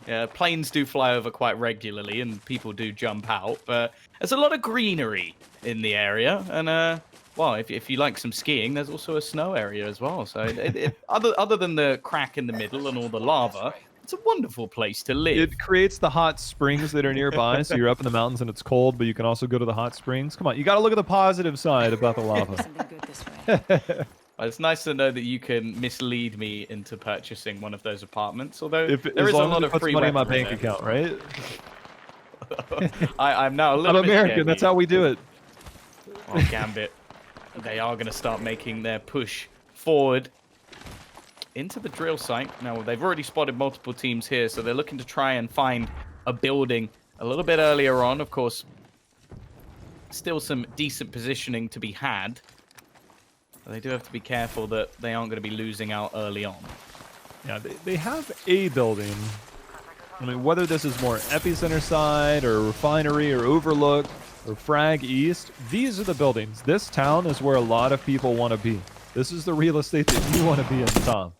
Yeah, planes do fly over quite regularly, and people do jump out, but there's a lot of greenery in the area, and well, if you like some skiing, there's also a snow area as well. So other than the crack in the middle and all the lava, it's a wonderful place to live. It creates the hot springs that are nearby, so you're up in the mountains and it's cold, but you can also go to the hot springs. Come on, you got to look at the positive side about the lava. Something good this way. It's nice to know that you can mislead me into purchasing one of those apartments, although As there is a long as lot it of puts free money in my weaponry bank there. account, right? I'm now a I'm little bit American. scared, That's Lee. how we do it. Well, Gambit, they are going to start making their push forward into the drill site. Now, they've already spotted multiple teams here, so they're looking to try and find a building a little bit earlier on. Of course, still some decent positioning to be had. But they do have to be careful that they aren't going to be losing out early on. Yeah, they have a building. I mean, whether this is more epicenter side or refinery or overlook or frag east, these are the buildings. This town is where a lot of people want to be. This is the real estate that you want to be in, Tom.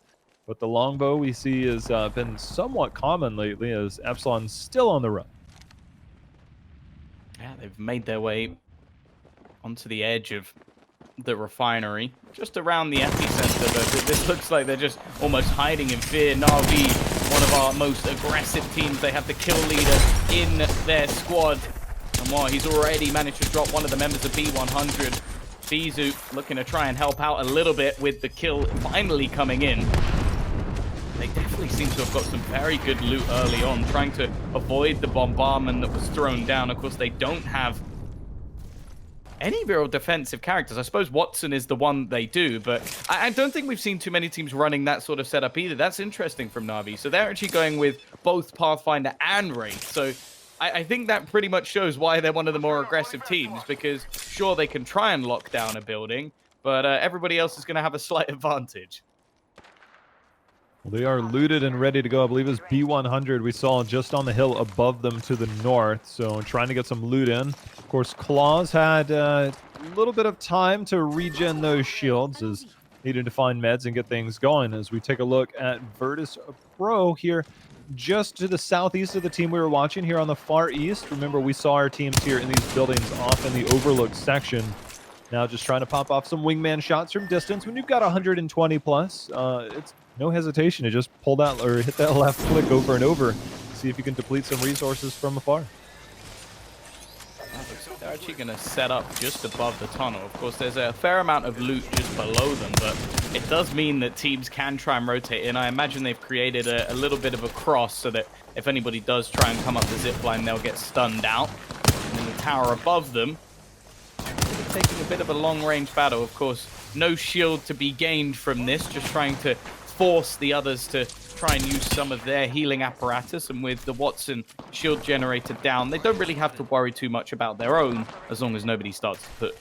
But the longbow we see has been somewhat common lately as Epsilon's still on the run. Yeah, they've made their way onto the edge of the refinery, just around the epicenter, but this looks like they're just almost hiding in fear. Na'Vi, one of our most aggressive teams, they have the kill leader in their squad. And while he's already managed to drop one of the members of B100, Bizu looking to try and help out a little bit with the kill finally coming in. They definitely seem to have got some very good loot early on, trying to avoid the bombardment that was thrown down. Of course, they don't have any real defensive characters. I suppose Watson is the one they do, but I don't think we've seen too many teams running that sort of setup either. That's interesting from Na'Vi. So they're actually going with both Pathfinder and Wraith. So I think that pretty much shows why they're one of the more aggressive teams, because sure, they can try and lock down a building, but everybody else is going to have a slight advantage. Well, they are looted and ready to go. I believe it's B100 we saw just on the hill above them to the north. So trying to get some loot in. Of course, Claws had a little bit of time to regen those shields as needed to find meds and get things going. As we take a look at Virtus Pro here, just to the southeast of the team we were watching here on the far east. Remember, we saw our teams here in these buildings off in the overlook section. Now just trying to pop off some wingman shots from distance. When you've got 120 plus, it's no hesitation to just pull that or hit that left click over and over. See if you can deplete some resources from afar. They're actually going to set up just above the tunnel. Of course, there's a fair amount of loot just below them, but it does mean that teams can try and rotate in. I imagine they've created a little bit of a cross so that if anybody does try and come up the zip line, they'll get stunned out. And then the tower above them, taking a bit of a long-range battle. Of course, no shield to be gained from this, just trying to force the others to try and use some of their healing apparatus. And with the Watson shield generator down, they don't really have to worry too much about their own as long as nobody starts to push.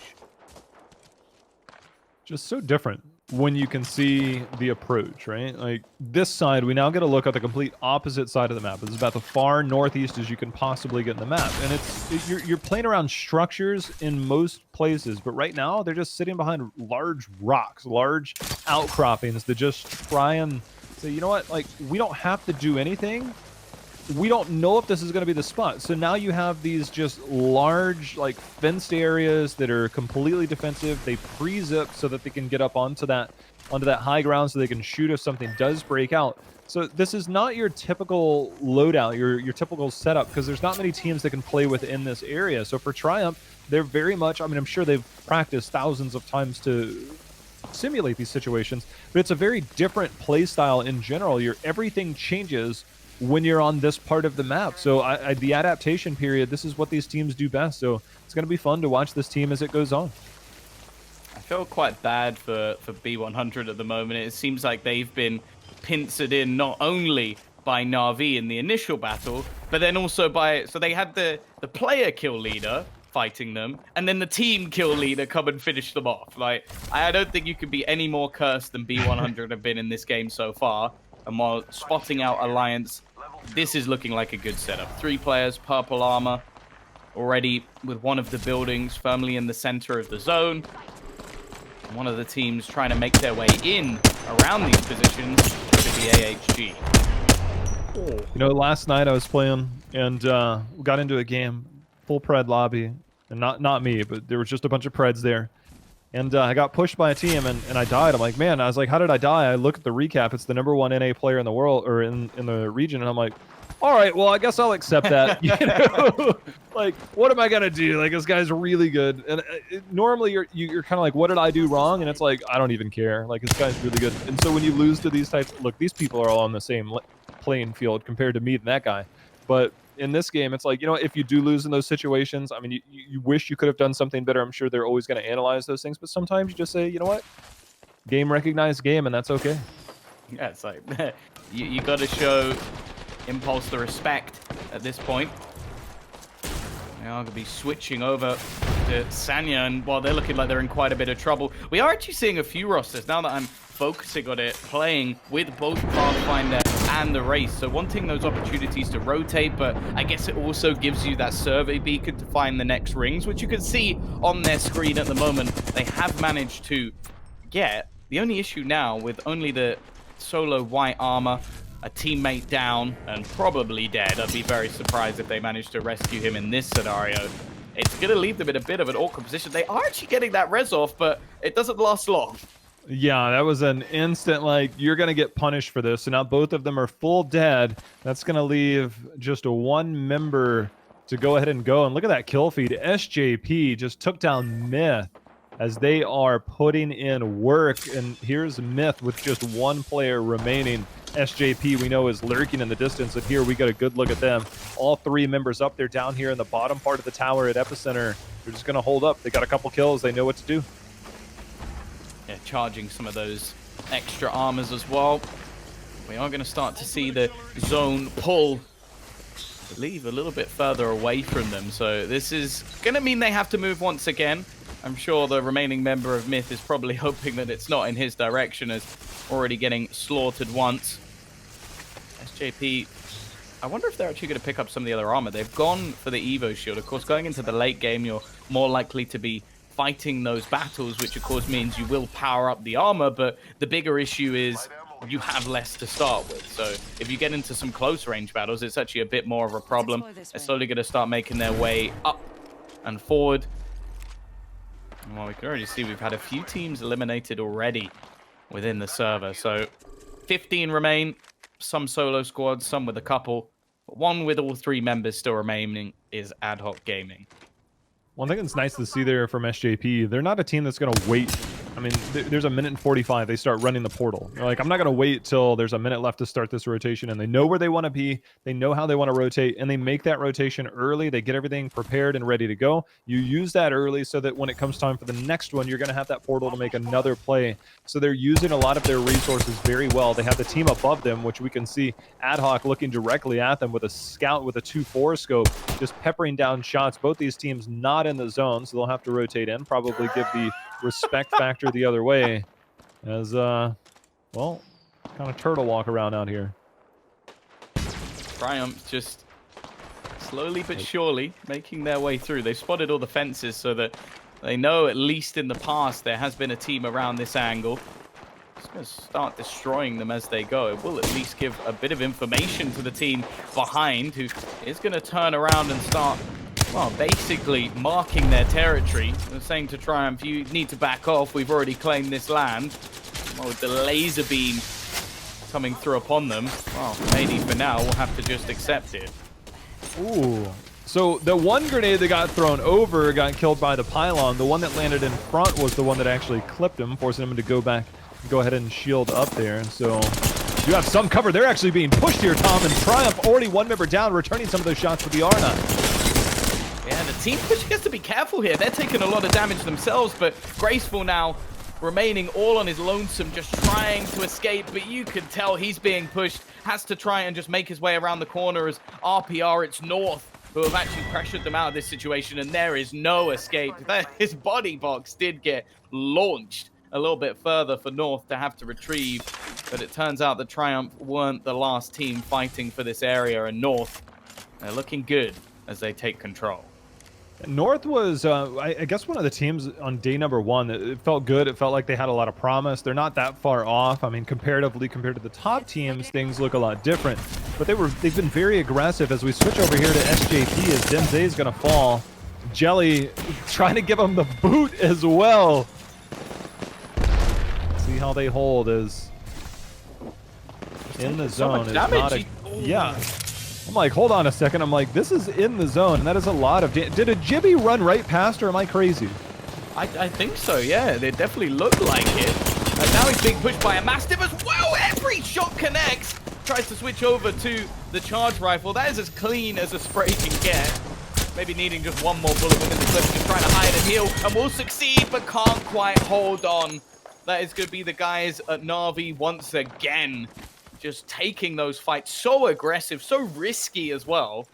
Just so different when you can see the approach, right? Like this side, we now get a look at the complete opposite side of the map. It's about the far northeast as you can possibly get in the map. And you're playing around structures in most places, but right now they're just sitting behind large rocks, large outcroppings that just try and say, you know what, like we don't have to do anything. We don't know if this is going to be the spot. So now you have these just large, like, fenced areas that are completely defensive. They pre-zip so that they can get up onto that onto that high ground so they can shoot if something does break out. So this is not your typical loadout, your typical setup, because there's not many teams that can play within this area. So for Triumph, they're very much, I mean, I'm sure they've practiced thousands of times to simulate these situations, but it's a very different play style in general. Everything changes when you're on this part of the map. So the adaptation period, this is what these teams do best. So it's going to be fun to watch this team as it goes on. I feel quite bad for B100 at the moment. It seems like they've been pincered in not only by Na'Vi in the initial battle, but then also so they had the player kill leader fighting them, and then the team kill leader come and finish them off. Like, I don't think you could be any more cursed than B100 have been in this game so far. And while spotting out Alliance, this is looking like a good setup. 3 players, purple armor, already with one of the buildings firmly in the center of the zone. One of the teams trying to make their way in around these positions should be AHG. You know, last night I was playing and got into a game, full pred lobby, and not me, but there was just a bunch of preds there. And I got pushed by a team and I died. I'm like, man, I was like, how did I die? I look at the recap. It's the #1 NA player in the world, or in the region. And I'm like, all right, well, I guess I'll accept that. You know? Like, what am I going to do? Like, this guy's really good. And normally you're kind of like, what did I do wrong? And it's like, I don't even care. Like, this guy's really good. And so when you lose to these types, look, these people are all on the same playing field compared to me and that guy. But in this game, it's like, you know, if you do lose in those situations, I mean, you wish you could have done something better. I'm sure they're always going to analyze those things, but sometimes you just say, you know what, game recognized game, and that's okay. Yeah, it's like you got to show Impulse the respect at this point. Now I'm going to be switching over to Sanya, and while they're looking like they're in quite a bit of trouble, we are actually seeing a few rosters now that I'm focusing on it, playing with both Pathfinder and the Race. So wanting those opportunities to rotate, but I guess it also gives you that survey beacon to find the next rings, which you can see on their screen at the moment. They have managed to get. The only issue now with only the solo white armor, a teammate down and probably dead. I'd be very surprised if they managed to rescue him in this scenario. It's going to leave them in a bit of an awkward position. They are actually getting that res off, but it doesn't last long. Yeah, that was an instant, like, you're going to get punished for this. So now both of them are full dead. That's going to leave just a 1 member to go ahead and go. And look at that kill feed. SJP just took down Myth as they are putting in work. And here's Myth with just 1 player remaining. SJP, we know, is lurking in the distance. And here we got a good look at them. All 3 members up there down here in the bottom part of the tower at Epicenter. They're just going to hold up. They got a couple kills. They know what to do. Yeah, charging some of those extra armors as well. We are going to start to see the zone pull, I believe, a little bit further away from them. So this is going to mean they have to move once again. I'm sure the remaining member of Myth is probably hoping that it's not in his direction, as already getting slaughtered once. SJP, I wonder if they're actually going to pick up some of the other armor. They've gone for the Evo shield. Of course, going into the late game, you're more likely to be fighting those battles, which of course means you will power up the armor, but the bigger issue is you have less to start with. So if you get into some close range battles, it's actually a bit more of a problem. They're slowly going to start making their way up and forward. Well, we can already see we've had a few teams eliminated already within the server. So 15 remain, some solo squads, some with a couple, but one with all 3 members still remaining is Ad Hoc Gaming. One thing that's nice to see there from SJP, they're not a team that's going to wait. I mean, there's a minute and 45. They start running the portal. They're like, I'm not going to wait till there's a minute left to start this rotation. And they know where they want to be. They know how they want to rotate. And they make that rotation early. They get everything prepared and ready to go. You use that early so that when it comes time for the next one, you're going to have that portal to make another play. So they're using a lot of their resources very well. They have the team above them, which we can see Ad Hoc looking directly at them with a scout with a 2-4 scope, just peppering down shots. Both these teams not in the zone, so they'll have to rotate in, probably give the respect factor the other way as well, kind of turtle walk around out here. Triumph just slowly but surely making their way through. They've spotted all the fences so that they know, at least in the past, there has been a team around this angle. Just going to start destroying them as they go. It will at least give a bit of information to the team behind, who is going to turn around and start, well, basically marking their territory. They're saying to Triumph, you need to back off. We've already claimed this land. Well, with the laser beam coming through upon them, well, maybe for now we'll have to just accept it. Ooh. So the one grenade that got thrown over got killed by the pylon. The one that landed in front was the one that actually clipped him, forcing him to go ahead and shield up there. So you have some cover. They're actually being pushed here, Tom, and Triumph already one member down, returning some of those shots with the R9. Yeah, the team push has to be careful here. They're taking a lot of damage themselves, but Graceful now remaining all on his lonesome, just trying to escape, but you can tell he's being pushed, has to try and just make his way around the corner as RPR, it's North, who have actually pressured them out of this situation, and there is no escape. His body box did get launched a little bit further for North to have to retrieve, but it turns out that Triumph weren't the last team fighting for this area, and North, they're looking good as they take control. North was, I guess, one of the teams on day number one. It felt good. It felt like they had a lot of promise. They're not that far off. I mean, comparatively, compared to the top teams, things look a lot different. But they've been very aggressive. As we switch over here to SJP, as Denze is going to fall. Jelly trying to give him the boot as well. See how they hold as in the zone. So much damage. Yeah. I'm like, hold on a second. I'm like, this is in the zone, and that is a lot of damage. Did a Jibby run right past, or am I crazy? I think so, yeah. They definitely look like it. And now he's being pushed by a Mastiff as well. Every shot connects. Tries to switch over to the charge rifle. That is as clean as a spray can get. Maybe needing just one more bullet within the clip. Just trying to hide and heal, and will succeed, but can't quite hold on. That is going to be the guys at Na'Vi once again. Just taking those fights, so aggressive, so risky as well.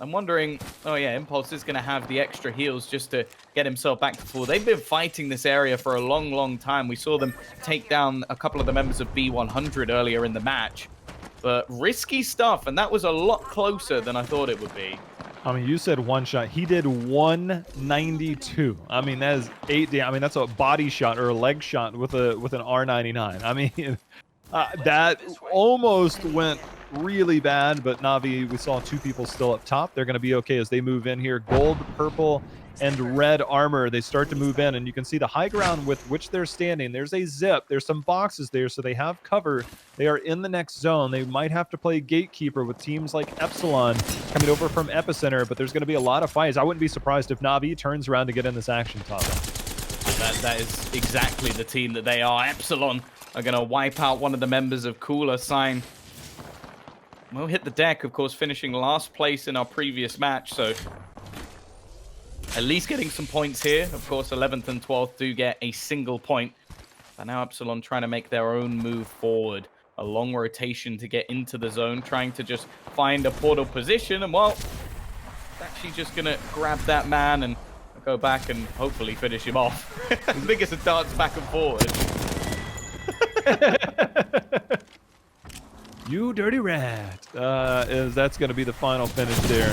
I'm wondering, oh yeah, Impulse is going to have the extra heals just to get himself back to full. They've been fighting this area for a long, long time. We saw them take down a couple of the members of B100 earlier in the match. But risky stuff, and that was a lot closer than I thought it would be. I mean, you said one shot. He did 192. I mean, that is 8 damage. I mean, that's a body shot or a leg shot with an R99. I mean... that almost went really bad, but Na'Vi, we saw two people still up top. They're going to be okay as they move in here. Gold, purple, and red armor. They start to move in, and you can see the high ground with which they're standing. There's a zip. There's some boxes there, so they have cover. They are in the next zone. They might have to play gatekeeper with teams like Epsilon coming over from Epicenter, but there's going to be a lot of fights. I wouldn't be surprised if Na'Vi turns around to get in this action, Tom. That is exactly the team that they are. Epsilon are going to wipe out one of the members of Cooler Sign. We'll hit the deck, of course, finishing last place in our previous match, so at least getting some points here. Of course, 11th and 12th do get a single point. But now Epsilon trying to make their own move forward. A long rotation to get into the zone, trying to just find a portal position, and well, actually just going to grab that man and go back and hopefully finish him off. I think it's a dance back and forward. You dirty rat. That's going to be the final finish there.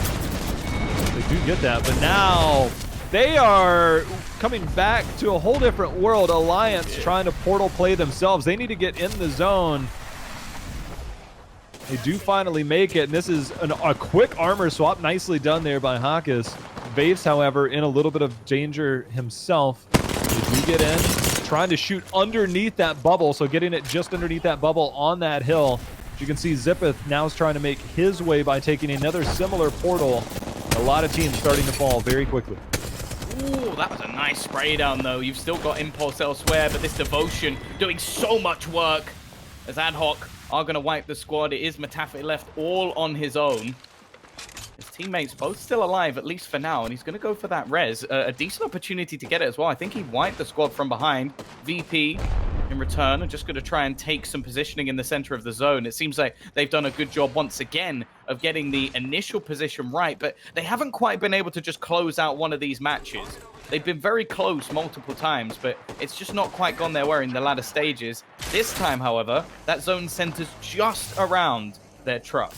They do get that, but now they are coming back to a whole different world. Alliance trying to portal play themselves. They need to get in the zone. They do finally make it, and this is a quick armor swap. Nicely done there by Hakas. Vaves, however, in a little bit of danger himself. They do get in, trying to shoot underneath that bubble, so getting it just underneath that bubble on that hill. As you can see, Zippeth now is trying to make his way by taking another similar portal. A lot of teams starting to fall very quickly. Ooh, that was a nice spray down, though. You've still got Impulse elsewhere, but this Devotion doing so much work as Ad Hoc are going to wipe the squad. It is Matafe left all on his own. His teammates both still alive, at least for now, and he's going to go for that res. A decent opportunity to get it as well. I think he wiped the squad from behind. VP in return are just going to try and take some positioning in the center of the zone. It seems like they've done a good job once again of getting the initial position right, but they haven't quite been able to just close out one of these matches. They've been very close multiple times, but it's just not quite gone their way in the latter stages. This time, however, that zone centers just around their truck.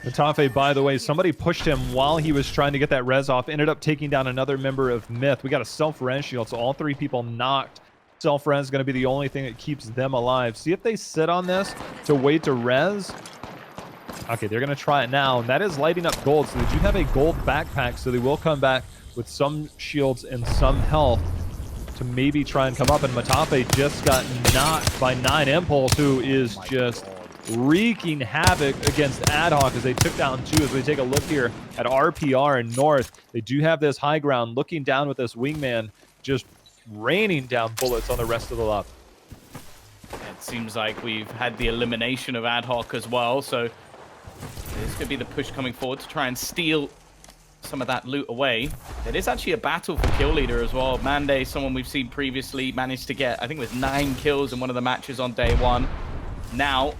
Matafe, by the way, somebody pushed him while he was trying to get that res off, ended up taking down another member of Myth. We got a self-res shield, so all three people knocked. Self-res is going to be the only thing that keeps them alive. See if they sit on this to wait to res. Okay, they're going to try it now, and that is lighting up gold, so they do have a gold backpack, so they will come back with some shields and some health. to maybe try and come up, and Matape just got knocked by 9 Impulse, who is just wreaking havoc against Adhoc as they took down 2. As we take a look here at RPR and North, they do have this high ground, looking down with this wingman, just raining down bullets on the rest of the lobby. It seems like we've had the elimination of Adhoc as well, so this could be the push coming forward to try and steal some of that loot away. It is actually a battle for kill leader as well. Mande, someone we've seen previously, managed to get, I think it was 9 kills in one of the matches on day 1. Now,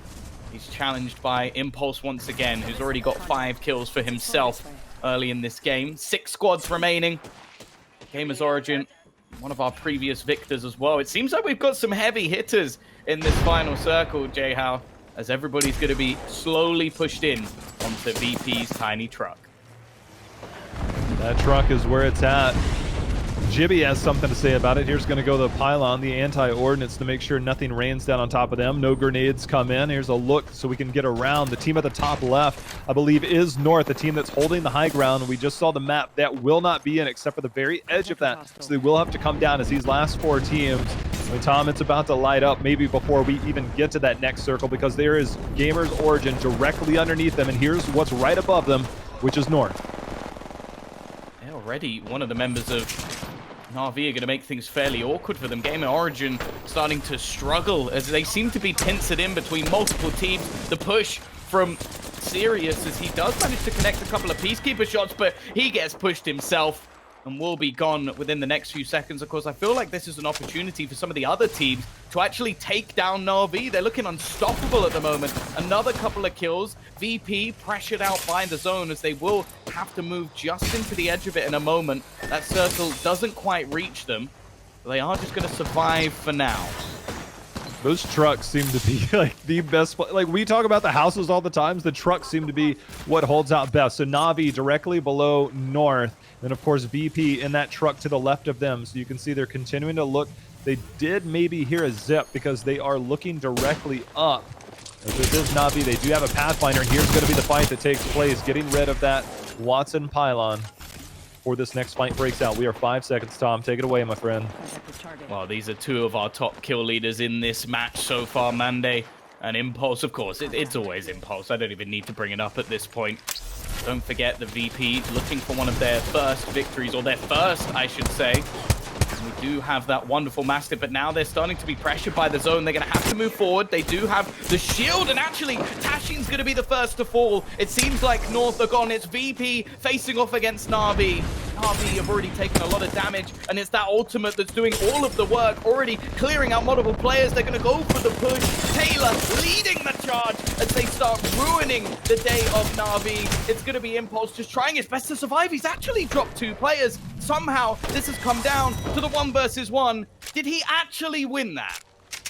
he's challenged by Impulse once again, who's already got 5 kills for himself early in this game. 6 squads remaining. Gamers Origin, one of our previous victors as well. It seems like we've got some heavy hitters in this final circle, Jay-How, as everybody's going to be slowly pushed in onto VP's tiny truck. That truck is where it's at. Jibby has something to say about it. Here's going to go the pylon, the anti-ordnance, to make sure nothing rains down on top of them. No grenades come in. Here's a look so we can get around. The team at the top left, I believe, is North, the team that's holding the high ground. We just saw the map. That will not be in except for the very edge of that. So they will have to come down as these last 4 teams. I mean, Tom, it's about to light up maybe before we even get to that next circle, because there is Gamers Origin directly underneath them. And here's what's right above them, which is North. Already one of the members of Na'Vi are going to make things fairly awkward for them. Gamer Origin starting to struggle as they seem to be pincered in between multiple teams. The push from Sirius as he does manage to connect a couple of Peacekeeper shots, but he gets pushed himself and will be gone within the next few seconds. Of course, I feel like this is an opportunity for some of the other teams to actually take down Na'Vi. They're looking unstoppable at the moment. Another couple of kills. VP pressured out by the zone as they will have to move just into the edge of it in a moment. That circle doesn't quite reach them. They are just going to survive for now. Those trucks seem to be like the best. Like, we talk about the houses all the time. The trucks seem to be what holds out best. So Na'Vi directly below North. Then, of course, VP in that truck to the left of them. So you can see they're continuing to look. They did maybe hear a zip because they are looking directly up. As this is Na'Vi, they do have a Pathfinder. Here's going to be the fight that takes place, getting rid of that Watson pylon before this next fight breaks out. We are 5 seconds, Tom. Take it away, my friend. Well, these are 2 of our top kill leaders in this match so far, Mande and Impulse. Of course, it's always Impulse. I don't even need to bring it up at this point. Don't forget the VP looking for one of their first victories, or their first, I should say. We do have that wonderful Mastiff, but now they're starting to be pressured by the zone. They're going to have to move forward. They do have the shield, and actually, Tashin's going to be the first to fall. It seems like North are gone. It's VP facing off against Na'Vi. Na'Vi have already taken a lot of damage, and it's that ultimate that's doing all of the work, already clearing out multiple players. They're going to go for the push. Taylor leading the charge as they start ruining the day of Na'Vi. It's going to be Impulse just trying his best to survive. He's actually dropped 2 players. Somehow, this has come down to the 1 versus 1. Did he actually win that?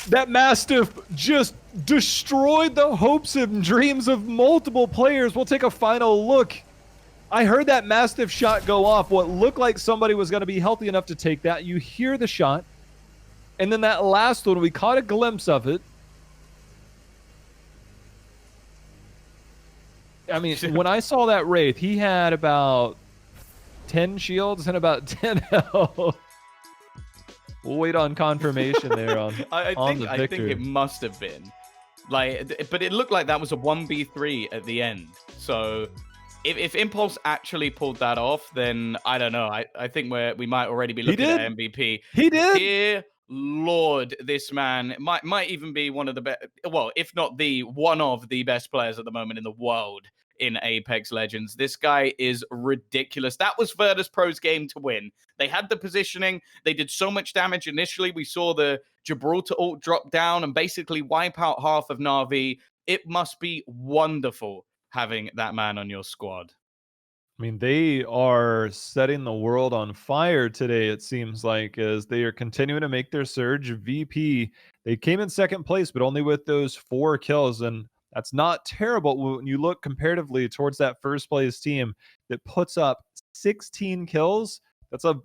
That Mastiff just destroyed the hopes and dreams of multiple players. We'll take a final look. I heard that Mastiff shot go off. What looked like somebody was going to be healthy enough to take that. You hear the shot. And then that last one, we caught a glimpse of it. I mean, when I saw that Wraith, he had about 10 shields and about 10 health. We'll wait on confirmation there on I the think victor. it must have been. Like, but it looked like that was a 1v3 at the end. So if Impulse actually pulled that off, then I don't know. I think we might already be looking at MVP. He did. Dear Lord, this man might even be one of the best, well, if not one of the best players at the moment in the world in Apex Legends. This guy is ridiculous. That was Virtus Pro's game to win. They had the positioning. They did so much damage initially. We saw the Gibraltar ult drop down and basically wipe out half of Na'Vi. It must be wonderful having that man on your squad. I mean, they are setting the world on fire today, it seems like, as they are continuing to make their surge. VP, they came in second place, but only with those 4 kills, and that's not terrible when you look comparatively towards that first place team that puts up 16 kills. That's a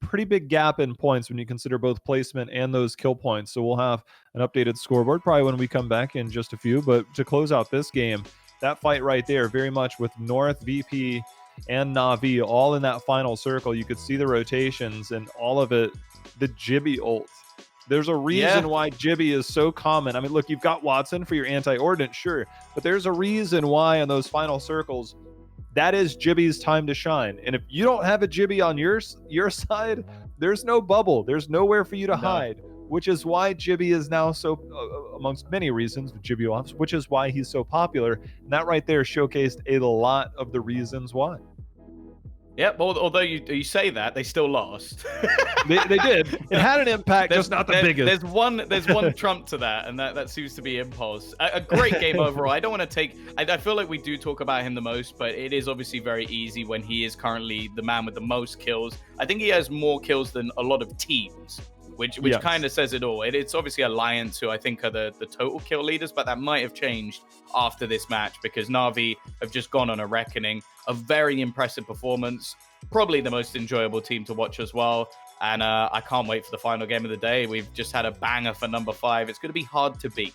pretty big gap in points when you consider both placement and those kill points. So we'll have an updated scoreboard probably when we come back in just a few. But to close out this game, that fight right there, very much with North, VP, and Na'Vi all in that final circle. You could see the rotations, and all of it the Jibby ult. There's a reason why Jibby is so common. I mean, look, you've got Watson for your anti-ordnance, sure, but there's a reason why in those final circles, that is Jibby's time to shine. And if you don't have a Jibby on your side, there's no bubble. There's nowhere for you to hide, which is why Jibby is now so, amongst many reasons, Jibby Ops, which is why he's so popular. And that right there showcased a lot of the reasons why. Yep, although you say that, they still lost. they did. It had an impact, just not the biggest. There's one trump to that, and that seems to be Impulse. A great game overall. I don't want to take... I feel like we do talk about him the most, but it is obviously very easy when he is currently the man with the most kills. I think he has more kills than a lot of teams, which kind of says it all. It's obviously Alliance who I think are the total kill leaders, but that might have changed after this match because Na'Vi have just gone on a reckoning. A very impressive performance, probably the most enjoyable team to watch as well. And I can't wait for the final game of the day. We've just had a banger for number 5. It's going to be hard to beat.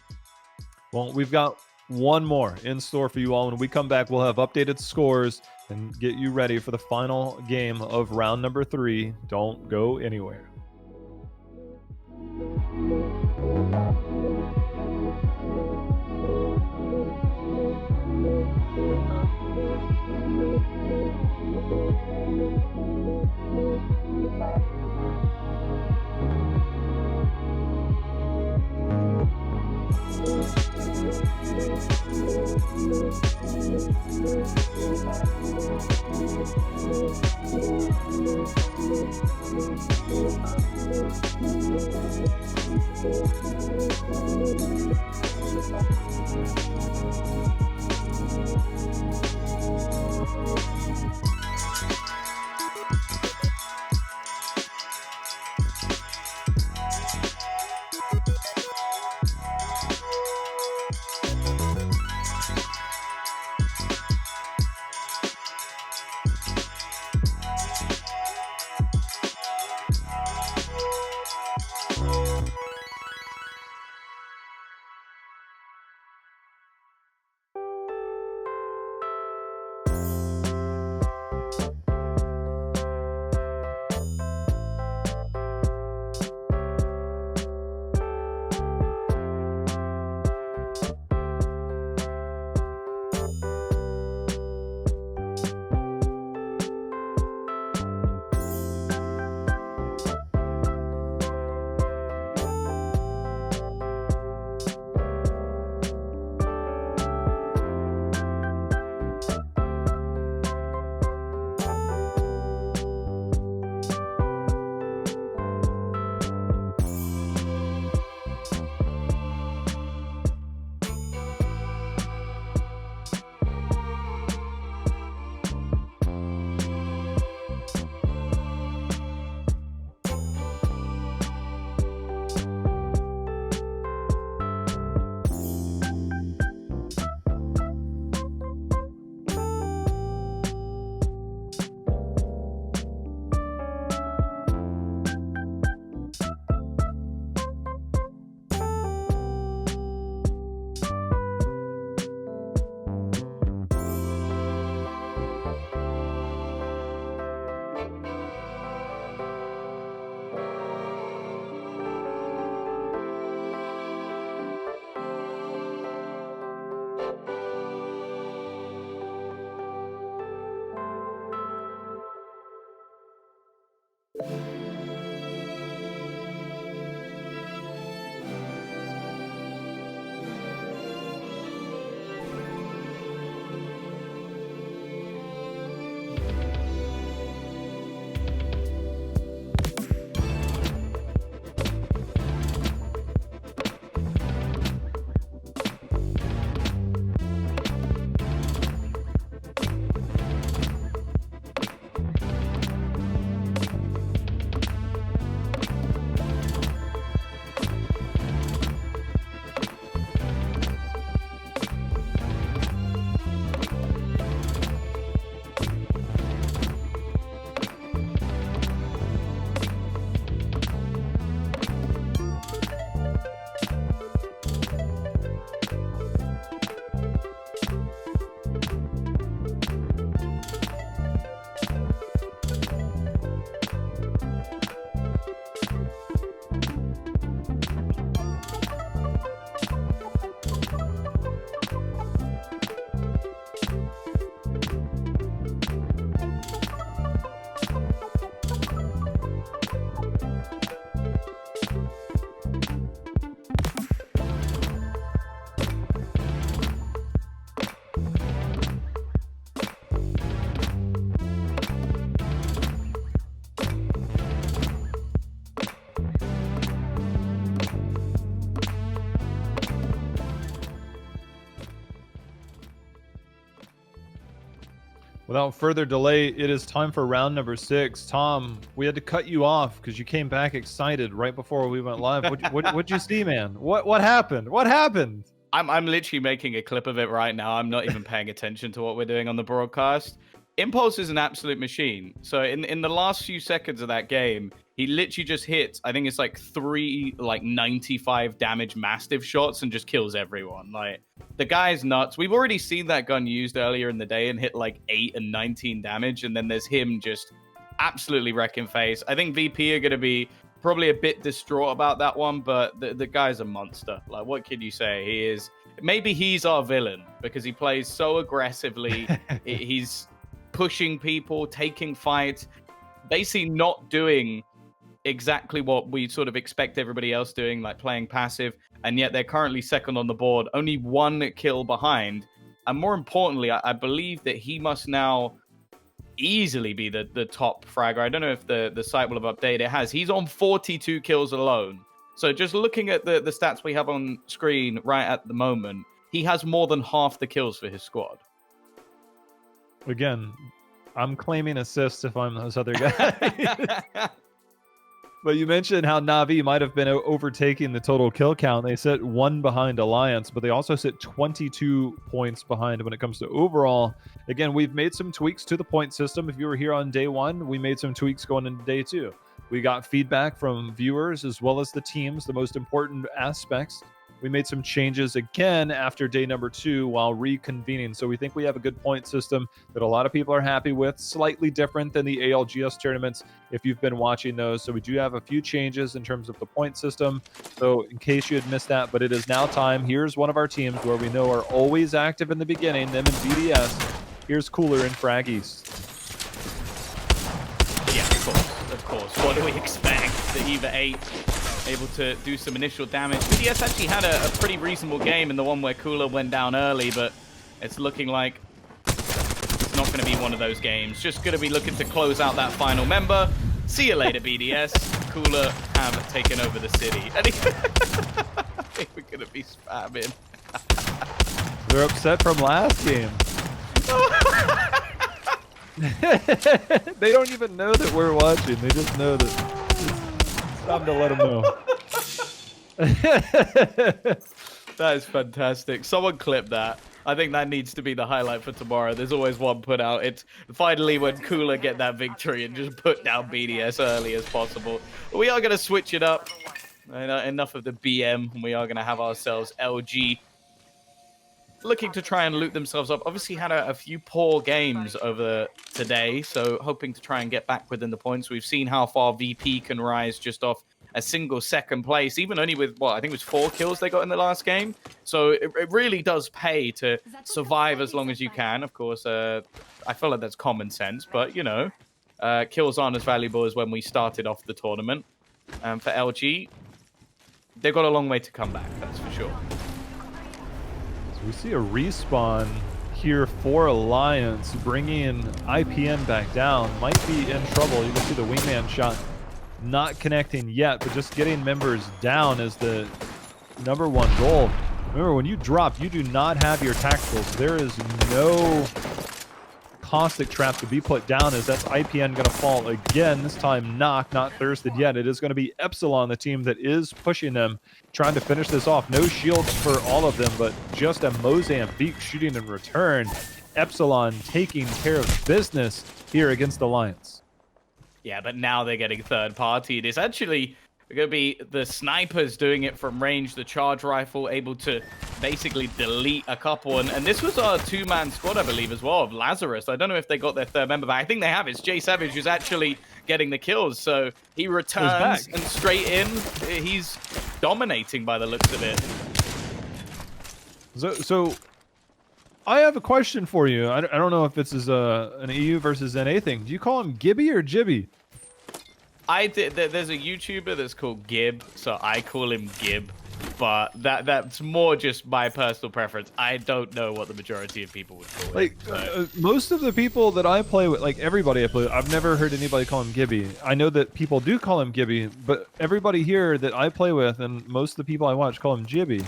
Well, we've got one more in store for you all. When we come back, we'll have updated scores and get you ready for the final game of round number 3. Don't go anywhere. Without further delay, it is time for round number 6. Tom, we had to cut you off because you came back excited right before we went live. What'd you see, man? What happened? What happened? I'm literally making a clip of it right now. I'm not even paying attention to what we're doing on the broadcast. Impulse is an absolute machine. So in the last few seconds of that game, he literally just hits, I think it's like 3 95 damage Mastiff shots and just kills everyone. Like, the guy's nuts. We've already seen that gun used earlier in the day and hit like 8 and 19 damage, and then there's him just absolutely wrecking face. I think VP are going to be probably a bit distraught about that one, but the guy's a monster. Like, what can you say? He is. Maybe he's our villain because he plays so aggressively. He's pushing people, taking fights, basically not doing exactly what we sort of expect everybody else doing, like playing passive, and yet they're currently second on the board, only 1 kill behind. And more importantly, I believe that he must now easily be the top fragger. I don't know if the site will have updated. It has. He's on 42 kills alone. So just looking at the stats we have on screen right at the moment, he has more than half the kills for his squad. Again, I'm claiming assists if I'm those other guys. But you mentioned how Na'Vi might have been overtaking the total kill count. They sit 1 behind Alliance, but they also sit 22 points behind when it comes to overall. Again, we've made some tweaks to the point system. If you were here on day 1, we made some tweaks going into day 2. We got feedback from viewers as well as the teams, the most important aspects. We made some changes again after day number 2 while reconvening. So we think we have a good point system that a lot of people are happy with, slightly different than the ALGS tournaments if you've been watching those. So we do have a few changes in terms of the point system. So in case you had missed that, but it is now time. Here's one of our teams where we know are always active in the beginning, them and BDS. Here's Cooler in Frag East. Yeah, of course. What do we expect? The EVA 8 able to do some initial damage. BDS actually had a pretty reasonable game in the one where Cooler went down early, but it's looking like it's not going to be one of those games. Just going to be looking to close out that final member. See you later, BDS. Cooler have taken over the city. And I think we're going to be spamming. They're upset from last game. They don't even know that we're watching. They just know that it's time to let them know. That is fantastic. Someone clip that. I think that needs to be the highlight for tomorrow. There's always one put out. It's finally when Cooler get that victory and just put down BDS early as possible. But we are going to switch it up. Enough of the BM. We are going to have ourselves LG looking to try and loot themselves up. Obviously had a few poor games over today, so hoping to try and get back within the points. We've seen how far VP can rise just off a single second place, even only with, what, I think it was 4 kills they got in the last game. So it really does pay to survive as long as you can. Of course, I feel like that's common sense, but, you know, kills aren't as valuable as when we started off the tournament. For LG, they've got a long way to come back, that's for sure. We see a respawn here for Alliance, bringing IPN back down. Might be in trouble. You can see the wingman shot not connecting yet, but just getting members down is the #1 goal. Remember, when you drop, you do not have your tacticals. There is no caustic trap to be put down, as that's IPN going to fall again. This time Knock, not thirsted yet. It is going to be Epsilon, the team that is pushing them, trying to finish this off. No shields for all of them, but just a Mozambique shooting in return. Epsilon taking care of business here against Alliance. Yeah, but now they're getting third party. It is actually going to be the snipers doing it from range, the charge rifle able to basically delete a couple. And this was our 2-man squad, I believe, as well, of Lazarus. I don't know if they got their third member back. I think they have. It's Jay Savage who's actually getting the kills. So he returns and straight in. He's dominating by the looks of it. So I have a question for you. I don't know if this is an EU versus NA thing. Do you call him Gibby or Jibby? There's a YouTuber that's called Gib, so I call him Gib. But that's more just my personal preference. I don't know what the majority of people would call it. Like, most of the people that I play with, like everybody I play with, I've never heard anybody call him Gibby. I know that people do call him Gibby, but everybody here that I play with and most of the people I watch call him Jibby.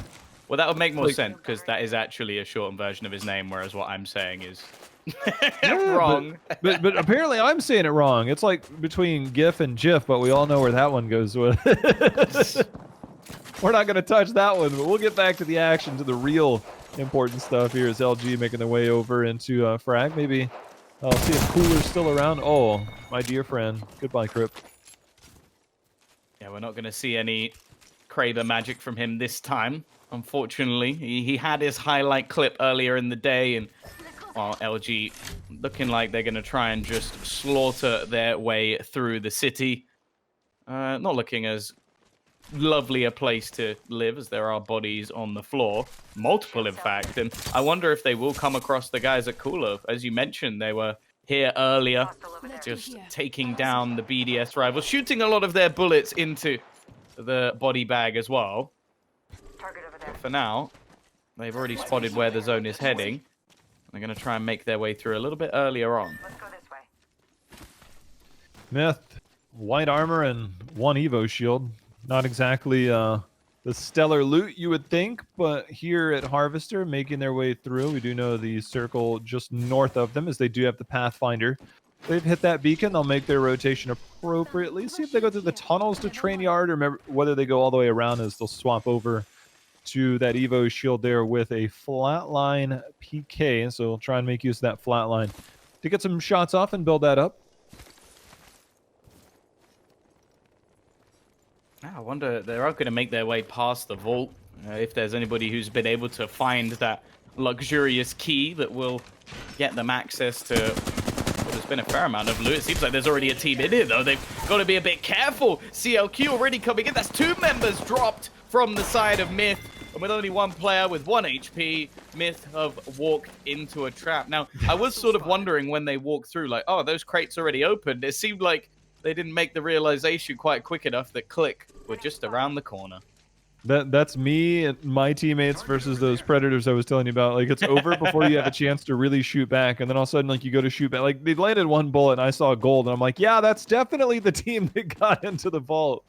Well, that would make more sense because that is actually a shortened version of his name, whereas what I'm saying is Wrong. But apparently I'm saying it wrong. It's like between GIF and GIF, but we all know where that one goes with. We're not going to touch that one, but we'll get back to the action, to the real important stuff here as LG making their way over into Frag. Maybe I'll see if Cooler's still around. Oh, my dear friend. Goodbye, Crip. Yeah, we're not going to see any Kraber magic from him this time, unfortunately. He had his highlight clip earlier in the day, and well, LG looking like they're going to try and just slaughter their way through the city. Not looking as lovely a place to live, as there are bodies on the floor, multiple in fact, and I wonder if they will come across the guys at Kulov. As you mentioned, they were here earlier, just taking down the BDS rivals, shooting a lot of their bullets into the body bag as well. But for now, they've already spotted where the zone is heading. They're going to try and make their way through a little bit earlier on. Myth, white armor, and 1 Evo shield. Not exactly the stellar loot you would think, but here at Harvester, making their way through, we do know the circle just north of them, as they do have the Pathfinder. They've hit that beacon. They'll make their rotation appropriately. See if they go through the tunnels to train yard, or whether they go all the way around, as they'll swap over to that Evo shield there with a flatline PK. So we'll try and make use of that flatline to get some shots off and build that up. I wonder, they are going to make their way past the vault. If there's anybody who's been able to find that luxurious key that will get them access to... Well, there's been a fair amount of loot. It seems like there's already a team in here, though. They've got to be a bit careful. CLQ already coming in. That's 2 members dropped from the side of Myth. And with only 1 player with 1 HP, Myth have walked into a trap. Now, I was sort of wondering when they walked through, like, oh, those crates already opened. It seemed like they didn't make the realization quite quick enough that Click were just around the corner. That's me and my teammates versus those predators I was telling you about. Like, it's over before you have a chance to really shoot back, and then all of a sudden, like, you go to shoot back. Like, they landed 1 bullet, and I saw gold, and I'm like, yeah, that's definitely the team that got into the vault.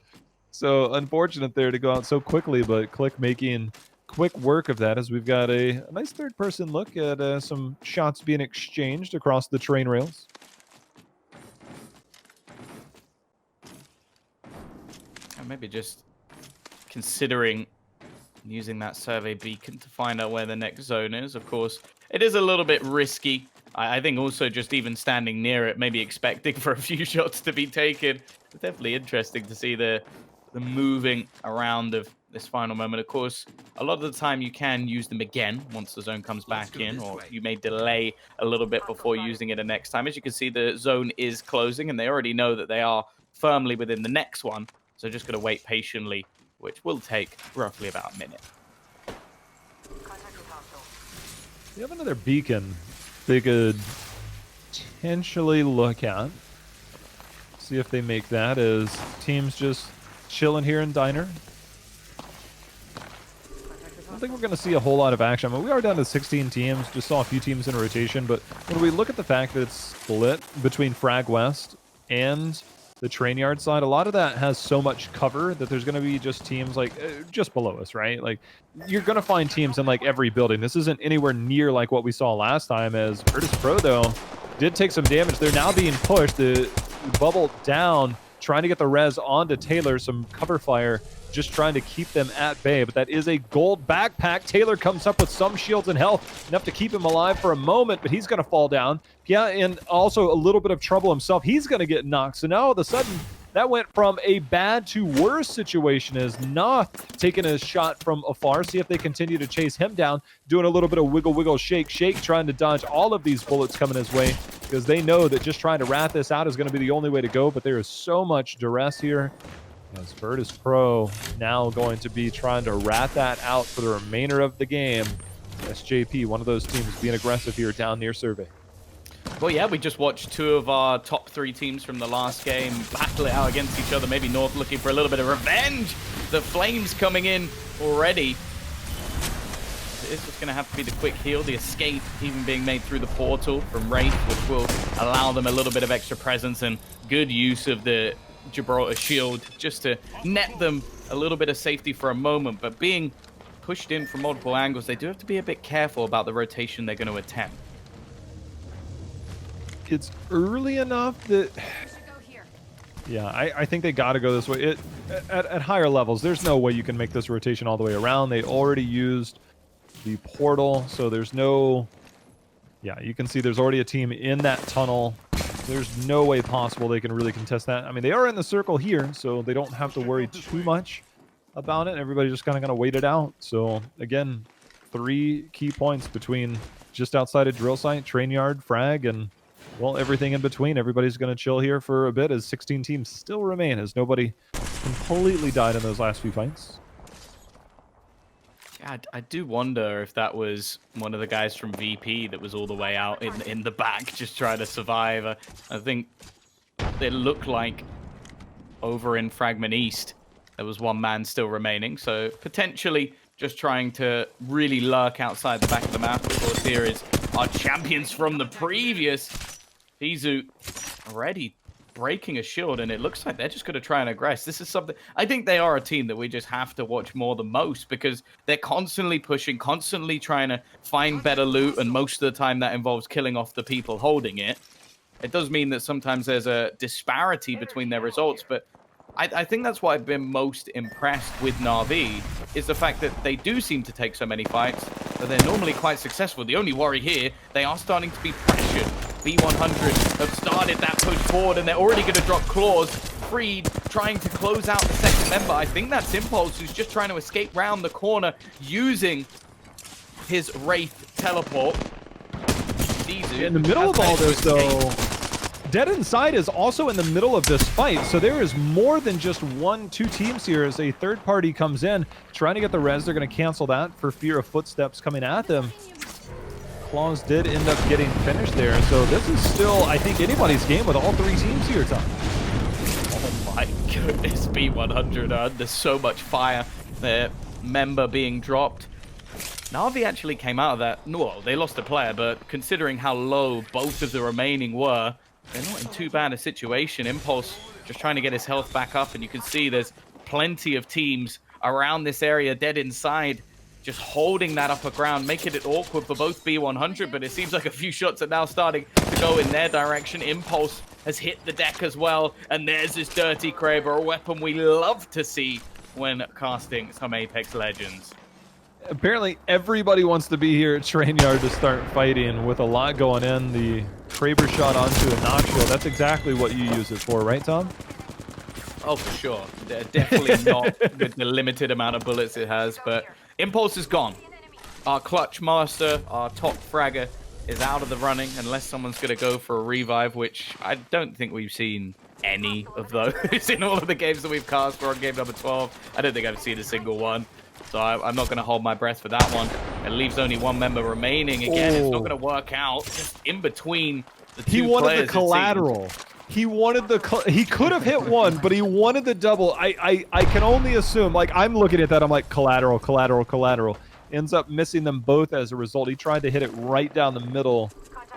So unfortunate there to go out so quickly, but Click making quick work of that, as we've got a nice third-person look at some shots being exchanged across the train rails. And maybe just considering using that survey beacon to find out where the next zone is. Of course, it is a little bit risky. I think also just even standing near it, maybe expecting for a few shots to be taken. It's definitely interesting to see the moving around of this final moment. Of course, a lot of the time you can use them again once the zone comes back in, or you may delay a little bit before using it the next time. As you can see, the zone is closing, and they already know that they are firmly within the next one. So just going to wait patiently, which will take roughly about a minute. We have another beacon they could potentially look at. See if they make that, as teams just chilling here in Diner. I don't think we're going to see a whole lot of action. I mean, we are down to 16 teams. Just saw a few teams in rotation. But when we look at the fact that it's split between Frag West and the train yard side, a lot of that has so much cover that there's going to be just teams like just below us, right? Like, you're going to find teams in like every building. This isn't anywhere near like what we saw last time, as Virtus Pro, though, did take some damage. They're now being pushed. The bubble down, trying to get the res onto Taylor. Some cover fire, just trying to keep them at bay. But that is a gold backpack. Taylor comes up with some shields and health, enough to keep him alive for a moment, but he's going to fall down. Yeah, and also a little bit of trouble himself. He's going to get knocked. So now all of a sudden, that went from a bad to worse situation, as Nah taking a shot from afar. See if they continue to chase him down, doing a little bit of wiggle, wiggle, shake, shake, trying to dodge all of these bullets coming his way, because they know that just trying to rat this out is going to be the only way to go. But there is so much duress here, as Virtus Pro now going to be trying to rat that out for the remainder of the game. SJP, one of those teams, being aggressive here down near Survey. Well, yeah, we just watched 2 of our top 3 teams from the last game battle it out against each other. Maybe North looking for a little bit of revenge. The Flames coming in already. It's just going to have to be the quick heal, the escape even being made through the portal from Wraith, which will allow them a little bit of extra presence and good use of the Gibraltar shield just to net them a little bit of safety for a moment. But being pushed in from multiple angles, they do have to be a bit careful about the rotation they're going to attempt. it's early enough that yeah, I think they got to go this way. At higher levels, there's no way you can make this rotation all the way around. They already used the portal, so there's no... Yeah, you can see there's already a team in that tunnel. There's no way possible they can really contest that. I mean, they are in the circle here, so they don't have to worry too much about it. Everybody's just kind of going to wait it out. So, again, 3 key points between just outside of drill site, train yard, frag, and, well, everything in between. Everybody's going to chill here for a bit as 16 teams still remain, as nobody completely died in those last few fights. Yeah, I do wonder if that was one of the guys from VP that was all the way out in the back just trying to survive. I think it looked like over in Fragment East there was one man still remaining, so potentially just trying to really lurk outside the back of the map. Of course, here is our champions from the previous. FiZu already breaking a shield, and it looks like they're just going to try and aggress. This is something... I think they are a team that we just have to watch more than most, because they're constantly pushing, constantly trying to find better loot, and most of the time that involves killing off the people holding it. It does mean that sometimes there's a disparity between their results, but I think that's why I've been most impressed with Na'Vi, is the fact that they do seem to take so many fights, but they're normally quite successful. The only worry here, they are starting to be pressured. B100 have started that push forward, and they're already going to drop claws. Freed trying to close out the second member. I think that's Impulse, who's just trying to escape round the corner using his Wraith teleport. FiZu In the middle of all this, escape. though, Dead Inside is also in the middle of this fight, so there is more than just 1-2 teams here as a third party comes in, trying to get the res. They're going to cancel that for fear of footsteps coming at them. Claws did end up getting finished there, so this is still, I think, anybody's game with all 3 teams here, Tom. Oh my goodness, B100 are under so much fire. Their member being dropped. Na'Vi actually came out of that. Well, they lost a player, but considering how low both of the remaining were, they're not in too bad a situation. Impulse just trying to get his health back up, and you can see there's plenty of teams around this area. Dead Inside just holding that upper ground, making it awkward for both B100, but it seems like a few shots are now starting to go in their direction. Impulse has hit the deck as well, and there's this Dirty Kraber, a weapon we love to see when casting some Apex Legends. Apparently, everybody wants to be here at Train Yard to start fighting with a lot going in. The Kraber shot onto a knock shield. That's exactly what you use it for, right, Tom? Oh, for sure. They're definitely not with the limited amount of bullets it has, but Impulse is gone. Our clutch master, our top fragger, is out of the running unless someone's going to go for a revive, which I don't think we've seen any of those in all of the games that we've cast for on game number 12. I don't think I've seen a single one. So I'm not going to hold my breath for that one. It leaves only one member remaining. Again, it's not going to work out. Just in between the two He wanted players, the collateral. He wanted the... He could have hit one, but he wanted the double. I can only assume, like, I'm looking at that, I'm like, collateral, collateral, collateral. Ends up missing them both as a result. He tried to hit it right down the middle,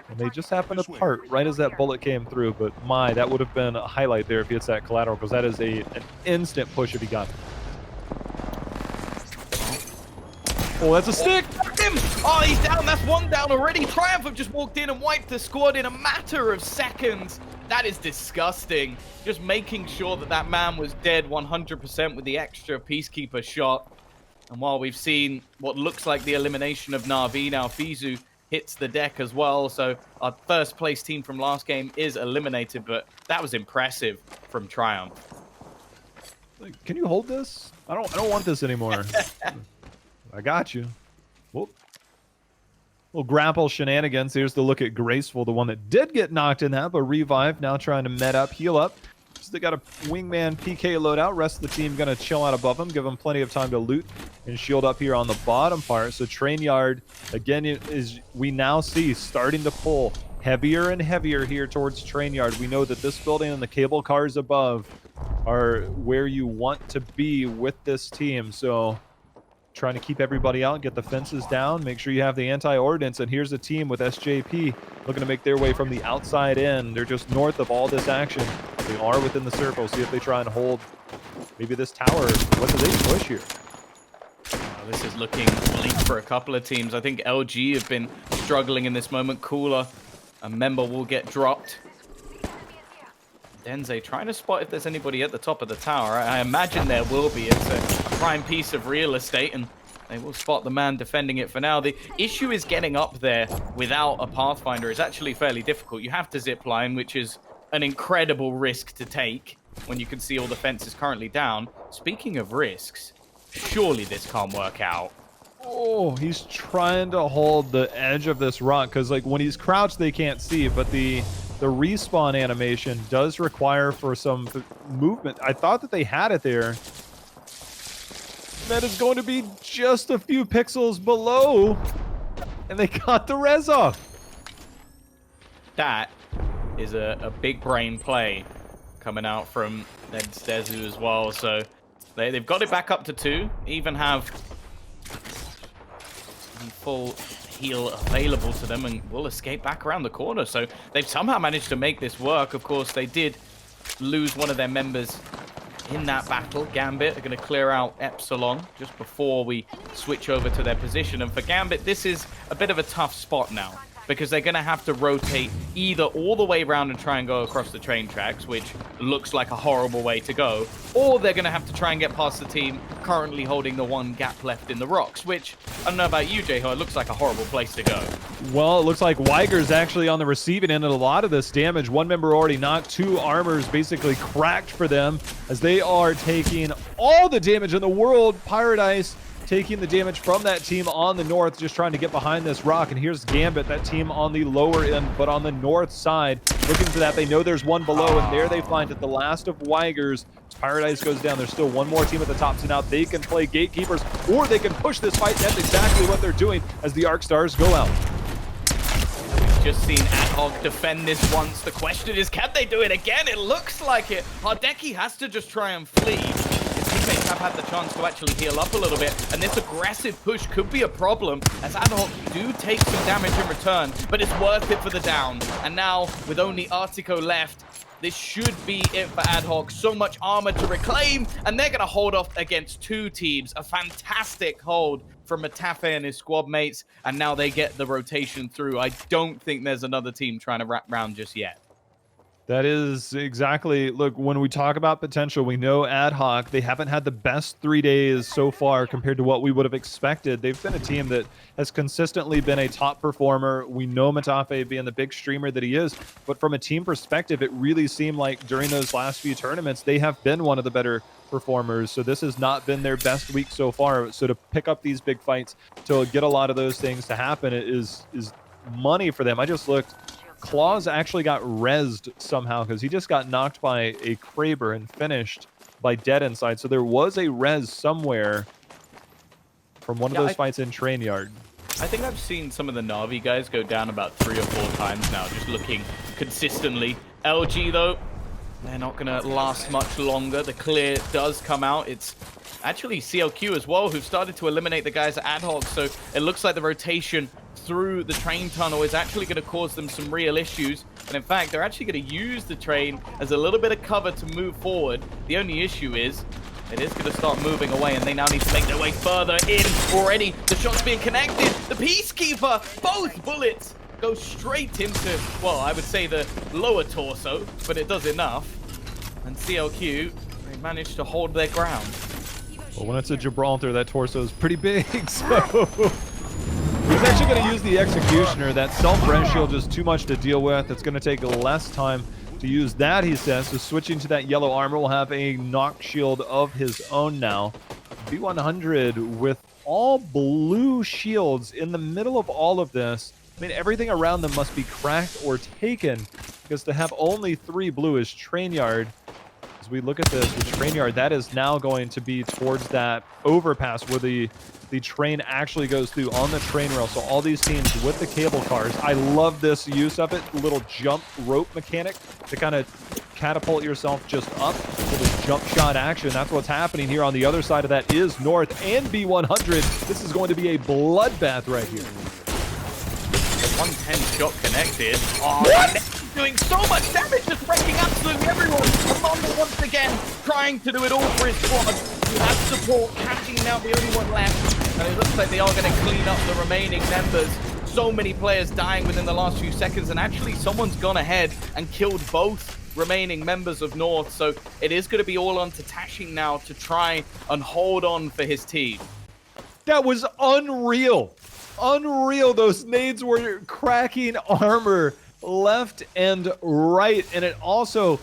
and they just happened to part right as that bullet came through. But my, that would have been a highlight there if he hits that collateral, because that is an instant push if he got it. Oh, that's a stick! Oh, he's down. That's one down already. Triumph have just walked in and wiped the squad in a matter of seconds. That is disgusting. Just making sure that that man was dead 100% with the extra Peacekeeper shot. And while we've seen what looks like the elimination of Na'Vi, now FiZu hits the deck as well. So our first place team from last game is eliminated, but that was impressive from Triumph. Can you hold this? I don't want this anymore. I got you. Whoop. Little grapple shenanigans. Here's the look at Graceful, the one that did get knocked in that, but revived. Now trying to med up, heal up. So they got a wingman PK loadout. Rest of the team going to chill out above him, give him plenty of time to loot and shield up here on the bottom part. So Train Yard, again, is we now see starting to pull heavier and heavier here towards Train Yard. We know that this building and the cable cars above are where you want to be with this team. So trying to keep everybody out, get the fences down, make sure you have the anti-ordnance. And here's a team with SJP looking to make their way from the outside in. They're just north of all this action. They are within the circle. See if they try and hold maybe this tower. What do they push here? This is looking bleak for a couple of teams. I think LG have been struggling in this moment. Cooler A member will get dropped. Denze trying to spot if there's anybody at the top of the tower. I imagine there will be. It's a prime piece of real estate, and they will spot the man defending it for now. The issue is getting up there without a Pathfinder is actually fairly difficult. You have to zip line, which is an incredible risk to take when you can see all the fences currently down. Speaking of risks, surely this can't work out. Oh, he's trying to hold the edge of this rock because, like, when he's crouched, they can't see, but the respawn animation does require for some movement. I thought that they had it there. That is going to be just a few pixels below, and they got the res off. That is a big brain play coming out from Dezu as well. So they've got it back up to 2, even have the full heal available to them, and will escape back around the corner. So they've somehow managed to make this work. Of course, they did lose one of their members in that battle. Gambit are going to clear out Epsilon just before we switch over to their position. And for Gambit, this is a bit of a tough spot now, because they're going to have to rotate either all the way around and try and go across the train tracks, which looks like a horrible way to go, or they're going to have to try and get past the team currently holding the one gap left in the rocks, which, I don't know about you, Jayho, it looks like a horrible place to go. Well, it looks like Weiger's actually on the receiving end of a lot of this damage. One member already knocked, 2 armors basically cracked for them as they are taking all the damage in the world. Paradise taking the damage from that team on the north, just trying to get behind this rock. And here's Gambit, that team on the lower end, but on the north side, looking for that. They know there's one below, and there they find it, the last of Weiger's. Paradise goes down. There's still one more team at the top, so now they can play gatekeepers, or they can push this fight. That's exactly what they're doing as the Arc Stars go out. Just seen Adhoc defend this once. The question is, can they do it again? It looks like it. Hardeki has to just try and flee. His teammates have had the chance to actually heal up a little bit, and this aggressive push could be a problem, as Adhoc do take some damage in return, but it's worth it for the down. And now, with only Artico left, this should be it for Adhoc. So much armor to reclaim, and they're going to hold off against 2 teams. A fantastic hold from Matafe and his squad mates, and now they get the rotation through. I don't think there's another team trying to wrap round just yet. That is exactly, look, when we talk about potential, we know Adhoc, they haven't had the best 3 days so far compared to what we would have expected. They've been a team that has consistently been a top performer. We know Matafe being the big streamer that he is, but from a team perspective, it really seemed like during those last few tournaments, they have been one of the better performers. So this has not been their best week so far. So to pick up these big fights, to get a lot of those things to happen is money for them. I just looked. Claws actually got rezzed somehow because he just got knocked by a Kraber and finished by Dead Inside. So there was a res somewhere from one of those fights in Train Yard. I think I've seen some of the Na'Vi guys go down about 3 or 4 times now, just looking consistently. LG, though, they're not going to last much longer. The clear does come out. It's actually CLQ as well, who've started to eliminate the guys at Adhoc. So it looks like the rotation through the train tunnel is actually going to cause them some real issues. And in fact, they're actually going to use the train as a little bit of cover to move forward. The only issue is it is going to start moving away, and they now need to make their way further in already. The shot's being connected. The Peacekeeper, both bullets go straight into, well, I would say the lower torso, but it does enough. And CLQ, they managed to hold their ground. Well, when it's a Gibraltar, that torso is pretty big, so he's actually going to use the Executioner. That self-res shield is too much to deal with. It's going to take less time to use that, he says. So switching to that yellow armor will have a knock shield of his own now. B100 with all blue shields in the middle of all of this. I mean, everything around them must be cracked or taken, because to have only 3 blue is Train Yard. As we look at this, the Train Yard, that is now going to be towards that overpass where the train actually goes through on the train rail. So all these teams with the cable cars, I love this use of it, little jump rope mechanic to kind of catapult yourself just up with this jump shot action. That's what's happening here. On the other side of that is North and B100. This is going to be a bloodbath right here. The 110 shot connected. Oh, doing so much damage, just wrecking absolutely everyone. Amanda once again trying to do it all for his squad. He has support, catching now the only one left. And it looks like they are going to clean up the remaining members. so many players dying within the last few seconds, and actually someone's gone ahead and killed both remaining members of North. So it is going to be all on to Taisheen now to try and hold on for his team. That was unreal. Unreal. Those nades were cracking armor left and right. And it also,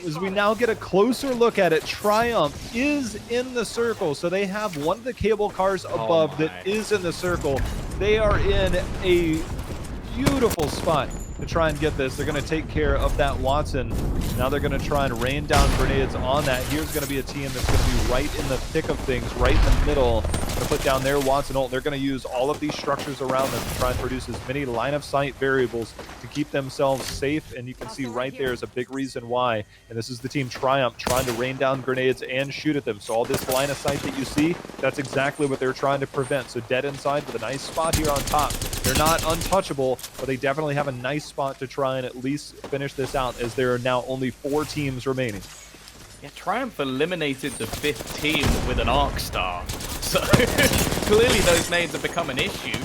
as we now get a closer look at it, Triumph is in the circle. So they have one of the cable cars above that is in the circle. They are in a beautiful spot to try and get this. They're going to take care of that Watson. Now they're going to try and rain down grenades on that. Here's going to be a team that's going to be right in the thick of things, right in the middle, to put down their Watson ult. They're going to use all of these structures around them to try and produce as many line of sight variables to keep themselves safe. And you can see right there is a big reason why. And this is the team Triumph trying to rain down grenades and shoot at them. So all this line of sight that you see, that's exactly what they're trying to prevent. So Dead inside with a nice spot here on top. They're not untouchable, but they definitely have a nice spot to try and at least finish this out, as there are now only 4 teams remaining. Yeah, Triumph eliminated the 5th team with an Arc Star. So clearly those nades have become an issue.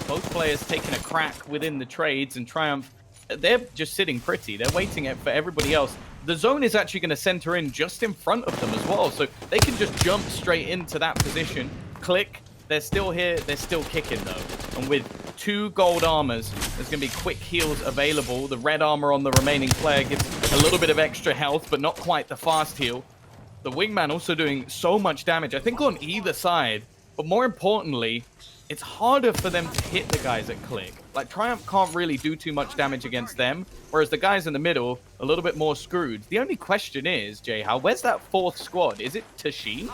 Both players taking a crack within the trades, and Triumph, they're just sitting pretty. They're waiting for everybody else. The zone is actually going to center in just in front of them as well, so they can just jump straight into that position. Click. They're still here. They're still kicking, though. And with 2 gold armors, there's going to be quick heals available. The red armor on the remaining player gives a little bit of extra health, but not quite the fast heal. The wingman also doing so much damage, I think, on either side. But more importantly, it's harder for them to hit the guys at Click. Like, Triumph can't really do too much damage against them, whereas the guys in the middle, a little bit more screwed. The only question is, Jay, where's that 4th squad? Is it Taisheen?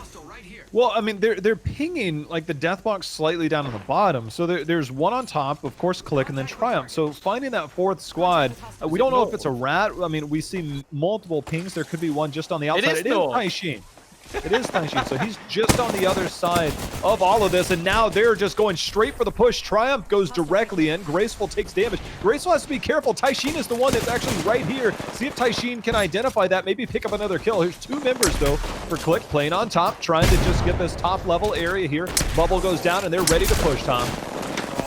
Well, I mean, they're pinging like the death box slightly down on the bottom. So there's one on top, of course, Click, and then Triumph. So finding that 4th squad, we don't know if it's a rat. I mean, we see multiple pings. There could be one just on the outside. It is Taisheen. It is Taisheen. So he's just on the other side of all of this, and now they're just going straight for the push. Triumph goes directly in. Graceful takes damage. Graceful has to be careful. Taisheen is the one that's actually right here. See if Taisheen can identify that, maybe pick up another kill. Here's 2 members, though, for Click, playing on top, trying to just get this top level area here. Bubble goes down, and they're ready to push, Tom.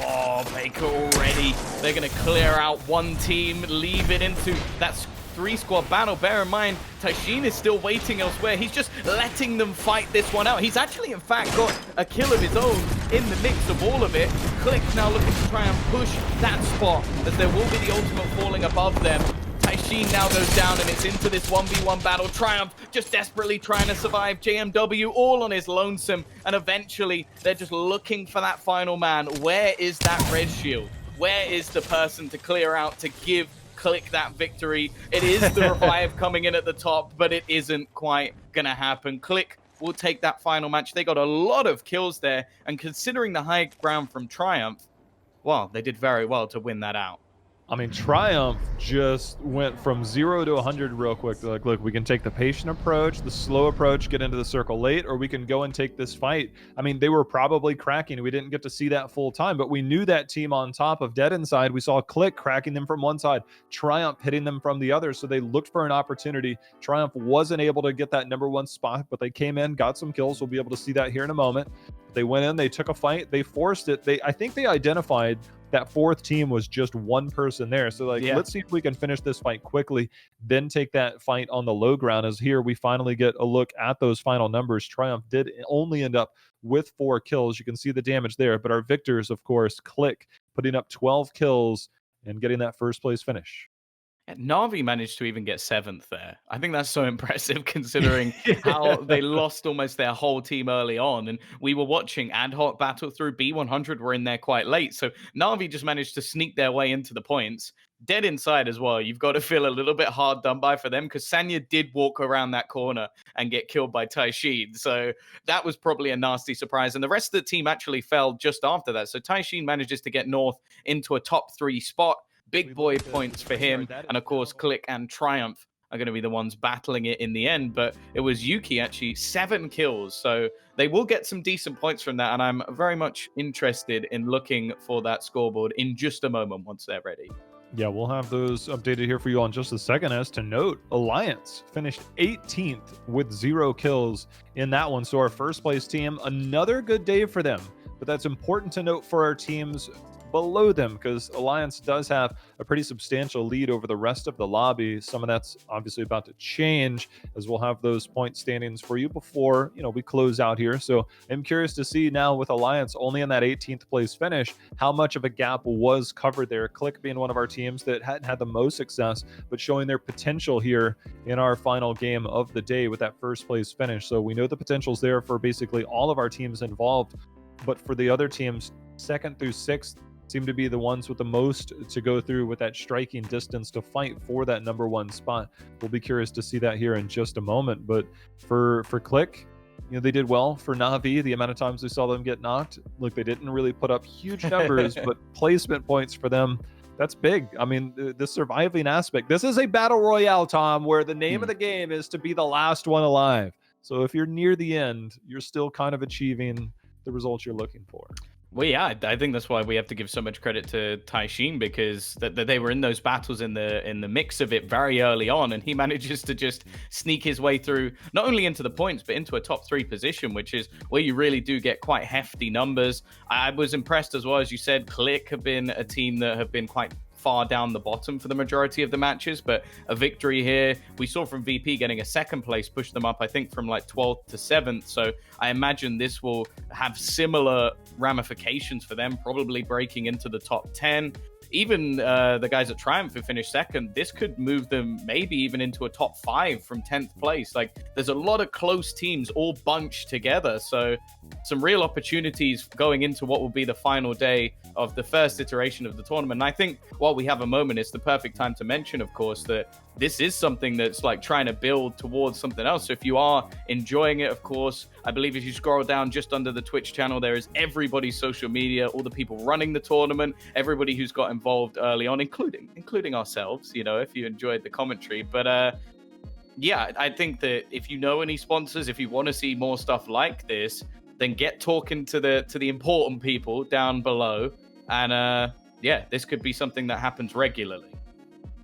Oh, Baker already. They're going to clear out one team, leave it into that 3-squad battle. Bear in mind, Taisheen is still waiting elsewhere. He's just letting them fight this one out. He's actually, in fact, got a kill of his own in the mix of all of it. Click now looking to try and push that spot, as there will be the ultimate falling above them. Taisheen now goes down, and it's into this 1v1 battle. Triumph just desperately trying to survive. JMW all on his lonesome, and eventually they're just looking for that final man. Where is that red shield? Where is the person to clear out to give Click that victory? It is the revive coming in at the top, but it isn't quite gonna happen. Click will take that final match. They got a lot of kills there, and considering the high ground from Triumph, well, they did very well to win that out. I mean, Triumph just went from 0 to 100 real quick. They're like, look, we can take the patient approach, the slow approach, get into the circle late, or we can go and take this fight. I mean, they were probably cracking. We didn't get to see that full time, but we knew that team on top of Dead inside. We saw Click cracking them from one side, Triumph hitting them from the other, so they looked for an opportunity. Triumph wasn't able to get that #1 spot, but they came in, got some kills. We'll be able to see that here in a moment. They went in, they took a fight, they forced it. I think they identified that 4th team was just one person there. So let's see if we can finish this fight quickly, then take that fight on the low ground. As here we finally get a look at those final numbers. Triumph did only end up with 4 kills. You can see the damage there, but our victors, of course, Click, putting up 12 kills and getting that 1st place finish. And Na'Vi managed to even get 7th there. I think that's so impressive, considering how they lost almost their whole team early on. And we were watching Ad Hoc battle through. B100 were in there quite late. So Na'Vi just managed to sneak their way into the points. Dead inside as well. You've got to feel a little bit hard done by for them, because Sanya did walk around that corner and get killed by Taisheen. So that was probably a nasty surprise. And the rest of the team actually fell just after that. So Taisheen manages to get North into a top 3 spot. Big boy points for him, and of course Click and Triumph are going to be the ones battling it in the end. But it was Yuki, actually 7 kills, so they will get some decent points from that, and I'm very much interested in looking for that scoreboard in just a moment once they're ready. Yeah, we'll have those updated here for you on just a second. As to note, Alliance finished 18th with 0 kills in that one, so our 1st place team, another good day for them. But that's important to note for our teams. below them, because Alliance does have a pretty substantial lead over the rest of the lobby. Some of that's obviously about to change, as we'll have those point standings for you before, you know, we close out here. So I'm curious to see now, with Alliance only in that 18th place finish, how much of a gap was covered there. Click being one of our teams that hadn't had the most success, but showing their potential here in our final game of the day with that first place finish. So we know the potential's there for basically all of our teams involved, but for the other teams, 2nd through 6th seem to be the ones with the most to go through with that striking distance to fight for that number 1 spot. We'll be curious to see that here in just a moment. But for Click, you know, they did well. For Na'Vi, the amount of times we saw them get knocked, look, they didn't really put up huge numbers, but placement points for them, that's big. I mean, the surviving aspect. This is a battle royale, Tom, where the name of the game is to be the last one alive. So if you're near the end, you're still kind of achieving the results you're looking for. Well, yeah, I think that's why we have to give so much credit to Taishin, because that they were in those battles in the mix of it very early on, and he manages to just sneak his way through not only into the points but into a top 3 position, which is where you really do get quite hefty numbers. I was impressed as well, as you said. Click have been a team that have been quite far down the bottom for the majority of the matches, but a victory here. We saw from VP getting a 2nd place push them up, I think, from like 12th to 7th. So I imagine this will have similar ramifications for them, probably breaking into the top 10. Even the guys at Triumph who finished 2nd, this could move them maybe even into a top 5 from 10th place. Like, there's a lot of close teams all bunched together, so some real opportunities going into what will be the final day of the first iteration of the tournament. And I think while we have a moment, it's the perfect time to mention, of course, that this is something that's like trying to build towards something else. So if you are enjoying it, of course, I believe if you scroll down just under the Twitch channel, there is everybody's social media, all the people running the tournament, everybody who's got involved early on, including ourselves, you know, if you enjoyed the commentary. But yeah, I think that if you know any sponsors, if you want to see more stuff like this, then get talking to the important people down below. And yeah, this could be something that happens regularly.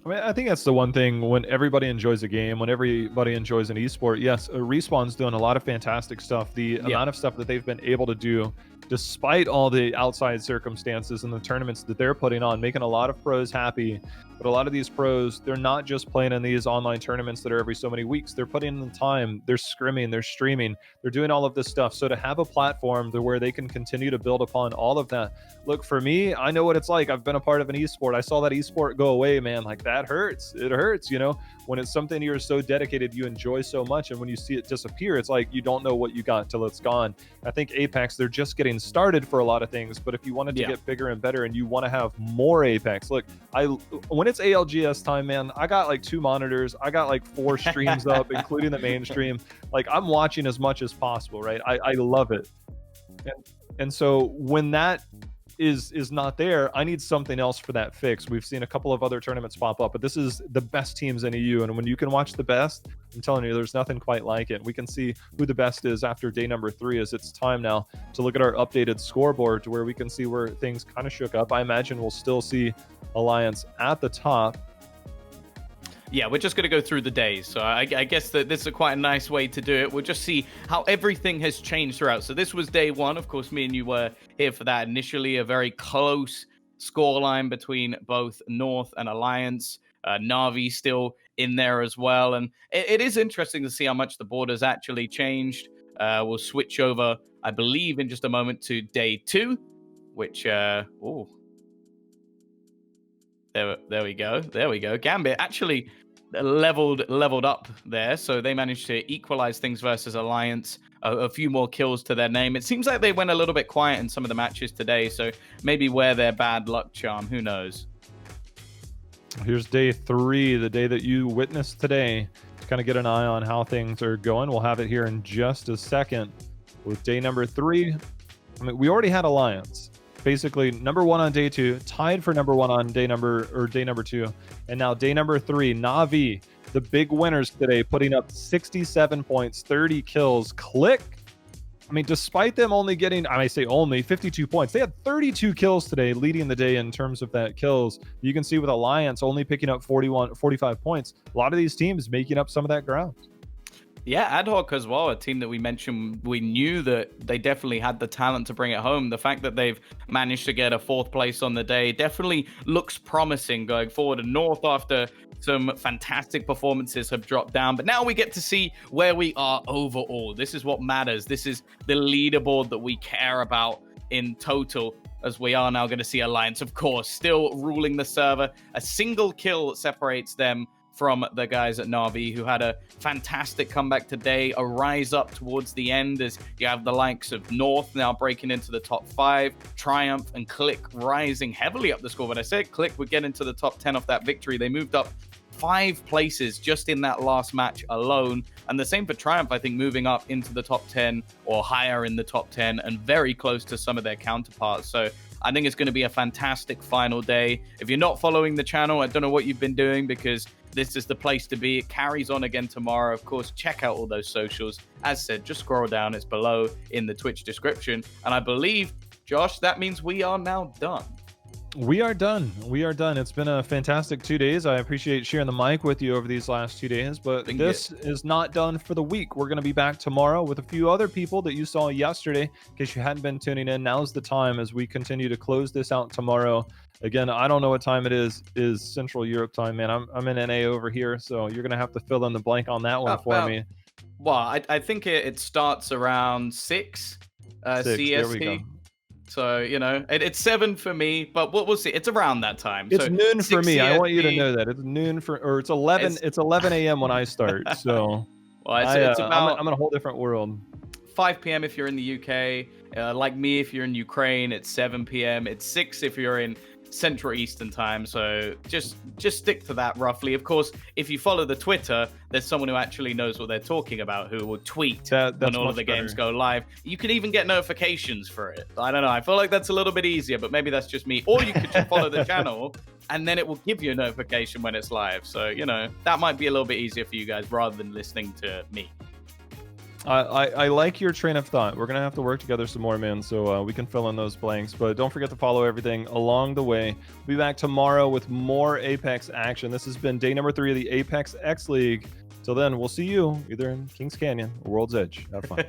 I mean, I think that's the one thing when everybody enjoys a game, when everybody enjoys an esport. Yes, Respawn's doing a lot of fantastic stuff. The amount of stuff that they've been able to do, despite all the outside circumstances and the tournaments that they're putting on, making a lot of pros happy. But a lot of these pros, they're not just playing in these online tournaments that are every so many weeks. They're putting in the time, they're scrimming, they're streaming, they're doing all of this stuff. So to have a platform to where they can continue to build upon all of that. Look, for me, I know what it's like. I've been a part of an esport. I saw that esport go away, man. Like, that hurts. It hurts, you know, when it's something you're so dedicated, you enjoy so much. And when you see it disappear, it's like you don't know what you got till it's gone. I think Apex, they're just getting started for a lot of things. But if you wanted to get bigger and better and you want to have more Apex, look, when it's ALGS time, man, I got like 2 monitors. I got like 4 streams up, including the mainstream. Like, I'm watching as much as possible, right? I love it. And so when that is not there, I need something else for that fix. We've seen a couple of other tournaments pop up, but this is the best teams in EU. And when you can watch the best, I'm telling you, there's nothing quite like it. We can see who the best is after day number 3, as it's time now to look at our updated scoreboard to where we can see where things kind of shook up. I imagine we'll still see Alliance at the top. Yeah, we're just going to go through the days. So I guess that this is quite a nice way to do it. We'll just see how everything has changed throughout. So this was day 1. Of course, me and you were here for that initially. A very close scoreline between both North and Alliance. Na'Vi still in there as well. And it is interesting to see how much the board has actually changed. We'll switch over, I believe, in just a moment to day 2, which, There we go. There we go. Gambit actually leveled up there, so they managed to equalize things versus Alliance. A few more kills to their name. It seems like they went a little bit quiet in some of the matches today, so maybe wear their bad luck charm. Who knows? Here's day 3, the day that you witnessed today, to kind of get an eye on how things are going. We'll have it here in just a second with day number 3. I mean, we already had Alliance. Basically number 1 on day 2, tied for number 1 on day number 2, and now day number 3, Na'Vi, the big winners today, putting up 67 points, 30 kills. Click, I mean, despite them only getting, I may say only 52 points, they had 32 kills today, leading the day in terms of that kills. You can see with Alliance only picking up 45 points. A lot of these teams making up some of that ground. Yeah, Ad Hoc as well, a team that we mentioned, we knew that they definitely had the talent to bring it home. The fact that they've managed to get a 4th place on the day definitely looks promising going forward. And North, after some fantastic performances, have dropped down. But now we get to see where we are overall. This is what matters. This is the leaderboard that we care about in total, as we are now going to see Alliance, of course, still ruling the server. A single kill separates them from the guys at Na'Vi, who had a fantastic comeback today, a rise up towards the end, as you have the likes of North now breaking into the top 5, Triumph and Click rising heavily up the score. When I said Click would get into the top 10 off that victory, they moved up 5 places just in that last match alone. And the same for Triumph, I think, moving up into the top 10 or higher in the top 10 and very close to some of their counterparts. So I think it's going to be a fantastic final day. If you're not following the channel, I don't know what you've been doing, because this is the place to be. It carries on again tomorrow. Of course, check out all those socials. As said, just scroll down. It's below in the Twitch description. And I believe, Josh, that means we are now done. We are done. We are done. It's been a fantastic 2 days. I appreciate sharing the mic with you over these last 2 days, but this is not done for the week. We're going to be back tomorrow with a few other people that you saw yesterday. In case you hadn't been tuning in, now's the time as we continue to close this out tomorrow. Again, I don't know what time it is Central Europe time, man. I'm in NA over here, so you're going to have to fill in the blank on that one for me. Well, I think it starts around 6 CST. There we go. So, you know, it's 7 for me, but we'll see. It's around that time. It's so noon for me. CST, I want you to know that. It's noon or it's 11. It's 11 a.m. when I start. So well, it's about I'm in a whole different world. 5 p.m. if you're in the UK. Like me, if you're in Ukraine, it's 7 p.m. It's 6 if you're in Central Eastern time. So just stick to that roughly. Of course, if you follow the Twitter, there's someone who actually knows what they're talking about, who will tweet when all of the games go live. You could even get notifications for it. I don't know. I feel like that's a little bit easier, but maybe that's just me. Or you could just follow the channel and then it will give you a notification when it's live. So, you know, that might be a little bit easier for you guys rather than listening to me. I like your train of thought. We're gonna have to work together some more, man, so we can fill in those blanks. But don't forget to follow everything along the way. We'll be back tomorrow with more Apex action. This has been day number 3 of the Apex X League. Till then, we'll see you either in Kings Canyon or World's Edge. Have fun.